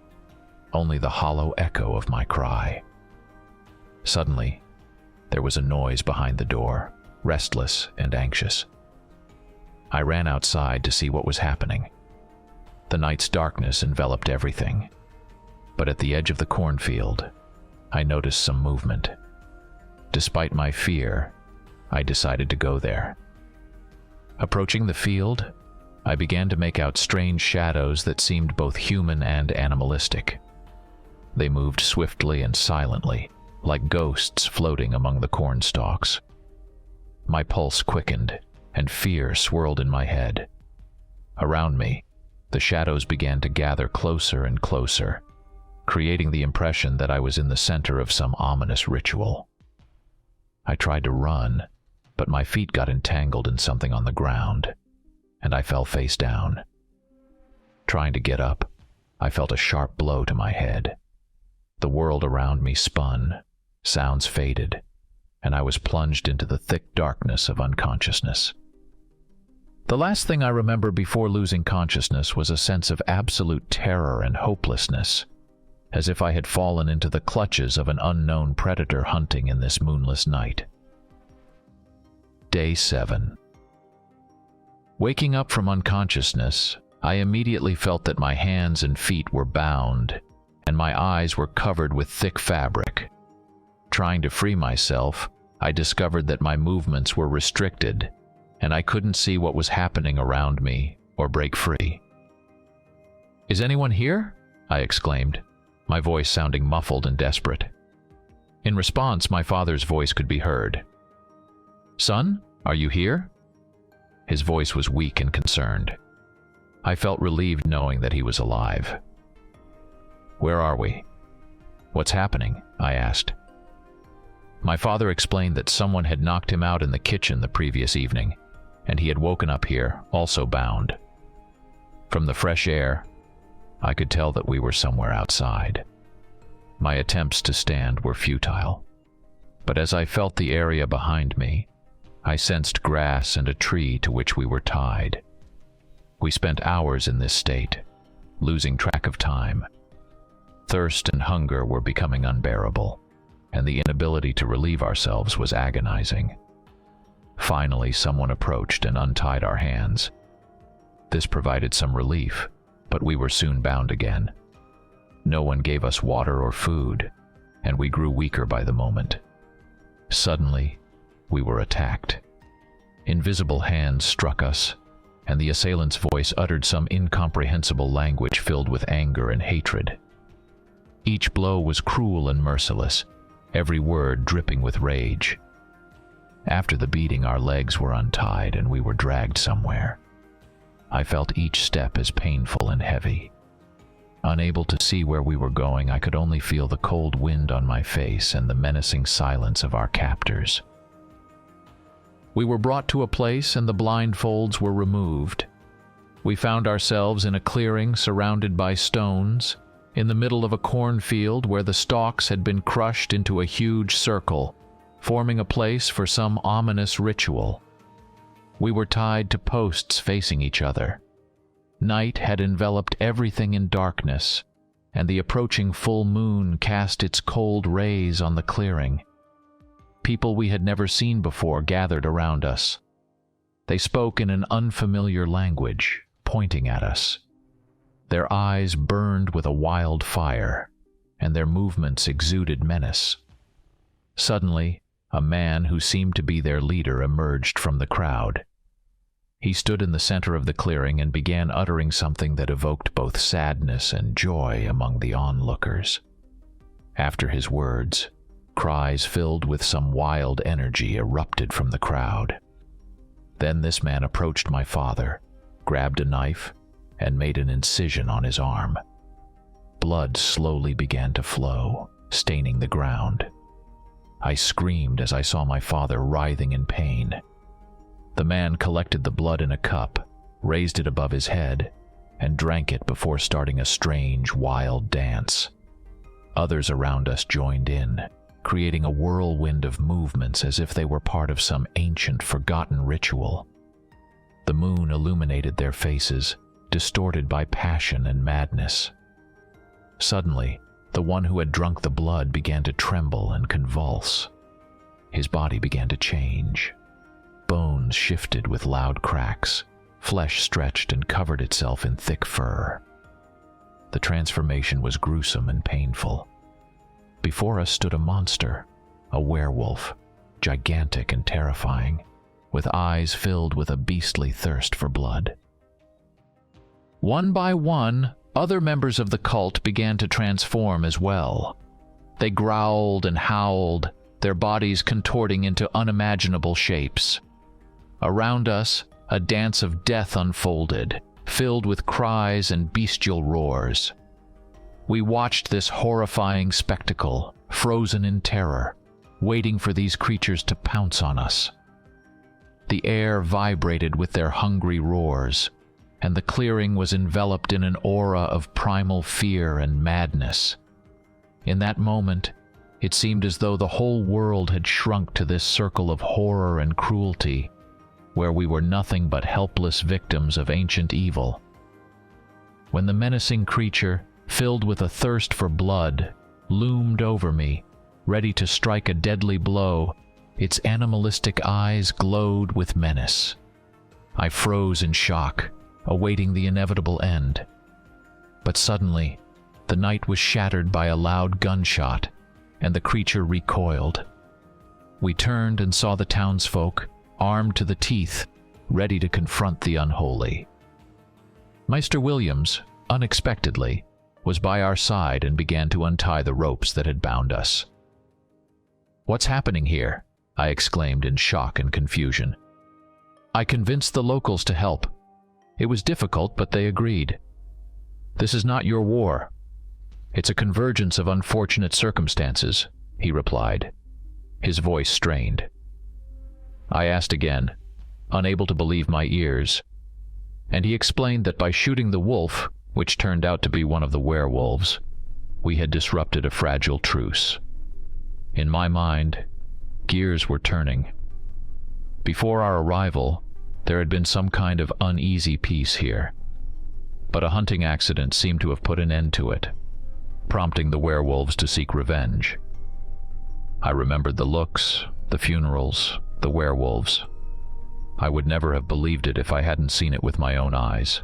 only the hollow echo of my cry. Suddenly, there was a noise behind the door, restless and anxious. I ran outside to see what was happening. The night's darkness enveloped everything, but at the edge of the cornfield, I noticed some movement. Despite my fear, I decided to go there. Approaching the field, I began to make out strange shadows that seemed both human and animalistic. They moved swiftly and silently, like ghosts floating among the corn stalks. My pulse quickened, and fear swirled in my head. Around me, the shadows began to gather closer and closer, creating the impression that I was in the center of some ominous ritual. I tried to run, but my feet got entangled in something on the ground, and I fell face down. Trying to get up, I felt a sharp blow to my head. The world around me spun, sounds faded, and I was plunged into the thick darkness of unconsciousness. The last thing I remember before losing consciousness was a sense of absolute terror and hopelessness, as if I had fallen into the clutches of an unknown predator hunting in this moonless night. Day 7. Waking up from unconsciousness, I immediately felt that my hands and feet were bound, and my eyes were covered with thick fabric. Trying to free myself, I discovered that my movements were restricted, and I couldn't see what was happening around me or break free. "Is anyone here?" I exclaimed, my voice sounding muffled and desperate. In response, my father's voice could be heard. "Son, are you here?" His voice was weak and concerned. I felt relieved knowing that he was alive. "Where are we? What's happening?" I asked. My father explained that someone had knocked him out in the kitchen the previous evening, and he had woken up here, also bound. From the fresh air, I could tell that we were somewhere outside. My attempts to stand were futile, but as I felt the area behind me, I sensed grass and a tree to which we were tied. We spent hours in this state, losing track of time. Thirst and hunger were becoming unbearable, and the inability to relieve ourselves was agonizing. Finally, someone approached and untied our hands. This provided some relief, but we were soon bound again. No one gave us water or food, and we grew weaker by the moment. Suddenly, we were attacked. Invisible hands struck us, and the assailant's voice uttered some incomprehensible language filled with anger and hatred. Each blow was cruel and merciless, every word dripping with rage. After the beating, our legs were untied and we were dragged somewhere. I felt each step as painful and heavy. Unable to see where we were going, I could only feel the cold wind on my face and the menacing silence of our captors. We were brought to a place and the blindfolds were removed. We found ourselves in a clearing surrounded by stones, in the middle of a cornfield where the stalks had been crushed into a huge circle, forming a place for some ominous ritual. We were tied to posts facing each other. Night had enveloped everything in darkness, and the approaching full moon cast its cold rays on the clearing. People we had never seen before gathered around us. They spoke in an unfamiliar language, pointing at us. Their eyes burned with a wild fire, and their movements exuded menace. Suddenly, a man who seemed to be their leader emerged from the crowd. He stood in the center of the clearing and began uttering something that evoked both sadness and joy among the onlookers. After his words, cries filled with some wild energy erupted from the crowd. Then this man approached my father, grabbed a knife, and made an incision on his arm. Blood slowly began to flow, staining the ground. I screamed as I saw my father writhing in pain. The man collected the blood in a cup, raised it above his head, and drank it before starting a strange, wild dance. Others around us joined in, creating a whirlwind of movements as if they were part of some ancient, forgotten ritual. The moon illuminated their faces, distorted by passion and madness. Suddenly, the one who had drunk the blood began to tremble and convulse. His body began to change. Bones shifted with loud cracks. Flesh stretched and covered itself in thick fur. The transformation was gruesome and painful. Before us stood a monster, a werewolf, gigantic and terrifying, with eyes filled with a beastly thirst for blood. One by one, other members of the cult began to transform as well. They growled and howled, their bodies contorting into unimaginable shapes. Around us, a dance of death unfolded, filled with cries and bestial roars. We watched this horrifying spectacle, frozen in terror, waiting for these creatures to pounce on us. The air vibrated with their hungry roars, and the clearing was enveloped in an aura of primal fear and madness. In that moment, it seemed as though the whole world had shrunk to this circle of horror and cruelty, where we were nothing but helpless victims of ancient evil. When the menacing creature, filled with a thirst for blood, loomed over me, ready to strike a deadly blow, its animalistic eyes glowed with menace. I froze in shock, awaiting the inevitable end. But suddenly, the night was shattered by a loud gunshot, and the creature recoiled. We turned and saw the townsfolk, armed to the teeth, ready to confront the unholy. Meister Williams, unexpectedly, was by our side and began to untie the ropes that had bound us. "What's happening here?" I exclaimed in shock and confusion. I convinced the locals to help. It was difficult, but they agreed. "This is not your war. It's a convergence of unfortunate circumstances," he replied, his voice strained. I asked again, unable to believe my ears, and he explained that by shooting the wolf, which turned out to be one of the werewolves, we had disrupted a fragile truce. In my mind, gears were turning. Before our arrival, there had been some kind of uneasy peace here, but a hunting accident seemed to have put an end to it, prompting the werewolves to seek revenge. I remembered the looks, the funerals, the werewolves. I would never have believed it if I hadn't seen it with my own eyes.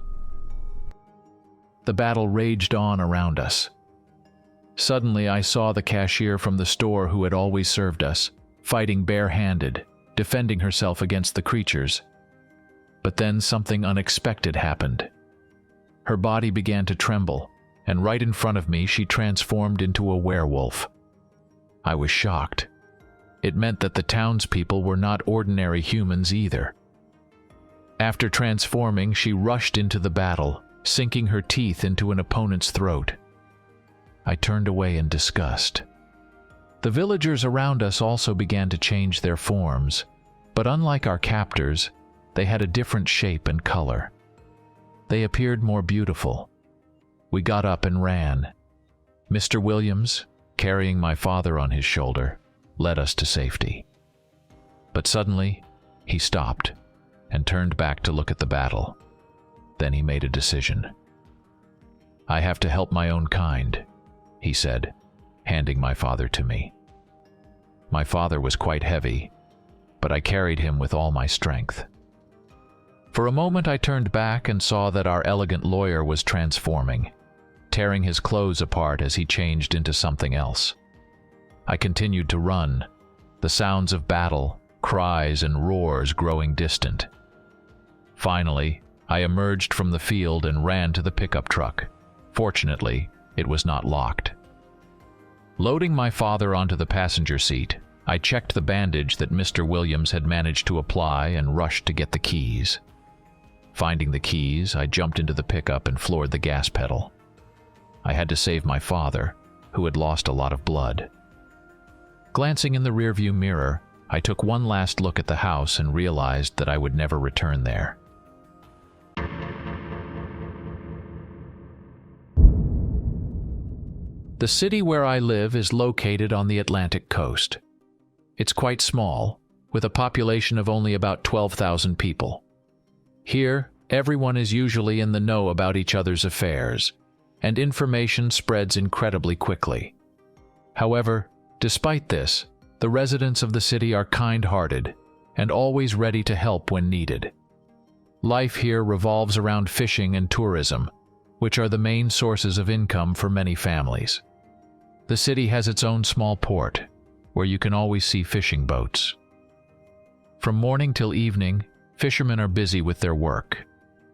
The battle raged on around us. Suddenly I saw the cashier from the store who had always served us, fighting bare-handed, defending herself against the creatures. But then something unexpected happened. Her body began to tremble, and right in front of me she transformed into a werewolf. I was shocked. It meant that the townspeople were not ordinary humans either. After transforming, she rushed into the battle, sinking her teeth into an opponent's throat. I turned away in disgust. The villagers around us also began to change their forms, but unlike our captors, they had a different shape and color. They appeared more beautiful. We got up and ran. Mr. Williams, carrying my father on his shoulder, led us to safety. But suddenly, he stopped and turned back to look at the battle. Then he made a decision. "I have to help my own kind," he said, handing my father to me. My father was quite heavy, but I carried him with all my strength. For a moment I turned back and saw that our elegant lawyer was transforming, tearing his clothes apart as he changed into something else. I continued to run, the sounds of battle, cries and roars growing distant. Finally, I emerged from the field and ran to the pickup truck. Fortunately, it was not locked. Loading my father onto the passenger seat, I checked the bandage that Mr. Williams had managed to apply and rushed to get the keys. Finding the keys, I jumped into the pickup and floored the gas pedal. I had to save my father, who had lost a lot of blood. Glancing in the rearview mirror, I took one last look at the house and realized that I would never return there. The city where I live is located on the Atlantic coast. It's quite small, with a population of only about 12,000 people. Here, everyone is usually in the know about each other's affairs, and information spreads incredibly quickly. However, despite this, the residents of the city are kind-hearted and always ready to help when needed. Life here revolves around fishing and tourism, which are the main sources of income for many families. The city has its own small port, where you can always see fishing boats. From morning till evening, fishermen are busy with their work,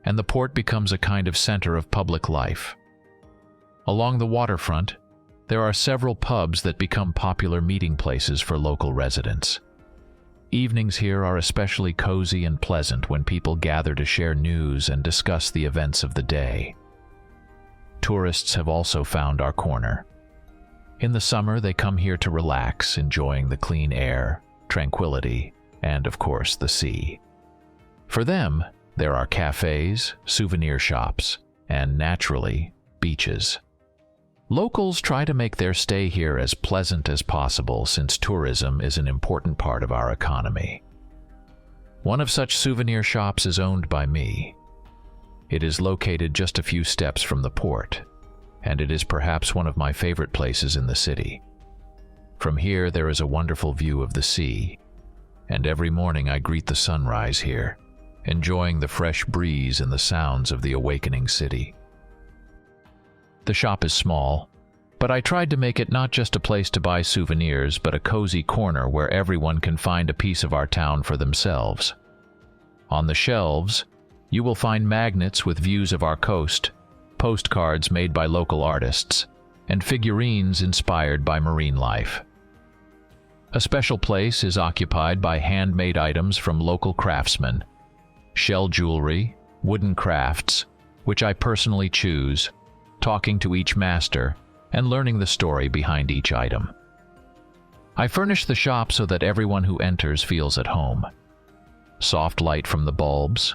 and the port becomes a kind of center of public life. Along the waterfront, there are several pubs that become popular meeting places for local residents. Evenings here are especially cozy and pleasant when people gather to share news and discuss the events of the day. Tourists have also found our corner. In the summer, they come here to relax, enjoying the clean air, tranquility, and, of course, the sea. For them, there are cafes, souvenir shops, and, naturally, beaches. Locals try to make their stay here as pleasant as possible since tourism is an important part of our economy. One of such souvenir shops is owned by me. It is located just a few steps from the port, and it is perhaps one of my favorite places in the city. From here there is a wonderful view of the sea, and every morning I greet the sunrise here, enjoying the fresh breeze and the sounds of the awakening city. The shop is small, but I tried to make it not just a place to buy souvenirs, but a cozy corner where everyone can find a piece of our town for themselves. On the shelves, you will find magnets with views of our coast, postcards made by local artists, and figurines inspired by marine life. A special place is occupied by handmade items from local craftsmen, shell jewelry, wooden crafts, which I personally choose, talking to each master and learning the story behind each item. I furnish the shop so that everyone who enters feels at home. Soft light from the bulbs,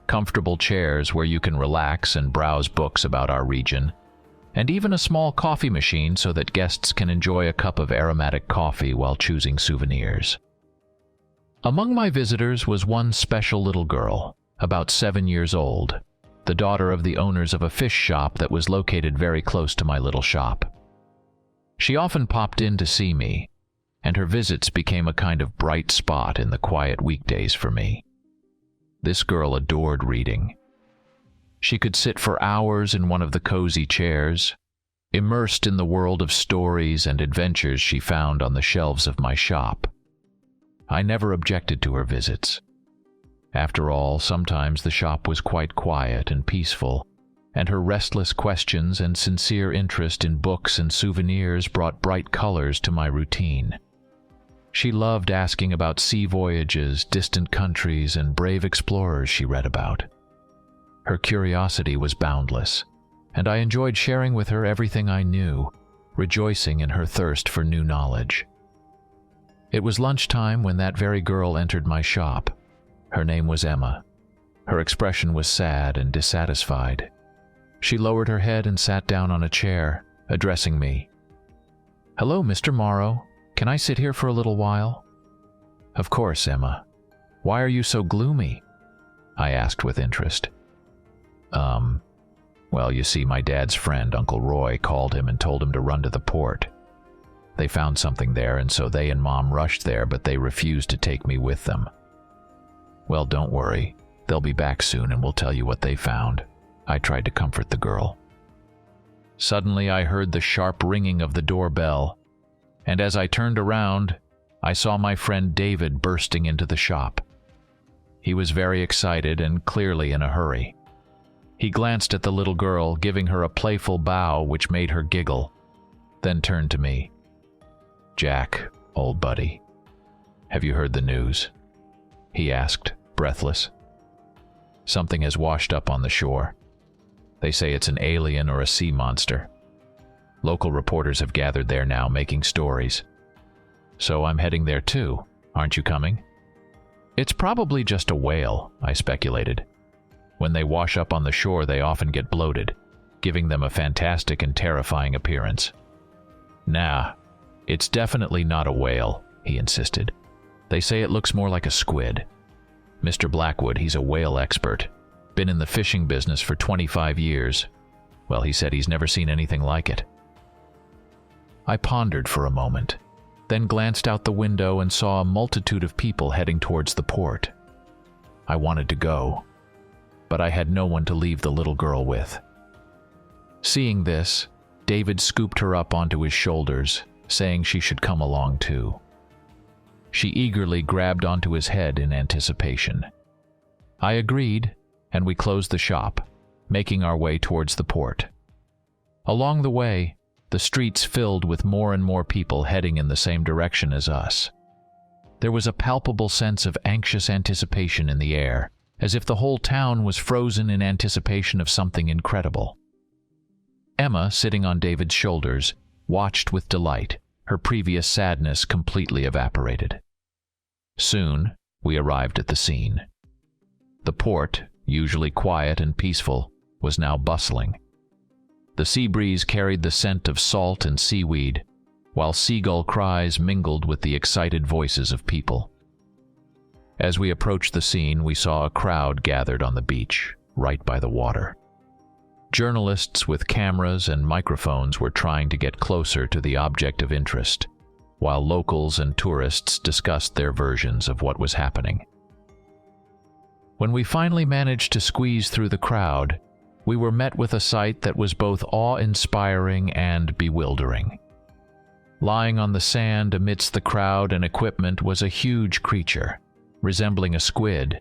comfortable chairs where you can relax and browse books about our region, and even a small coffee machine so that guests can enjoy a cup of aromatic coffee while choosing souvenirs. Among my visitors was one special little girl, about 7 years old, the daughter of the owners of a fish shop that was located very close to my little shop. She often popped in to see me, and her visits became a kind of bright spot in the quiet weekdays for me. This girl adored reading. She could sit for hours in one of the cozy chairs, immersed in the world of stories and adventures she found on the shelves of my shop. I never objected to her visits. After all, sometimes the shop was quite quiet and peaceful, and her restless questions and sincere interest in books and souvenirs brought bright colors to my routine. She loved asking about sea voyages, distant countries, and brave explorers she read about. Her curiosity was boundless, and I enjoyed sharing with her everything I knew, rejoicing in her thirst for new knowledge. It was lunchtime when that very girl entered my shop. Her name was Emma. Her expression was sad and dissatisfied. She lowered her head and sat down on a chair, addressing me. "Hello, Mr. Morrow. Can I sit here for a little while?" "Of course, Emma. Why are you so gloomy?" I asked with interest. Well, you see, my dad's friend, Uncle Roy, called him and told him to run to the port. They found something there, and so they and Mom rushed there, but they refused to take me with them. Well, don't worry. They'll be back soon and will tell you what they found. I tried to comfort the girl. Suddenly, I heard the sharp ringing of the doorbell, and as I turned around, I saw my friend David bursting into the shop. He was very excited and clearly in a hurry. He glanced at the little girl, giving her a playful bow which made her giggle, then turned to me. "Jack, old buddy, have you heard the news?" he asked, breathless. "Something has washed up on the shore. They say it's an alien or a sea monster. Local reporters have gathered there now, making stories. So I'm heading there too. Aren't you coming?" "It's probably just a whale," I speculated. When they wash up on the shore, they often get bloated, giving them a fantastic and terrifying appearance. "Nah, it's definitely not a whale," he insisted. "They say it looks more like a squid. Mr. Blackwood, he's a whale expert. Been in the fishing business for 25 years. Well, he said he's never seen anything like it." I pondered for a moment, then glanced out the window and saw a multitude of people heading towards the port. I wanted to go, but I had no one to leave the little girl with. Seeing this, David scooped her up onto his shoulders, saying she should come along too. She eagerly grabbed onto his head in anticipation. I agreed, and we closed the shop, making our way towards the port. Along the way, the streets filled with more and more people heading in the same direction as us. There was a palpable sense of anxious anticipation in the air, as if the whole town was frozen in anticipation of something incredible. Emma, sitting on David's shoulders, watched with delight, her previous sadness completely evaporated. Soon, we arrived at the scene. The port, usually quiet and peaceful, was now bustling. The sea breeze carried the scent of salt and seaweed, while seagull cries mingled with the excited voices of people. As we approached the scene, we saw a crowd gathered on the beach, right by the water. Journalists with cameras and microphones were trying to get closer to the object of interest, while locals and tourists discussed their versions of what was happening. When we finally managed to squeeze through the crowd, we were met with a sight that was both awe-inspiring and bewildering. Lying on the sand amidst the crowd and equipment was a huge creature, resembling a squid,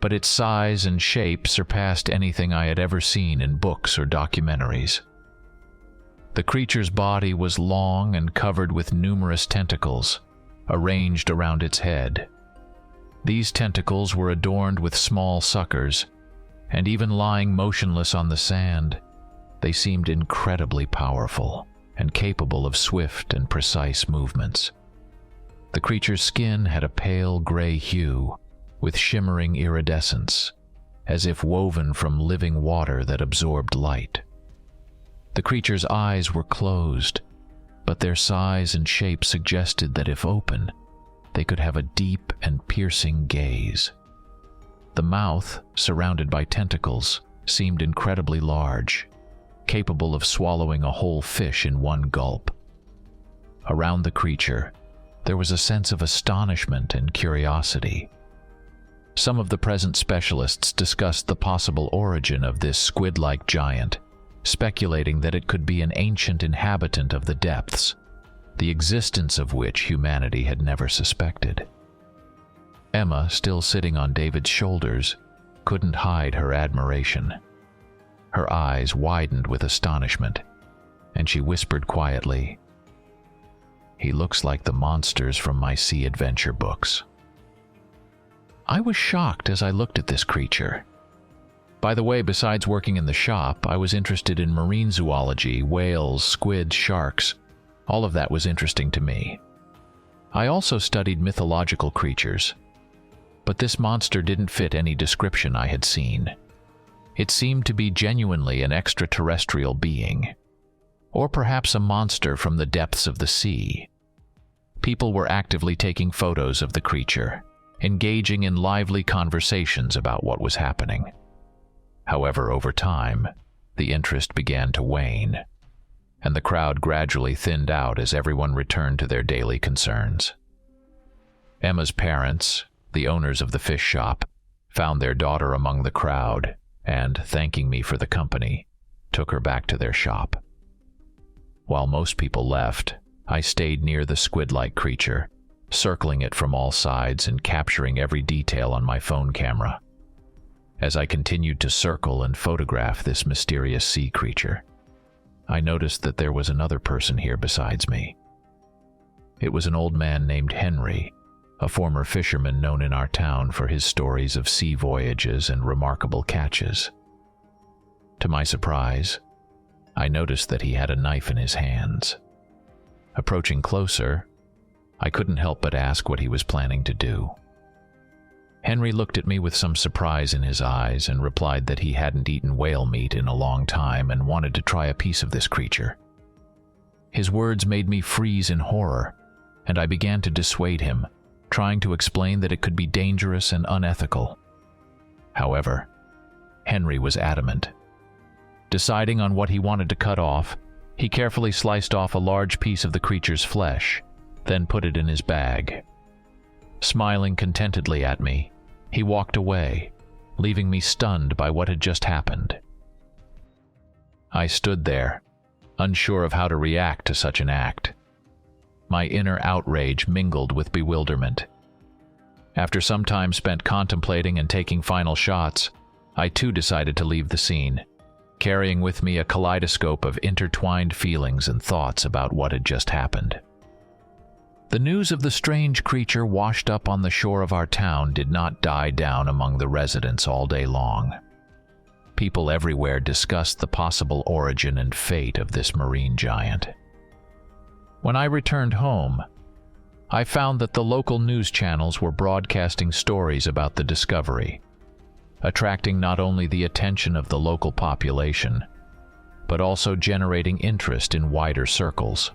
but its size and shape surpassed anything I had ever seen in books or documentaries. The creature's body was long and covered with numerous tentacles, arranged around its head. These tentacles were adorned with small suckers, and even lying motionless on the sand, they seemed incredibly powerful and capable of swift and precise movements. The creature's skin had a pale gray hue, with shimmering iridescence, as if woven from living water that absorbed light. The creature's eyes were closed, but their size and shape suggested that if open, they could have a deep and piercing gaze. The mouth, surrounded by tentacles, seemed incredibly large, capable of swallowing a whole fish in one gulp. Around the creature, there was a sense of astonishment and curiosity. Some of the present specialists discussed the possible origin of this squid-like giant, speculating that it could be an ancient inhabitant of the depths, the existence of which humanity had never suspected. Emma, still sitting on David's shoulders, couldn't hide her admiration. Her eyes widened with astonishment, and she whispered quietly, "He looks like the monsters from my sea adventure books." I was shocked as I looked at this creature. By the way, besides working in the shop, I was interested in marine zoology, whales, squids, sharks. All of that was interesting to me. I also studied mythological creatures, but this monster didn't fit any description I had seen. It seemed to be genuinely an extraterrestrial being, or perhaps a monster from the depths of the sea. People were actively taking photos of the creature, engaging in lively conversations about what was happening. However, over time, the interest began to wane, and the crowd gradually thinned out as everyone returned to their daily concerns. Emma's parents, the owners of the fish shop, found their daughter among the crowd and, thanking me for the company, took her back to their shop. While most people left, I stayed near the squid-like creature, circling it from all sides and capturing every detail on my phone camera. As I continued to circle and photograph this mysterious sea creature, I noticed that there was another person here besides me. It was an old man named Henry, a former fisherman known in our town for his stories of sea voyages and remarkable catches. To my surprise, I noticed that he had a knife in his hands. Approaching closer, I couldn't help but ask what he was planning to do. Henry looked at me with some surprise in his eyes and replied that he hadn't eaten whale meat in a long time and wanted to try a piece of this creature. His words made me freeze in horror, and I began to dissuade him, trying to explain that it could be dangerous and unethical. However, Henry was adamant. Deciding on what he wanted to cut off, he carefully sliced off a large piece of the creature's flesh, then put it in his bag. Smiling contentedly at me, he walked away, leaving me stunned by what had just happened. I stood there, unsure of how to react to such an act. My inner outrage mingled with bewilderment. After some time spent contemplating and taking final shots, I too decided to leave the scene, carrying with me a kaleidoscope of intertwined feelings and thoughts about what had just happened. The news of the strange creature washed up on the shore of our town did not die down among the residents all day long. People everywhere discussed the possible origin and fate of this marine giant. When I returned home, I found that the local news channels were broadcasting stories about the discovery, attracting not only the attention of the local population, but also generating interest in wider circles.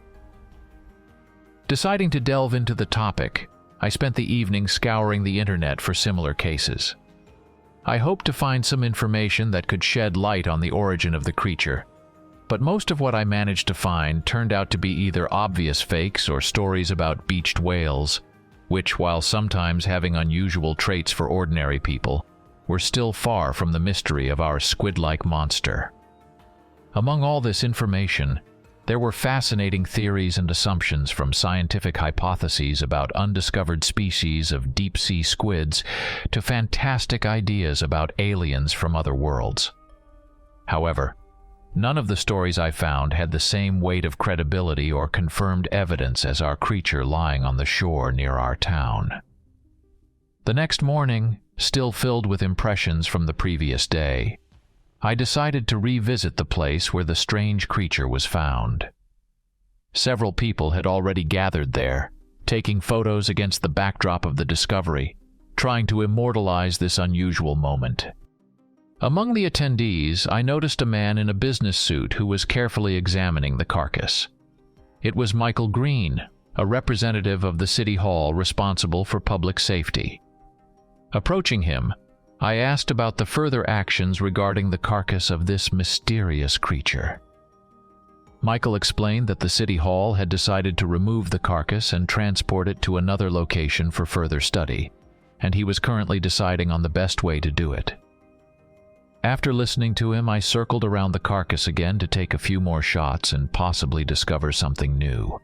Deciding to delve into the topic, I spent the evening scouring the internet for similar cases. I hoped to find some information that could shed light on the origin of the creature, but most of what I managed to find turned out to be either obvious fakes or stories about beached whales, which, while sometimes having unusual traits for ordinary people, were still far from the mystery of our squid-like monster. Among all this information, there were fascinating theories and assumptions, from scientific hypotheses about undiscovered species of deep-sea squids to fantastic ideas about aliens from other worlds. However, none of the stories I found had the same weight of credibility or confirmed evidence as our creature lying on the shore near our town. The next morning, still filled with impressions from the previous day, I decided to revisit the place where the strange creature was found. Several people had already gathered there, taking photos against the backdrop of the discovery, trying to immortalize this unusual moment. Among the attendees, I noticed a man in a business suit who was carefully examining the carcass. It was Michael Green, a representative of the City Hall responsible for public safety. Approaching him, I asked about the further actions regarding the carcass of this mysterious creature. Michael explained that the City Hall had decided to remove the carcass and transport it to another location for further study, and he was currently deciding on the best way to do it. After listening to him, I circled around the carcass again to take a few more shots and possibly discover something new.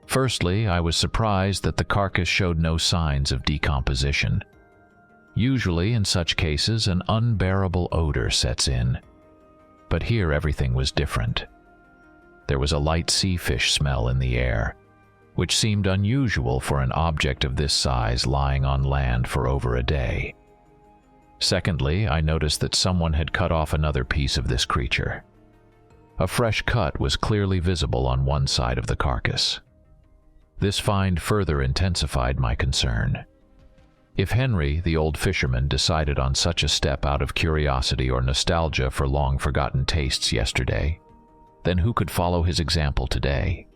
Firstly, I was surprised that the carcass showed no signs of decomposition. Usually, in such cases, an unbearable odor sets in. But here everything was different. There was a light sea fish smell in the air, which seemed unusual for an object of this size lying on land for over a day. Secondly, I noticed that someone had cut off another piece of this creature. A fresh cut was clearly visible on one side of the carcass. This find further intensified my concern. If Henry, the old fisherman, decided on such a step out of curiosity or nostalgia for long-forgotten tastes yesterday, then who could follow his example today,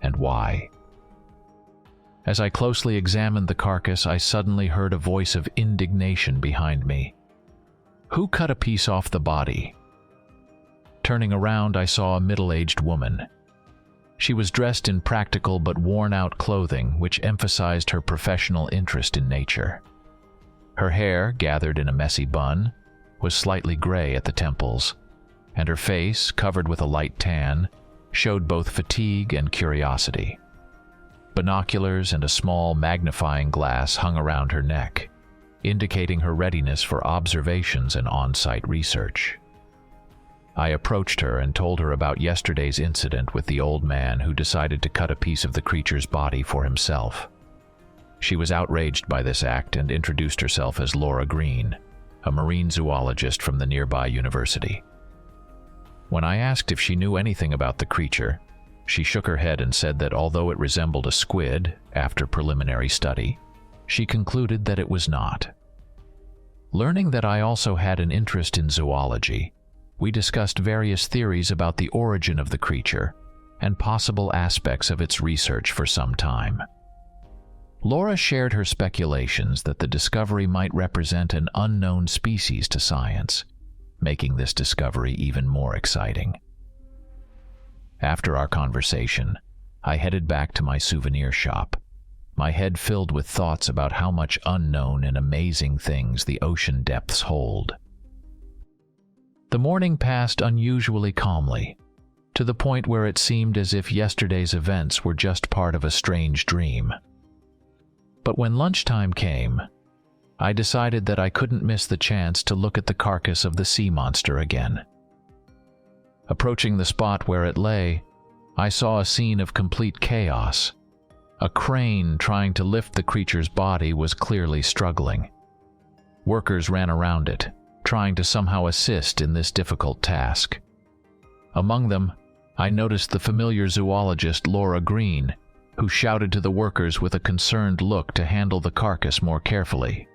and why? As I closely examined the carcass, I suddenly heard a voice of indignation behind me. Who cut a piece off the body? Turning around, I saw a middle-aged woman. She was dressed in practical but worn-out clothing, which emphasized her professional interest in nature. Her hair, gathered in a messy bun, was slightly gray at the temples, and her face, covered with a light tan, showed both fatigue and curiosity. Binoculars and a small magnifying glass hung around her neck, indicating her readiness for observations and on-site research. I approached her and told her about yesterday's incident with the old man who decided to cut a piece of the creature's body for himself. She was outraged by this act and introduced herself as Laura Green, a marine zoologist from the nearby university. When I asked if she knew anything about the creature, she shook her head and said that although it resembled a squid, after preliminary study, she concluded that it was not. Learning that I also had an interest in zoology, we discussed various theories about the origin of the creature and possible aspects of its research for some time. Laura shared her speculations that the discovery might represent an unknown species to science, making this discovery even more exciting. After our conversation, I headed back to my souvenir shop, my head filled with thoughts about how much unknown and amazing things the ocean depths hold. The morning passed unusually calmly, to the point where it seemed as if yesterday's events were just part of a strange dream. But when lunchtime came, I decided that I couldn't miss the chance to look at the carcass of the sea monster again. Approaching the spot where it lay, I saw a scene of complete chaos. A crane trying to lift the creature's body was clearly struggling. Workers ran around it, trying to somehow assist in this difficult task. Among them, I noticed the familiar zoologist Laura Green, who shouted to the workers with a concerned look to handle the carcass more carefully.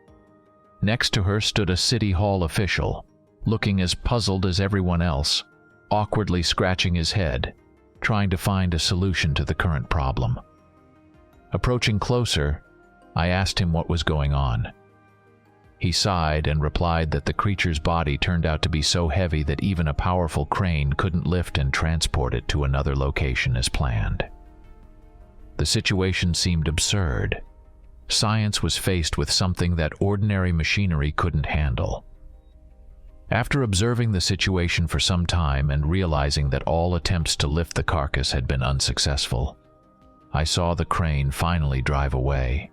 Next to her stood a City Hall official, looking as puzzled as everyone else, awkwardly scratching his head, trying to find a solution to the current problem. Approaching closer, I asked him what was going on. He sighed and replied that the creature's body turned out to be so heavy that even a powerful crane couldn't lift and transport it to another location as planned. The situation seemed absurd. Science was faced with something that ordinary machinery couldn't handle. After observing the situation for some time and realizing that all attempts to lift the carcass had been unsuccessful, I saw the crane finally drive away,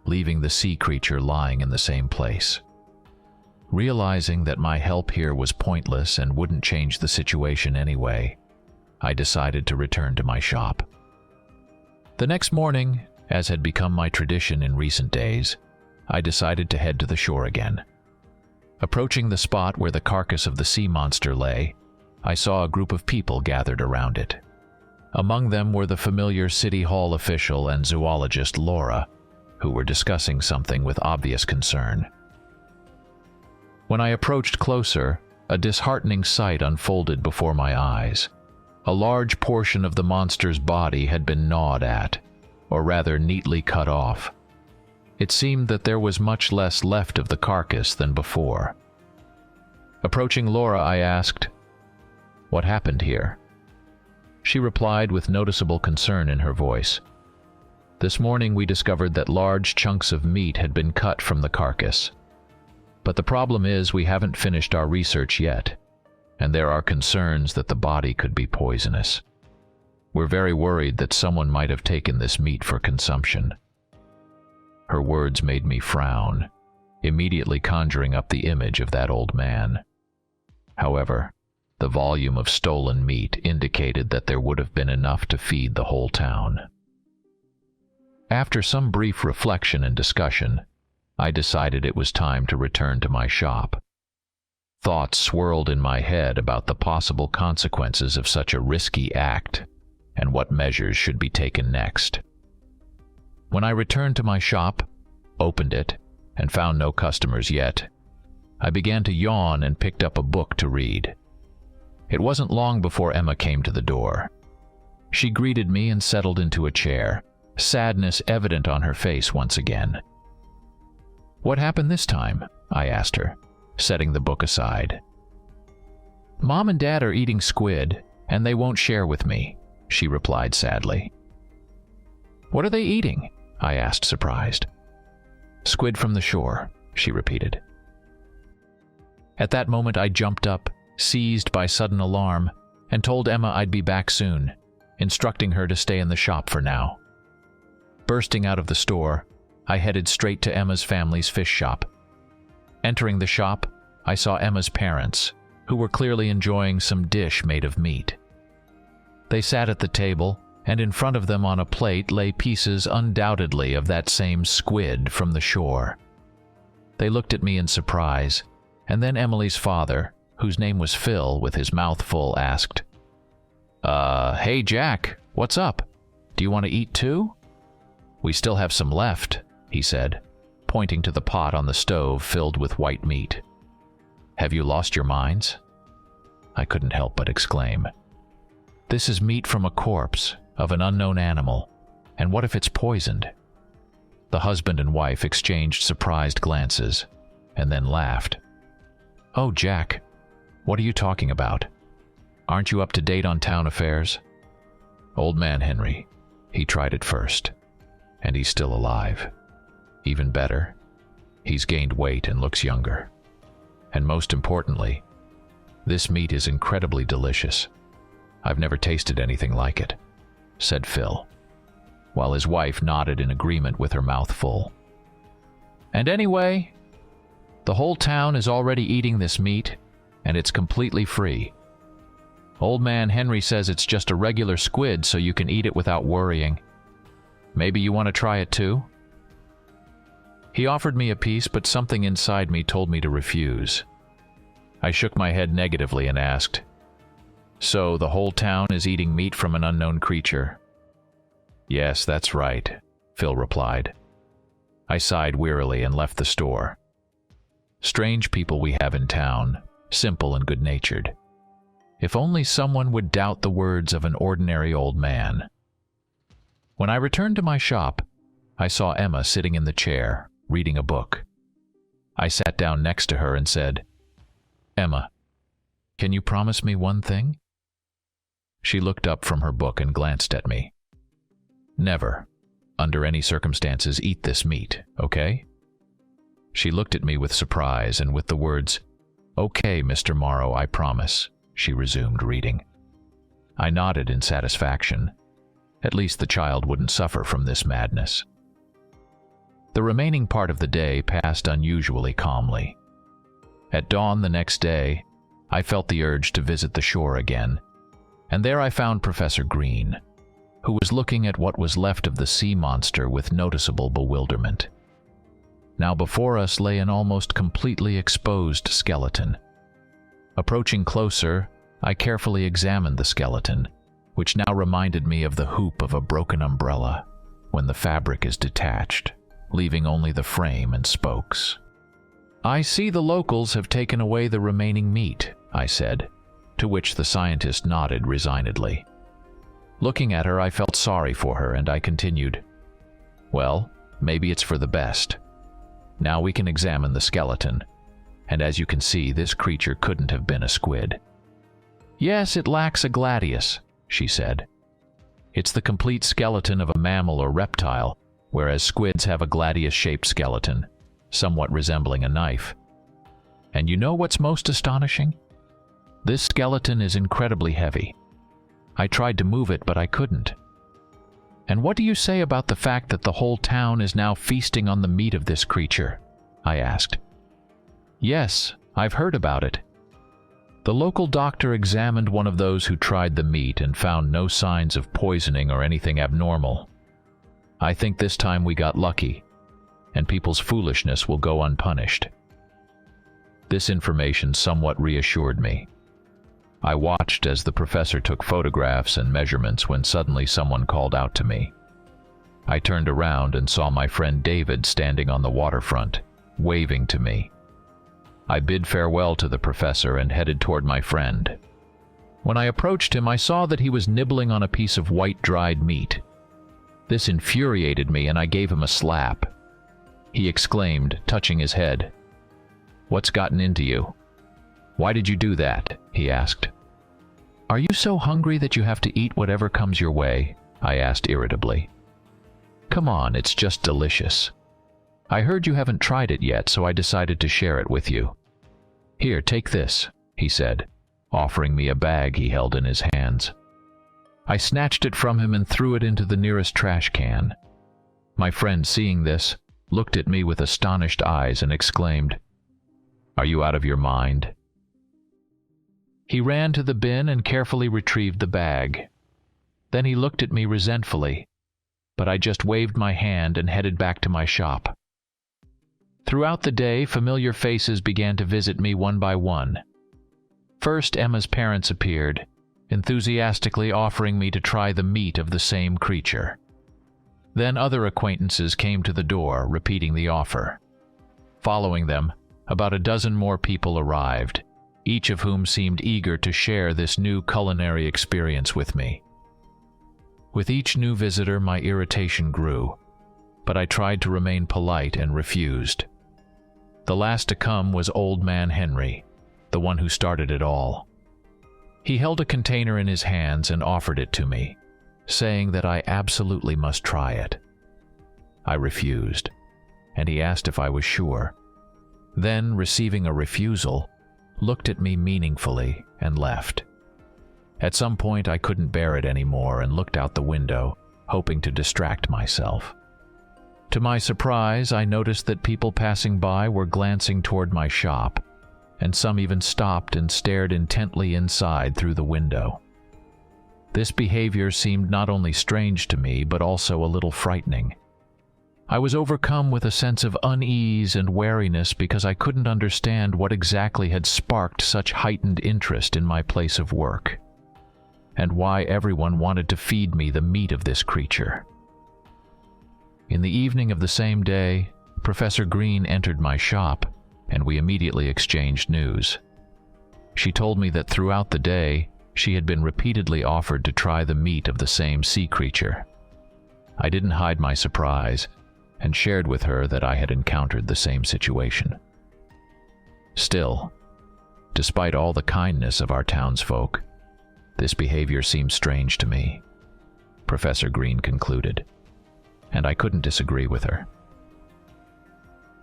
leaving the sea creature lying in the same place. Realizing that my help here was pointless and wouldn't change the situation anyway, I decided to return to my shop. The next morning, as had become my tradition in recent days, I decided to head to the shore again. Approaching the spot where the carcass of the sea monster lay, I saw a group of people gathered around it. Among them were the familiar City Hall official and zoologist Laura, who were discussing something with obvious concern. When I approached closer, a disheartening sight unfolded before my eyes. A large portion of the monster's body had been gnawed at, or rather neatly cut off. It seemed that there was much less left of the carcass than before. Approaching Laura, I asked, "What happened here?" She replied with noticeable concern in her voice. "This morning we discovered that large chunks of meat had been cut from the carcass. But the problem is we haven't finished our research yet, and there are concerns that the body could be poisonous. We're very worried that someone might have taken this meat for consumption." Her words made me frown, immediately conjuring up the image of that old man. However, the volume of stolen meat indicated that there would have been enough to feed the whole town. After some brief reflection and discussion, I decided it was time to return to my shop. Thoughts swirled in my head about the possible consequences of such a risky act and what measures should be taken next. When I returned to my shop, opened it, and found no customers yet, I began to yawn and picked up a book to read. It wasn't long before Emma came to the door. She greeted me and settled into a chair, sadness evident on her face once again. "What happened this time?" I asked her, setting the book aside. "Mom and Dad are eating squid, and they won't share with me," she replied sadly. "What are they eating?" I asked, surprised. "Squid from the shore," she repeated. At that moment I jumped up, seized by sudden alarm, and told Emma I'd be back soon, instructing her to stay in the shop for now. Bursting out of the store, I headed straight to Emma's family's fish shop. Entering the shop, I saw Emma's parents, who were clearly enjoying some dish made of meat. They sat at the table, and in front of them on a plate lay pieces undoubtedly of that same squid from the shore. They looked at me in surprise, and then Emily's father, whose name was Phil, with his mouth full, asked, Hey Jack, what's up? Do you want to eat too?" "We still have some left," he said, pointing to the pot on the stove filled with white meat. "Have you lost your minds?" I couldn't help but exclaim. "This is meat from a corpse of an unknown animal, and what if it's poisoned?" The husband and wife exchanged surprised glances, and then laughed. "Oh, Jack, what are you talking about? Aren't you up to date on town affairs?" "Old man Henry, he tried it first, and he's still alive. Even better, he's gained weight and looks younger. And most importantly, this meat is incredibly delicious. I've never tasted anything like it," said Phil, while his wife nodded in agreement with her mouth full. "And anyway, the whole town is already eating this meat, and it's completely free. Old man Henry says it's just a regular squid, so you can eat it without worrying. Maybe you want to try it too?" He offered me a piece, but something inside me told me to refuse. I shook my head negatively and asked, "So the whole town is eating meat from an unknown creature?" "Yes, that's right," Phil replied. I sighed wearily and left the store. Strange people we have in town, simple and good-natured. If only someone would doubt the words of an ordinary old man. When I returned to my shop, I saw Emma sitting in the chair, reading a book. I sat down next to her and said, "Emma, can you promise me one thing?" She looked up from her book and glanced at me. "Never, under any circumstances, eat this meat, okay?" She looked at me with surprise, and with the words, "Okay, Mr. Morrow, I promise," she resumed reading. I nodded in satisfaction. At least the child wouldn't suffer from this madness. The remaining part of the day passed unusually calmly. At dawn the next day, I felt the urge to visit the shore again, and there I found Professor Green, who was looking at what was left of the sea monster with noticeable bewilderment. Now before us lay an almost completely exposed skeleton. Approaching closer, I carefully examined the skeleton, which now reminded me of the hoop of a broken umbrella when the fabric is detached, leaving only the frame and spokes. "I see the locals have taken away the remaining meat," I said, to which the scientist nodded resignedly. Looking at her, I felt sorry for her, and I continued, "Well, maybe it's for the best. Now we can examine the skeleton, and as you can see, this creature couldn't have been a squid." "Yes, it lacks a gladius," she said. "It's the complete skeleton of a mammal or reptile, whereas squids have a gladius-shaped skeleton, somewhat resembling a knife. And you know what's most astonishing? This skeleton is incredibly heavy. I tried to move it, but I couldn't. And what do you say about the fact that the whole town is now feasting on the meat of this creature?" I asked. "Yes, I've heard about it. The local doctor examined one of those who tried the meat and found no signs of poisoning or anything abnormal. I think this time we got lucky, and people's foolishness will go unpunished." This information somewhat reassured me. I watched as the professor took photographs and measurements when suddenly someone called out to me. I turned around and saw my friend David standing on the waterfront, waving to me. I bid farewell to the professor and headed toward my friend. When I approached him, I saw that he was nibbling on a piece of white dried meat. This infuriated me, and I gave him a slap. He exclaimed, touching his head, "What's gotten into you? Why did you do that?" he asked. "Are you so hungry that you have to eat whatever comes your way?" I asked irritably. "Come on, it's just delicious. I heard you haven't tried it yet, so I decided to share it with you. Here, take this," he said, offering me a bag he held in his hands. I snatched it from him and threw it into the nearest trash can. My friend, seeing this, looked at me with astonished eyes and exclaimed, "Are you out of your mind?" He ran to the bin and carefully retrieved the bag. Then he looked at me resentfully, but I just waved my hand and headed back to my shop. Throughout the day, familiar faces began to visit me one by one. First, Emma's parents appeared, enthusiastically offering me to try the meat of the same creature. Then other acquaintances came to the door, repeating the offer. Following them, about a dozen more people arrived, each of whom seemed eager to share this new culinary experience with me. With each new visitor, my irritation grew, but I tried to remain polite and refused. The last to come was Old Man Henry, the one who started it all. He held a container in his hands and offered it to me, saying that I absolutely must try it. I refused, and he asked if I was sure. Then, receiving a refusal, looked at me meaningfully and left. At some point I couldn't bear it anymore and looked out the window, hoping to distract myself. To my surprise, I noticed that people passing by were glancing toward my shop, and some even stopped and stared intently inside through the window. This behavior seemed not only strange to me, but also a little frightening. I was overcome with a sense of unease and wariness because I couldn't understand what exactly had sparked such heightened interest in my place of work, and why everyone wanted to feed me the meat of this creature. In the evening of the same day, Professor Green entered my shop, and we immediately exchanged news. She told me that throughout the day, she had been repeatedly offered to try the meat of the same sea creature. I didn't hide my surprise, and shared with her that I had encountered the same situation. Still, despite all the kindness of our townsfolk, this behavior seemed strange to me, Professor Green concluded, and I couldn't disagree with her.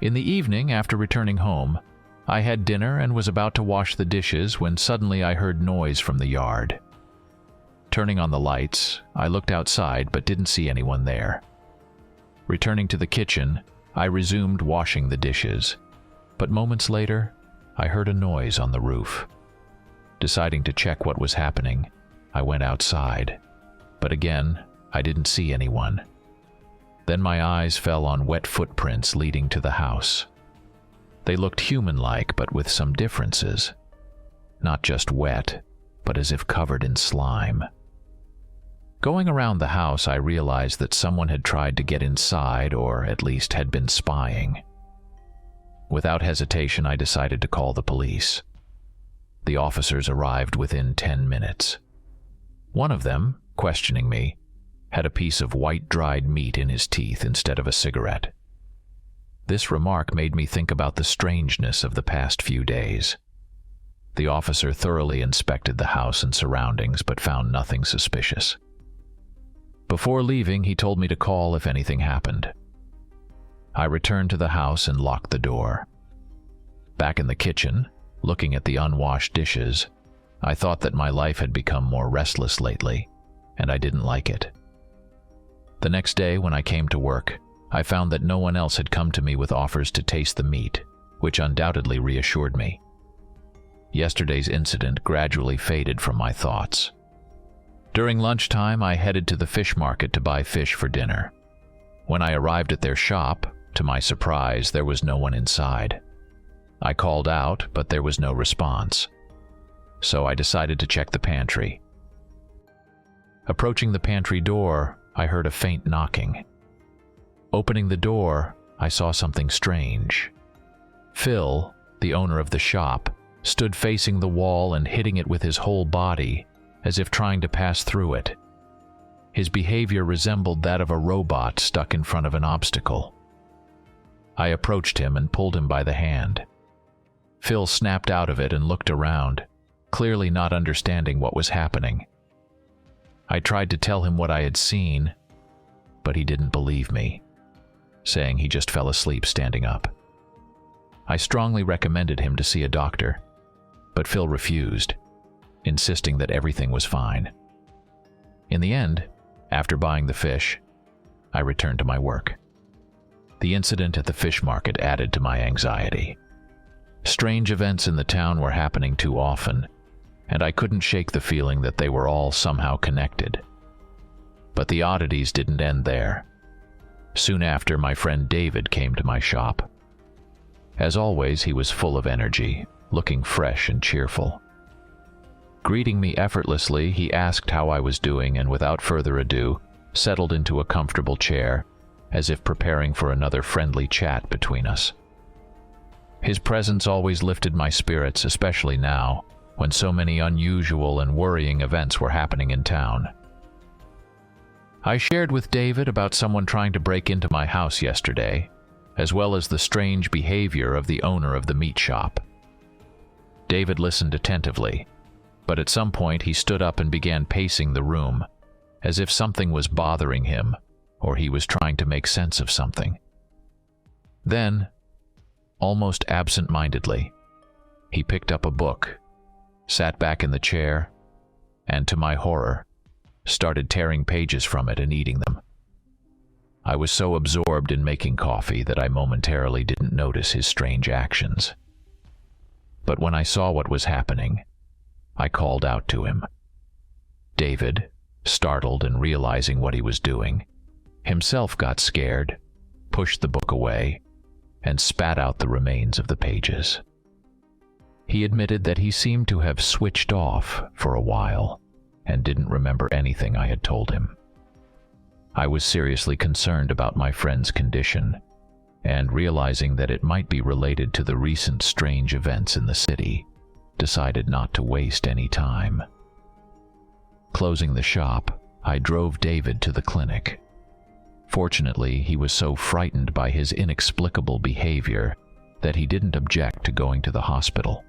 In the evening, after returning home, I had dinner and was about to wash the dishes when suddenly I heard noise from the yard. Turning on the lights, I looked outside but didn't see anyone there. Returning to the kitchen, I resumed washing the dishes, but moments later, I heard a noise on the roof. Deciding to check what was happening, I went outside, but again, I didn't see anyone. Then my eyes fell on wet footprints leading to the house. They looked human-like, but with some differences. Not just wet, but as if covered in slime. Going around the house, I realized that someone had tried to get inside, or at least had been spying. Without hesitation, I decided to call the police. The officers arrived within 10 minutes. One of them, questioning me, had a piece of white dried meat in his teeth instead of a cigarette. This remark made me think about the strangeness of the past few days. The officer thoroughly inspected the house and surroundings but found nothing suspicious. Before leaving, he told me to call if anything happened. I returned to the house and locked the door. Back in the kitchen, looking at the unwashed dishes, I thought that my life had become more restless lately, and I didn't like it. The next day, when I came to work, I found that no one else had come to me with offers to taste the meat, which undoubtedly reassured me. Yesterday's incident gradually faded from my thoughts. During lunchtime, I headed to the fish market to buy fish for dinner. When I arrived at their shop, to my surprise, there was no one inside. I called out, but there was no response. So I decided to check the pantry. Approaching the pantry door, I heard a faint knocking. Opening the door, I saw something strange. Phil, the owner of the shop, stood facing the wall and hitting it with his whole body, as if trying to pass through it. His behavior resembled that of a robot stuck in front of an obstacle. I approached him and pulled him by the hand. Phil snapped out of it and looked around, clearly not understanding what was happening. I tried to tell him what I had seen, but he didn't believe me, saying he just fell asleep standing up. I strongly recommended him to see a doctor, but Phil refused, insisting that everything was fine. In the end, after buying the fish, I returned to my work. The incident at the fish market added to my anxiety. Strange events in the town were happening too often, and I couldn't shake the feeling that they were all somehow connected. But the oddities didn't end there. Soon after, my friend David came to my shop. As always, he was full of energy, looking fresh and cheerful. Greeting me effortlessly, he asked how I was doing and without further ado, settled into a comfortable chair, as if preparing for another friendly chat between us. His presence always lifted my spirits, especially now, when so many unusual and worrying events were happening in town. I shared with David about someone trying to break into my house yesterday, as well as the strange behavior of the owner of the meat shop. David listened attentively, but at some point he stood up and began pacing the room, as if something was bothering him, or he was trying to make sense of something. Then, almost absent-mindedly, he picked up a book, sat back in the chair, and to my horror, started tearing pages from it and eating them. I was so absorbed in making coffee that I momentarily didn't notice his strange actions. But when I saw what was happening, I called out to him. David, startled and realizing what he was doing, himself got scared, pushed the book away, and spat out the remains of the pages. He admitted that he seemed to have switched off for a while and didn't remember anything I had told him. I was seriously concerned about my friend's condition, and realizing that it might be related to the recent strange events in the city, decided not to waste any time. Closing the shop, I drove David to the clinic. Fortunately, he was so frightened by his inexplicable behavior that he didn't object to going to the hospital.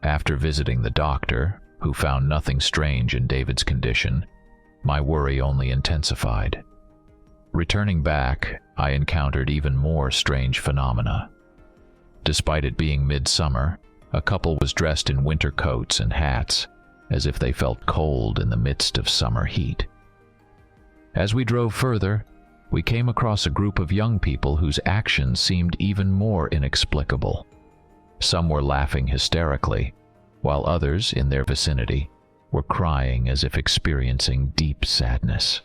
After visiting the doctor, who found nothing strange in David's condition, my worry only intensified. Returning back, I encountered even more strange phenomena. Despite it being midsummer, a couple was dressed in winter coats and hats, as if they felt cold in the midst of summer heat. As we drove further, we came across a group of young people whose actions seemed even more inexplicable. Some were laughing hysterically, while others in their vicinity were crying as if experiencing deep sadness.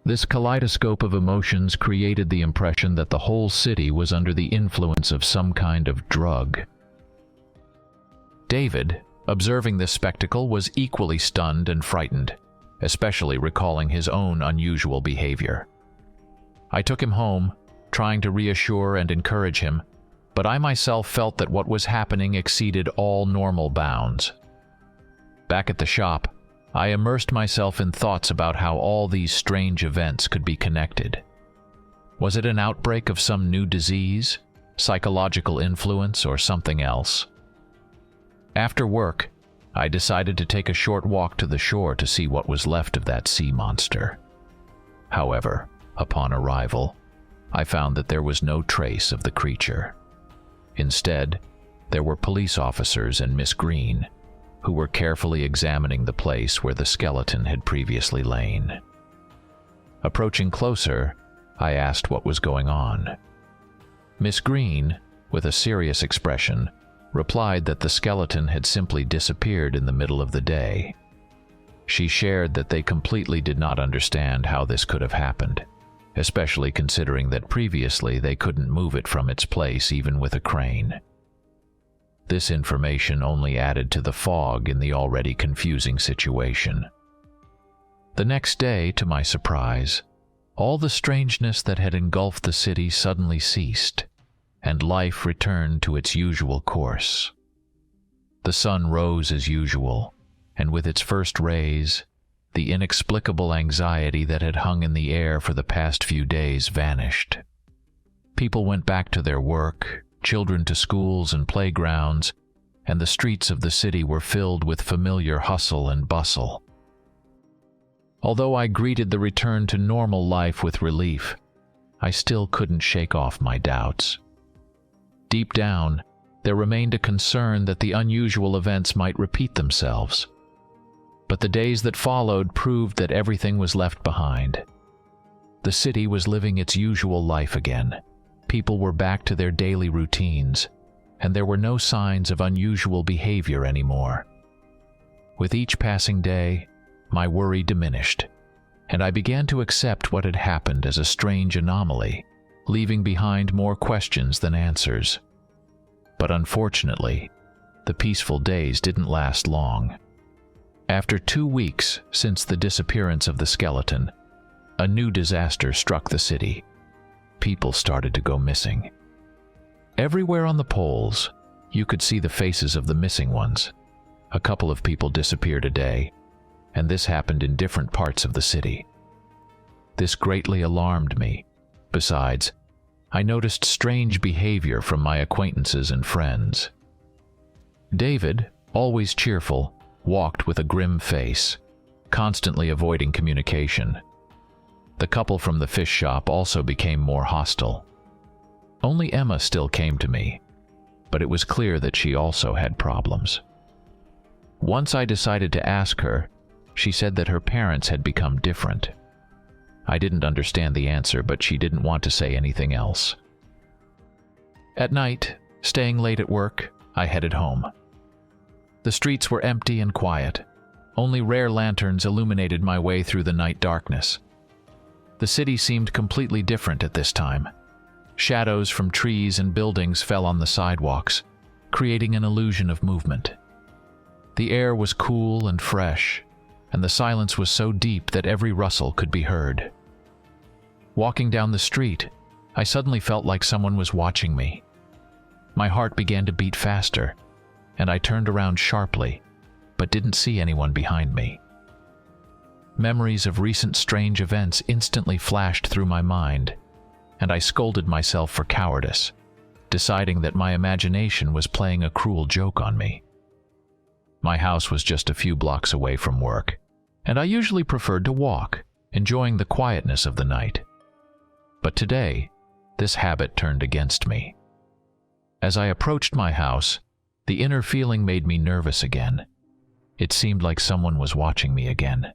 This kaleidoscope of emotions created the impression that the whole city was under the influence of some kind of drug. David, observing this spectacle, was equally stunned and frightened, especially recalling his own unusual behavior. I took him home, trying to reassure and encourage him, but I myself felt that what was happening exceeded all normal bounds. Back at the shop, I immersed myself in thoughts about how all these strange events could be connected. Was it an outbreak of some new disease, psychological influence, or something else? After work, I decided to take a short walk to the shore to see what was left of that sea monster. However, upon arrival, I found that there was no trace of the creature. Instead, there were police officers and Miss Green, who were carefully examining the place where the skeleton had previously lain. Approaching closer, I asked what was going on. Miss Green, with a serious expression, replied that the skeleton had simply disappeared in the middle of the day. She shared that they completely did not understand how this could have happened, especially considering that previously they couldn't move it from its place even with a crane. This information only added to the fog in the already confusing situation. The next day, to my surprise, all the strangeness that had engulfed the city suddenly ceased, and life returned to its usual course. The sun rose as usual, and with its first rays, the inexplicable anxiety that had hung in the air for the past few days vanished. People went back to their work, children to schools and playgrounds, and the streets of the city were filled with familiar hustle and bustle. Although I greeted the return to normal life with relief, I still couldn't shake off my doubts. Deep down, there remained a concern that the unusual events might repeat themselves. But the days that followed proved that everything was left behind. The city was living its usual life again. People were back to their daily routines, and there were no signs of unusual behavior anymore. With each passing day, my worry diminished, and I began to accept what had happened as a strange anomaly, leaving behind more questions than answers. But unfortunately, the peaceful days didn't last long. After 2 weeks since the disappearance of the skeleton, a new disaster struck the city. People started to go missing. Everywhere on the poles, you could see the faces of the missing ones. A couple of people disappeared a day, and this happened in different parts of the city. This greatly alarmed me. Besides, I noticed strange behavior from my acquaintances and friends. David, always cheerful, walked with a grim face, constantly avoiding communication. The couple from the fish shop also became more hostile. Only Emma still came to me, but it was clear that she also had problems. Once I decided to ask her, she said that her parents had become different. I didn't understand the answer, but she didn't want to say anything else. At night, staying late at work, I headed home. The streets were empty and quiet. Only rare lanterns illuminated my way through the night darkness. The city seemed completely different at this time. Shadows from trees and buildings fell on the sidewalks, creating an illusion of movement. The air was cool and fresh, and the silence was so deep that every rustle could be heard. Walking down the street, I suddenly felt like someone was watching me. My heart began to beat faster, and I turned around sharply, but didn't see anyone behind me. Memories of recent strange events instantly flashed through my mind, and I scolded myself for cowardice, deciding that my imagination was playing a cruel joke on me. My house was just a few blocks away from work, and I usually preferred to walk, enjoying the quietness of the night. But today, this habit turned against me. As I approached my house, the inner feeling made me nervous again. It seemed like someone was watching me again.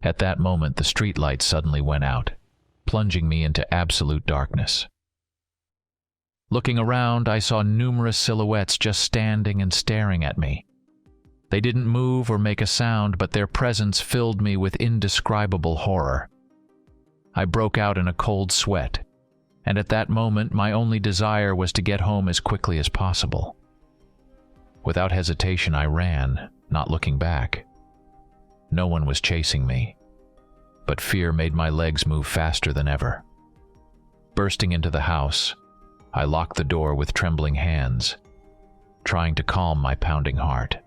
At that moment, the streetlight suddenly went out, plunging me into absolute darkness. Looking around, I saw numerous silhouettes just standing and staring at me. They didn't move or make a sound, but their presence filled me with indescribable horror. I broke out in a cold sweat, and at that moment my only desire was to get home as quickly as possible. Without hesitation, I ran, not looking back. No one was chasing me, but fear made my legs move faster than ever. Bursting into the house, I locked the door with trembling hands, trying to calm my pounding heart.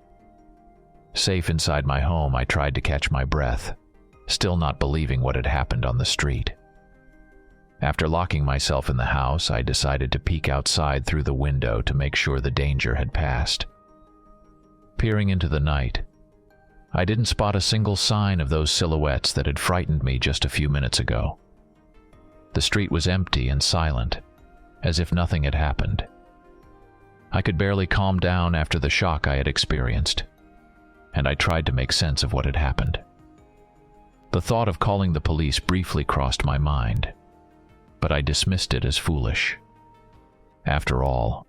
Safe inside my home, I tried to catch my breath, still not believing what had happened on the street. After locking myself in the house, I decided to peek outside through the window to make sure the danger had passed. Peering into the night, I didn't spot a single sign of those silhouettes that had frightened me just a few minutes ago. The street was empty and silent, as if nothing had happened. I could barely calm down after the shock I had experienced, and I tried to make sense of what had happened. The thought of calling the police briefly crossed my mind, but I dismissed it as foolish. After all,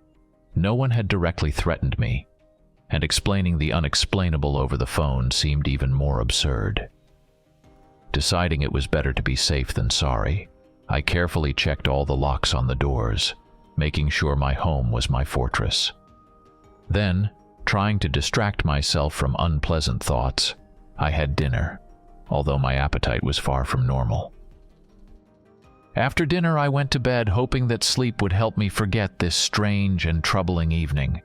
no one had directly threatened me, and explaining the unexplainable over the phone seemed even more absurd. Deciding it was better to be safe than sorry, I carefully checked all the locks on the doors, making sure my home was my fortress. Then, trying to distract myself from unpleasant thoughts, I had dinner, although my appetite was far from normal. After dinner, I went to bed hoping that sleep would help me forget this strange and troubling evening.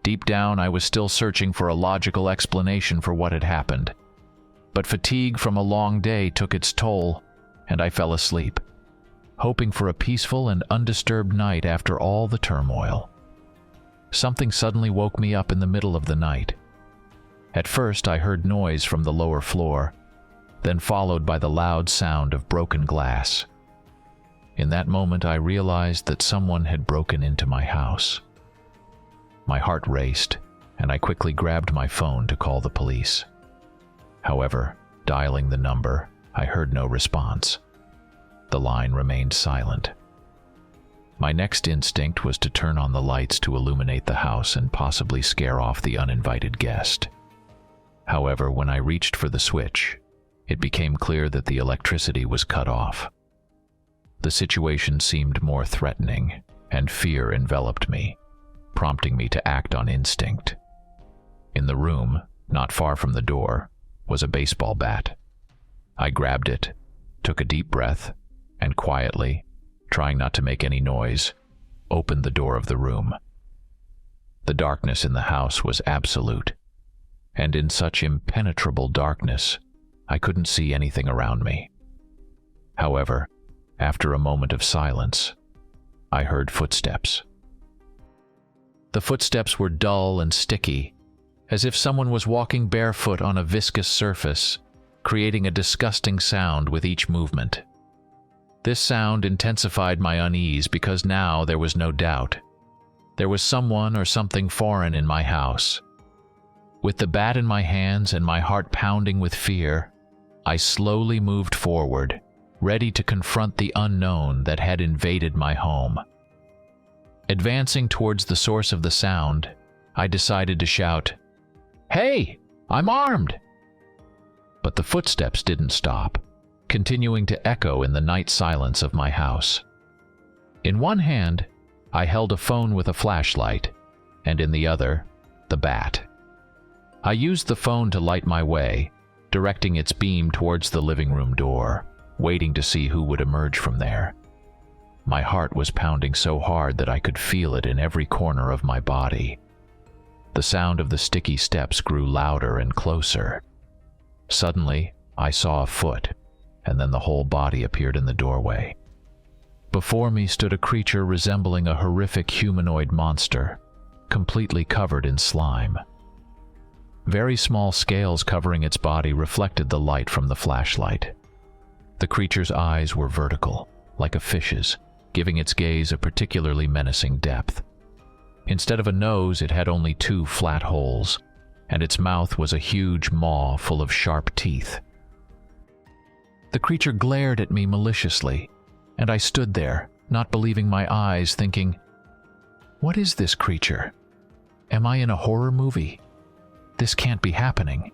Deep down, I was still searching for a logical explanation for what had happened. But fatigue from a long day took its toll, and I fell asleep, hoping for a peaceful and undisturbed night after all the turmoil. Something suddenly woke me up in the middle of the night. At first, I heard noise from the lower floor, then followed by the loud sound of broken glass. In that moment, I realized that someone had broken into my house. My heart raced, and I quickly grabbed my phone to call the police. However, dialing the number, I heard no response. The line remained silent. My next instinct was to turn on the lights to illuminate the house and possibly scare off the uninvited guest. However, when I reached for the switch, it became clear that the electricity was cut off. The situation seemed more threatening, and fear enveloped me, prompting me to act on instinct. In the room, not far from the door, was a baseball bat. I grabbed it, took a deep breath, and quietly, trying not to make any noise, opened the door of the room. The darkness in the house was absolute, and in such impenetrable darkness, I couldn't see anything around me. However, after a moment of silence, I heard footsteps. The footsteps were dull and sticky, as if someone was walking barefoot on a viscous surface, creating a disgusting sound with each movement. This sound intensified my unease because now there was no doubt. There was someone or something foreign in my house. With the bat in my hands and my heart pounding with fear, I slowly moved forward, ready to confront the unknown that had invaded my home. Advancing towards the source of the sound, I decided to shout, "Hey, I'm armed!" But the footsteps didn't stop, continuing to echo in the night silence of my house. In one hand, I held a phone with a flashlight, and in the other, the bat. I used the phone to light my way, directing its beam towards the living room door, waiting to see who would emerge from there. My heart was pounding so hard that I could feel it in every corner of my body. The sound of the sticky steps grew louder and closer. Suddenly, I saw a foot, and then the whole body appeared in the doorway. Before me stood a creature resembling a horrific humanoid monster, completely covered in slime. Very small scales covering its body reflected the light from the flashlight. The creature's eyes were vertical, like a fish's, giving its gaze a particularly menacing depth. Instead of a nose, it had only 2 flat holes, and its mouth was a huge maw full of sharp teeth. The creature glared at me maliciously, and I stood there, not believing my eyes, thinking, "What is this creature? Am I in a horror movie? This can't be happening."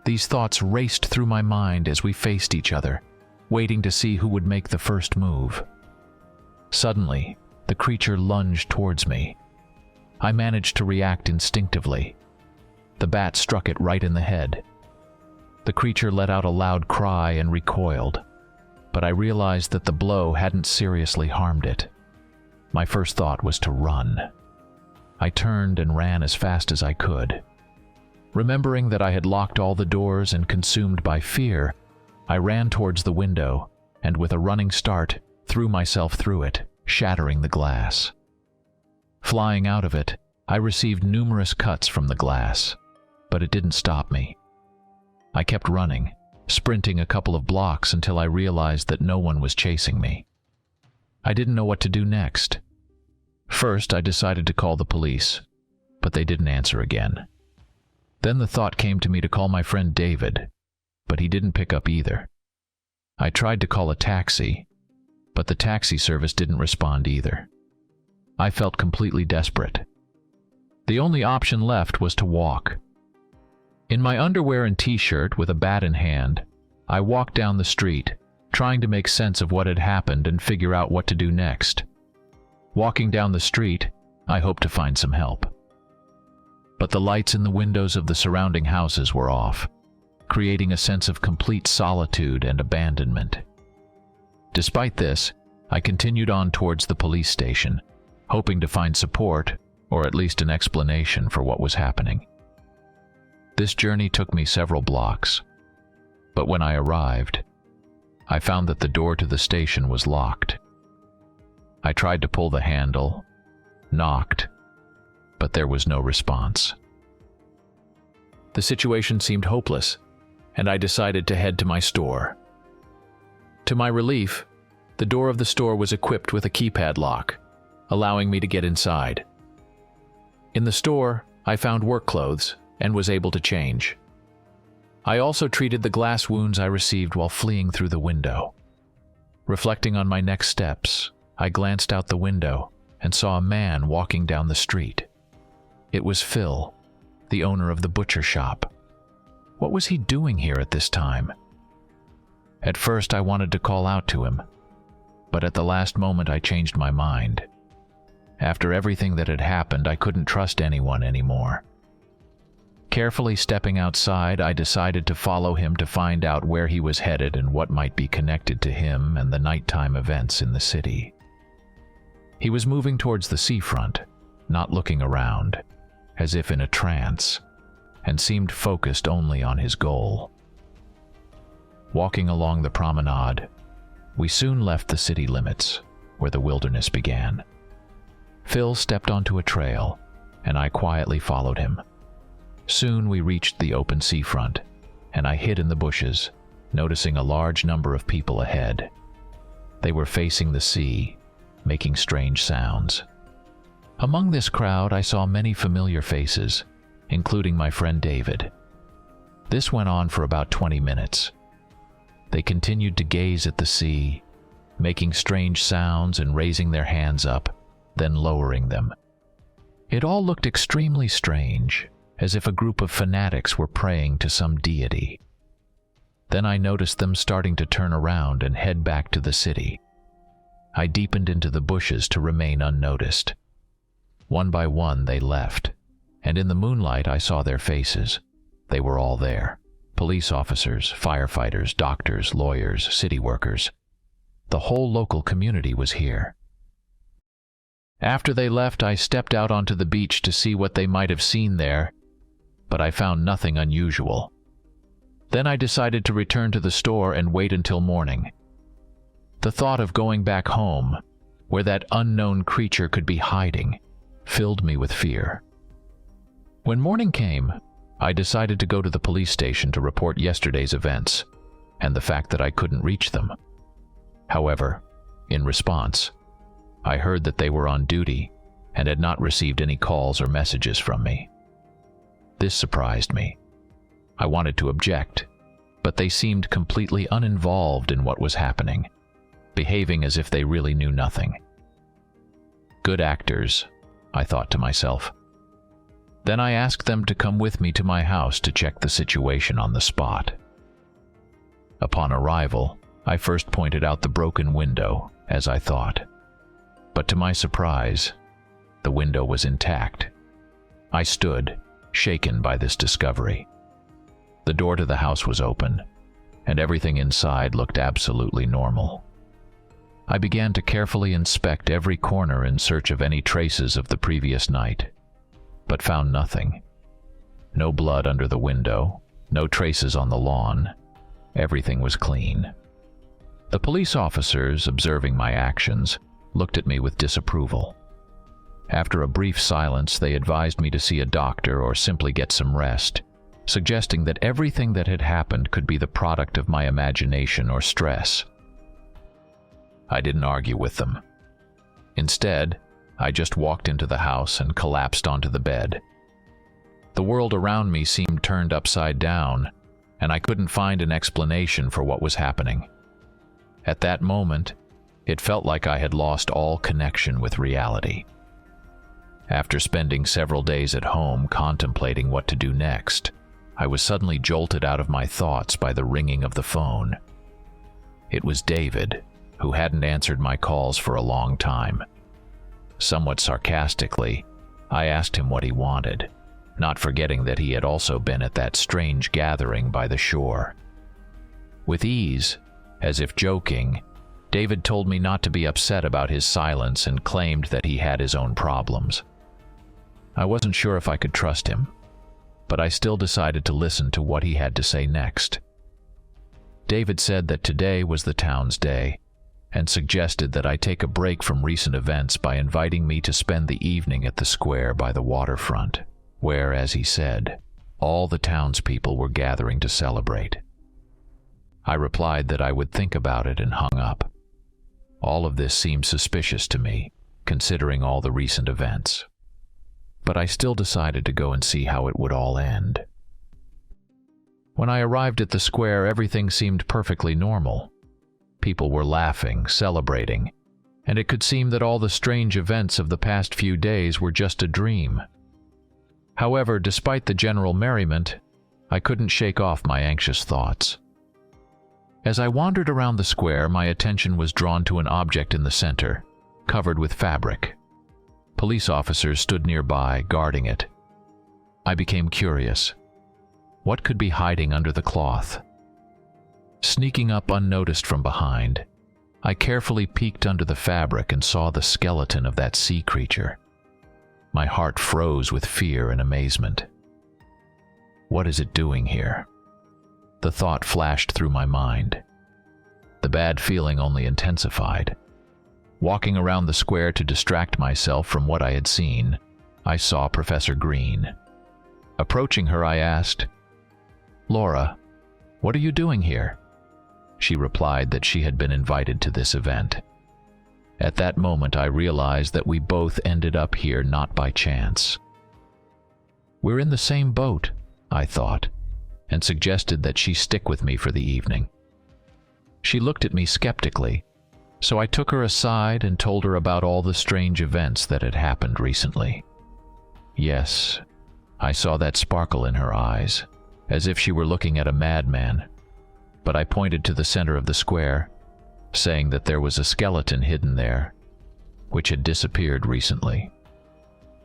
These thoughts raced through my mind as we faced each other, waiting to see who would make the first move. Suddenly, the creature lunged towards me. I managed to react instinctively. The bat struck it right in the head. The creature let out a loud cry and recoiled, but I realized that the blow hadn't seriously harmed it. My first thought was to run. I turned and ran as fast as I could. Remembering that I had locked all the doors and consumed by fear, I ran towards the window and with a running start threw myself through it, shattering the glass. Flying out of it, I received numerous cuts from the glass, but it didn't stop me. I kept running, sprinting a couple of blocks until I realized that no one was chasing me. I didn't know what to do next. First, I decided to call the police, but they didn't answer again. Then the thought came to me to call my friend David, but he didn't pick up either. I tried to call a taxi, but the taxi service didn't respond either. I felt completely desperate. The only option left was to walk. In my underwear and t-shirt with a bat in hand, I walked down the street, trying to make sense of what had happened and figure out what to do next. Walking down the street, I hoped to find some help. But the lights in the windows of the surrounding houses were off, creating a sense of complete solitude and abandonment. Despite this, I continued on towards the police station, hoping to find support or at least an explanation for what was happening. This journey took me several blocks, but when I arrived, I found that the door to the station was locked. I tried to pull the handle, knocked, but there was no response. The situation seemed hopeless, and I decided to head to my store. To my relief, the door of the store was equipped with a keypad lock, allowing me to get inside. In the store, I found work clothes and was able to change. I also treated the glass wounds I received while fleeing through the window. Reflecting on my next steps, I glanced out the window and saw a man walking down the street. It was Phil, the owner of the butcher shop. What was he doing here at this time? At first I wanted to call out to him, but at the last moment I changed my mind. After everything that had happened, I couldn't trust anyone anymore. Carefully stepping outside, I decided to follow him to find out where he was headed and what might be connected to him and the nighttime events in the city. He was moving towards the seafront, not looking around, as if in a trance, and seemed focused only on his goal. Walking along the promenade, we soon left the city limits, where the wilderness began. Phil stepped onto a trail, and I quietly followed him. Soon we reached the open seafront, and I hid in the bushes, noticing a large number of people ahead. They were facing the sea, making strange sounds. Among this crowd, I saw many familiar faces, including my friend David. This went on for about 20 minutes. They continued to gaze at the sea, making strange sounds and raising their hands up, then lowering them. It all looked extremely strange, as if a group of fanatics were praying to some deity. Then I noticed them starting to turn around and head back to the city. I deepened into the bushes to remain unnoticed. One by one they left, and in the moonlight I saw their faces. They were all there. Police officers, firefighters, doctors, lawyers, city workers. The whole local community was here. After they left, I stepped out onto the beach to see what they might have seen there, but I found nothing unusual. Then I decided to return to the store and wait until morning. The thought of going back home, where that unknown creature could be hiding, filled me with fear. When morning came, I decided to go to the police station to report yesterday's events and the fact that I couldn't reach them. However, in response, I heard that they were on duty and had not received any calls or messages from me. This surprised me. I wanted to object, but they seemed completely uninvolved in what was happening, behaving as if they really knew nothing. Good actors, I thought to myself. Then I asked them to come with me to my house to check the situation on the spot. Upon arrival, I first pointed out the broken window, as I thought. But to my surprise, the window was intact. I stood, shaken by this discovery. The door to the house was open, and everything inside looked absolutely normal. I began to carefully inspect every corner in search of any traces of the previous night, but found nothing. No blood under the window, no traces on the lawn. Everything was clean. The police officers, observing my actions, looked at me with disapproval. After a brief silence, they advised me to see a doctor or simply get some rest, suggesting that everything that had happened could be the product of my imagination or stress. I didn't argue with them. Instead, I just walked into the house and collapsed onto the bed. The world around me seemed turned upside down, and I couldn't find an explanation for what was happening. At that moment, it felt like I had lost all connection with reality. After spending several days at home contemplating what to do next, I was suddenly jolted out of my thoughts by the ringing of the phone. It was David, who hadn't answered my calls for a long time. Somewhat sarcastically, I asked him what he wanted, not forgetting that he had also been at that strange gathering by the shore. With ease, as if joking, David told me not to be upset about his silence and claimed that he had his own problems. I wasn't sure if I could trust him, but I still decided to listen to what he had to say next. David said that today was the town's day, and suggested that I take a break from recent events by inviting me to spend the evening at the square by the waterfront, where, as he said, all the townspeople were gathering to celebrate. I replied that I would think about it and hung up. All of this seemed suspicious to me, considering all the recent events. But I still decided to go and see how it would all end. When I arrived at the square, everything seemed perfectly normal. People were laughing, celebrating, and it could seem that all the strange events of the past few days were just a dream. However, despite the general merriment, I couldn't shake off my anxious thoughts. As I wandered around the square, my attention was drawn to an object in the center, covered with fabric. Police officers stood nearby, guarding it. I became curious. What could be hiding under the cloth? Sneaking up unnoticed from behind, I carefully peeked under the fabric and saw the skeleton of that sea creature. My heart froze with fear and amazement. What is it doing here? The thought flashed through my mind. The bad feeling only intensified. Walking around the square to distract myself from what I had seen, I saw Professor Green. Approaching her, I asked, "Laura, what are you doing here?" She replied that she had been invited to this event. At that moment, I realized that we both ended up here not by chance. We're in the same boat, I thought, and suggested that she stick with me for the evening. She looked at me skeptically, so I took her aside and told her about all the strange events that had happened recently. Yes, I saw that sparkle in her eyes, as if she were looking at a madman, but I pointed to the center of the square, saying that there was a skeleton hidden there, which had disappeared recently.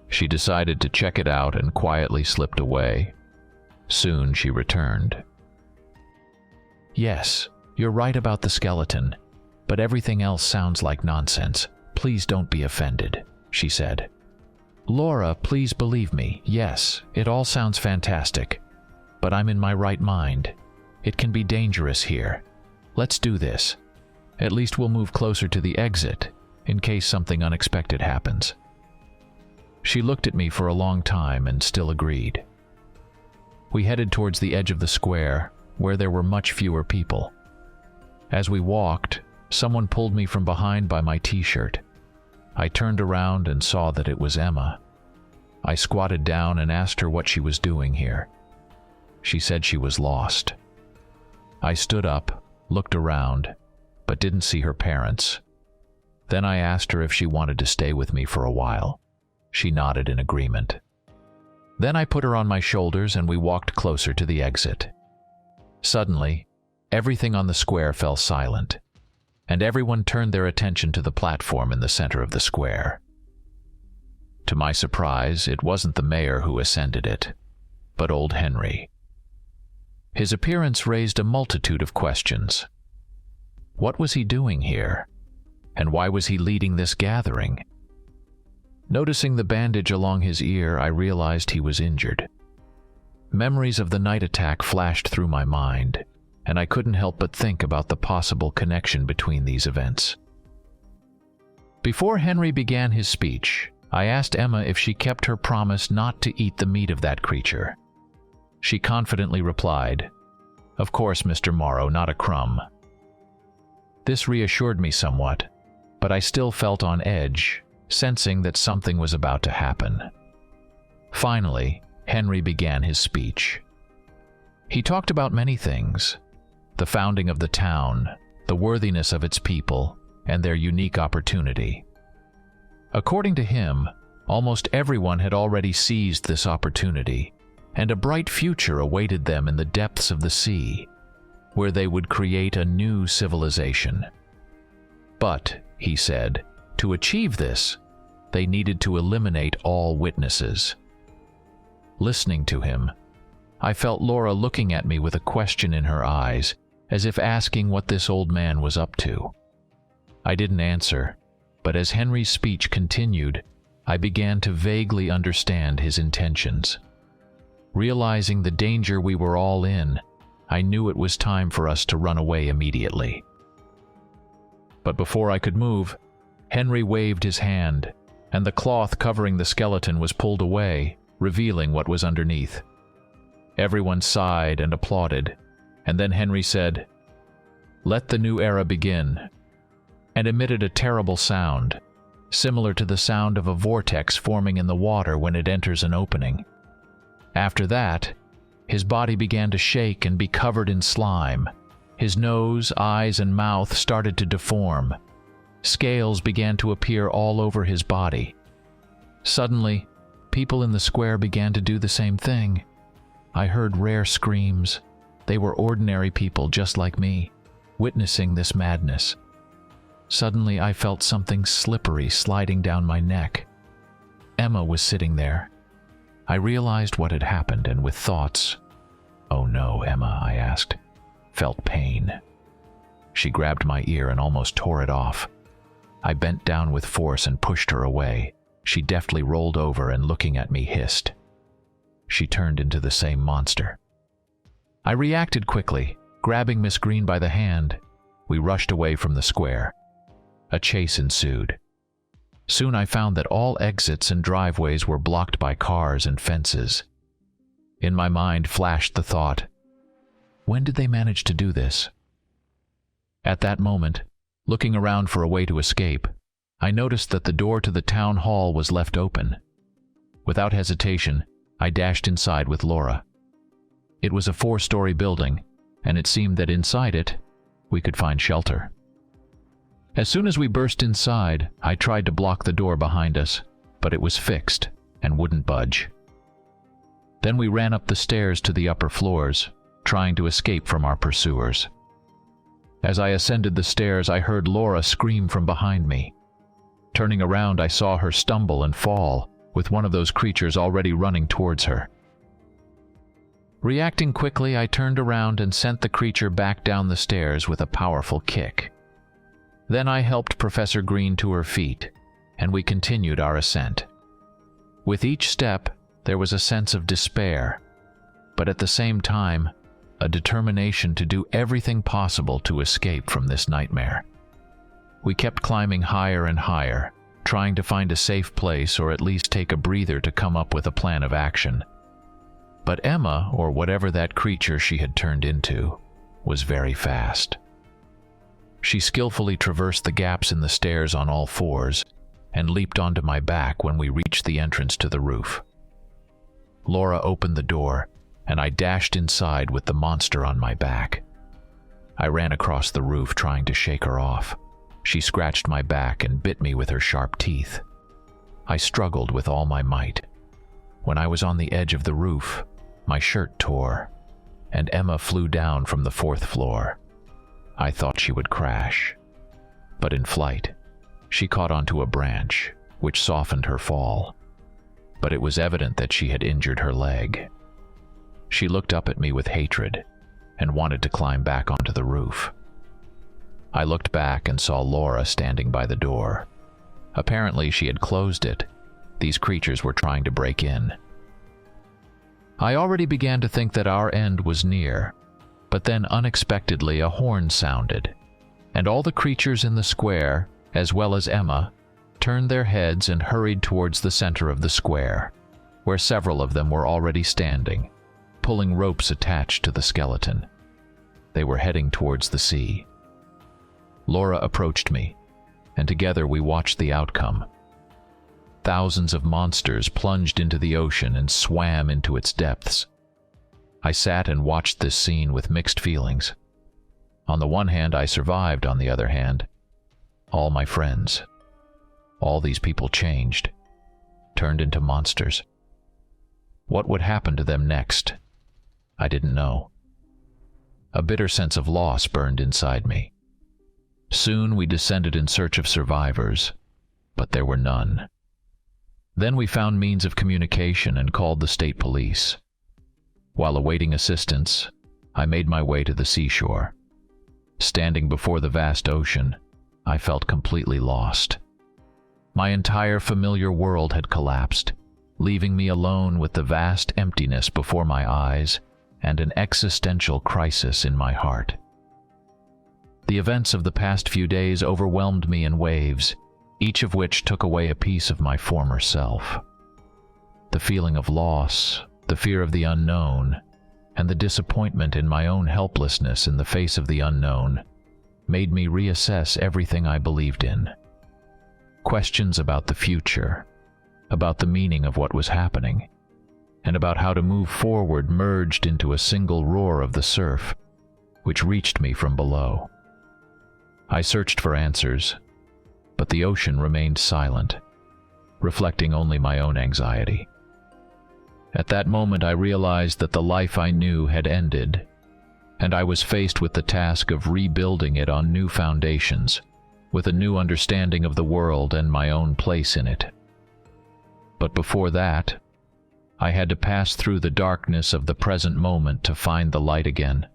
She decided to check it out and quietly slipped away. Soon she returned. "Yes, you're right about the skeleton, but everything else sounds like nonsense. Please don't be offended," she said. "Laura, please believe me. Yes, it all sounds fantastic, but I'm in my right mind. It can be dangerous here. Let's do this. At least we'll move closer to the exit, in case something unexpected happens." She looked at me for a long time and still agreed. We headed towards the edge of the square, where there were much fewer people. As we walked, someone pulled me from behind by my t-shirt. I turned around and saw that it was Emma. I squatted down and asked her what she was doing here. She said she was lost. I stood up, looked around, but didn't see her parents. Then I asked her if she wanted to stay with me for a while. She nodded in agreement. Then I put her on my shoulders and we walked closer to the exit. Suddenly, everything on the square fell silent, and everyone turned their attention to the platform in the center of the square. To my surprise, it wasn't the mayor who ascended it, but old Henry. His appearance raised a multitude of questions. What was he doing here? And why was he leading this gathering? Noticing the bandage along his ear, I realized he was injured. Memories of the night attack flashed through my mind, and I couldn't help but think about the possible connection between these events. Before Henry began his speech, I asked Emma if she kept her promise not to eat the meat of that creature. She confidently replied, "Of course, Mr. Morrow, not a crumb." This reassured me somewhat, but I still felt on edge, sensing that something was about to happen. Finally, Henry began his speech. He talked about many things: the founding of the town, the worthiness of its people, and their unique opportunity. According to him, almost everyone had already seized this opportunity, and a bright future awaited them in the depths of the sea, where they would create a new civilization. But, he said, to achieve this, they needed to eliminate all witnesses. Listening to him, I felt Laura looking at me with a question in her eyes, as if asking what this old man was up to. I didn't answer, but as Henry's speech continued, I began to vaguely understand his intentions. Realizing the danger we were all in, I knew it was time for us to run away immediately. But before I could move, Henry waved his hand, and the cloth covering the skeleton was pulled away, revealing what was underneath. Everyone sighed and applauded, and then Henry said, "Let the new era begin," and emitted a terrible sound, similar to the sound of a vortex forming in the water when it enters an opening. After that, his body began to shake and be covered in slime. His nose, eyes, and mouth started to deform. Scales began to appear all over his body. Suddenly, people in the square began to do the same thing. I heard rare screams. They were ordinary people just like me, witnessing this madness. Suddenly, I felt something slippery sliding down my neck. Emma was sitting there. I realized what had happened, and with thoughts, "Oh no, Emma," I asked, felt pain. She grabbed my ear and almost tore it off. I bent down with force and pushed her away. She deftly rolled over and, looking at me, hissed. She turned into the same monster. I reacted quickly, grabbing Miss Green by the hand. We rushed away from the square. A chase ensued. Soon I found that all exits and driveways were blocked by cars and fences. In my mind flashed the thought, when did they manage to do this? At that moment, looking around for a way to escape, I noticed that the door to the town hall was left open. Without hesitation, I dashed inside with Laura. It was a 4-story building, and it seemed that inside it, we could find shelter. As soon as we burst inside, I tried to block the door behind us, but it was fixed and wouldn't budge. Then we ran up the stairs to the upper floors, trying to escape from our pursuers. As I ascended the stairs, I heard Laura scream from behind me. Turning around, I saw her stumble and fall, with one of those creatures already running towards her. Reacting quickly, I turned around and sent the creature back down the stairs with a powerful kick. Then I helped Professor Green to her feet, and we continued our ascent. With each step, there was a sense of despair, but at the same time, a determination to do everything possible to escape from this nightmare. We kept climbing higher and higher, trying to find a safe place or at least take a breather to come up with a plan of action. But Emma, or whatever that creature she had turned into, was very fast. She skillfully traversed the gaps in the stairs on all fours and leaped onto my back when we reached the entrance to the roof. Laura opened the door, and I dashed inside with the monster on my back. I ran across the roof trying to shake her off. She scratched my back and bit me with her sharp teeth. I struggled with all my might. When I was on the edge of the roof, my shirt tore, and Emma flew down from the 4th floor. I thought she would crash, but in flight, she caught onto a branch, which softened her fall. But it was evident that she had injured her leg. She looked up at me with hatred and wanted to climb back onto the roof. I looked back and saw Laura standing by the door. Apparently, she had closed it. These creatures were trying to break in. I already began to think that our end was near, but then unexpectedly a horn sounded, and all the creatures in the square, as well as Emma, turned their heads and hurried towards the center of the square, where several of them were already standing, pulling ropes attached to the skeleton. They were heading towards the sea. Laura approached me, and together we watched the outcome. Thousands of monsters plunged into the ocean and swam into its depths. I sat and watched this scene with mixed feelings. On the one hand, I survived. On the other hand, all my friends, all these people changed, turned into monsters. What would happen to them next? I didn't know. A bitter sense of loss burned inside me. Soon we descended in search of survivors, but there were none. Then we found means of communication and called the state police. While awaiting assistance, I made my way to the seashore. Standing before the vast ocean, I felt completely lost. My entire familiar world had collapsed, leaving me alone with the vast emptiness before my eyes and an existential crisis in my heart. The events of the past few days overwhelmed me in waves, each of which took away a piece of my former self. The feeling of loss, the fear of the unknown, and the disappointment in my own helplessness in the face of the unknown made me reassess everything I believed in. Questions about the future, about the meaning of what was happening, and about how to move forward merged into a single roar of the surf, which reached me from below. I searched for answers, but the ocean remained silent, reflecting only my own anxiety. At that moment, I realized that the life I knew had ended, and I was faced with the task of rebuilding it on new foundations, with a new understanding of the world and my own place in it. But before that, I had to pass through the darkness of the present moment to find the light again.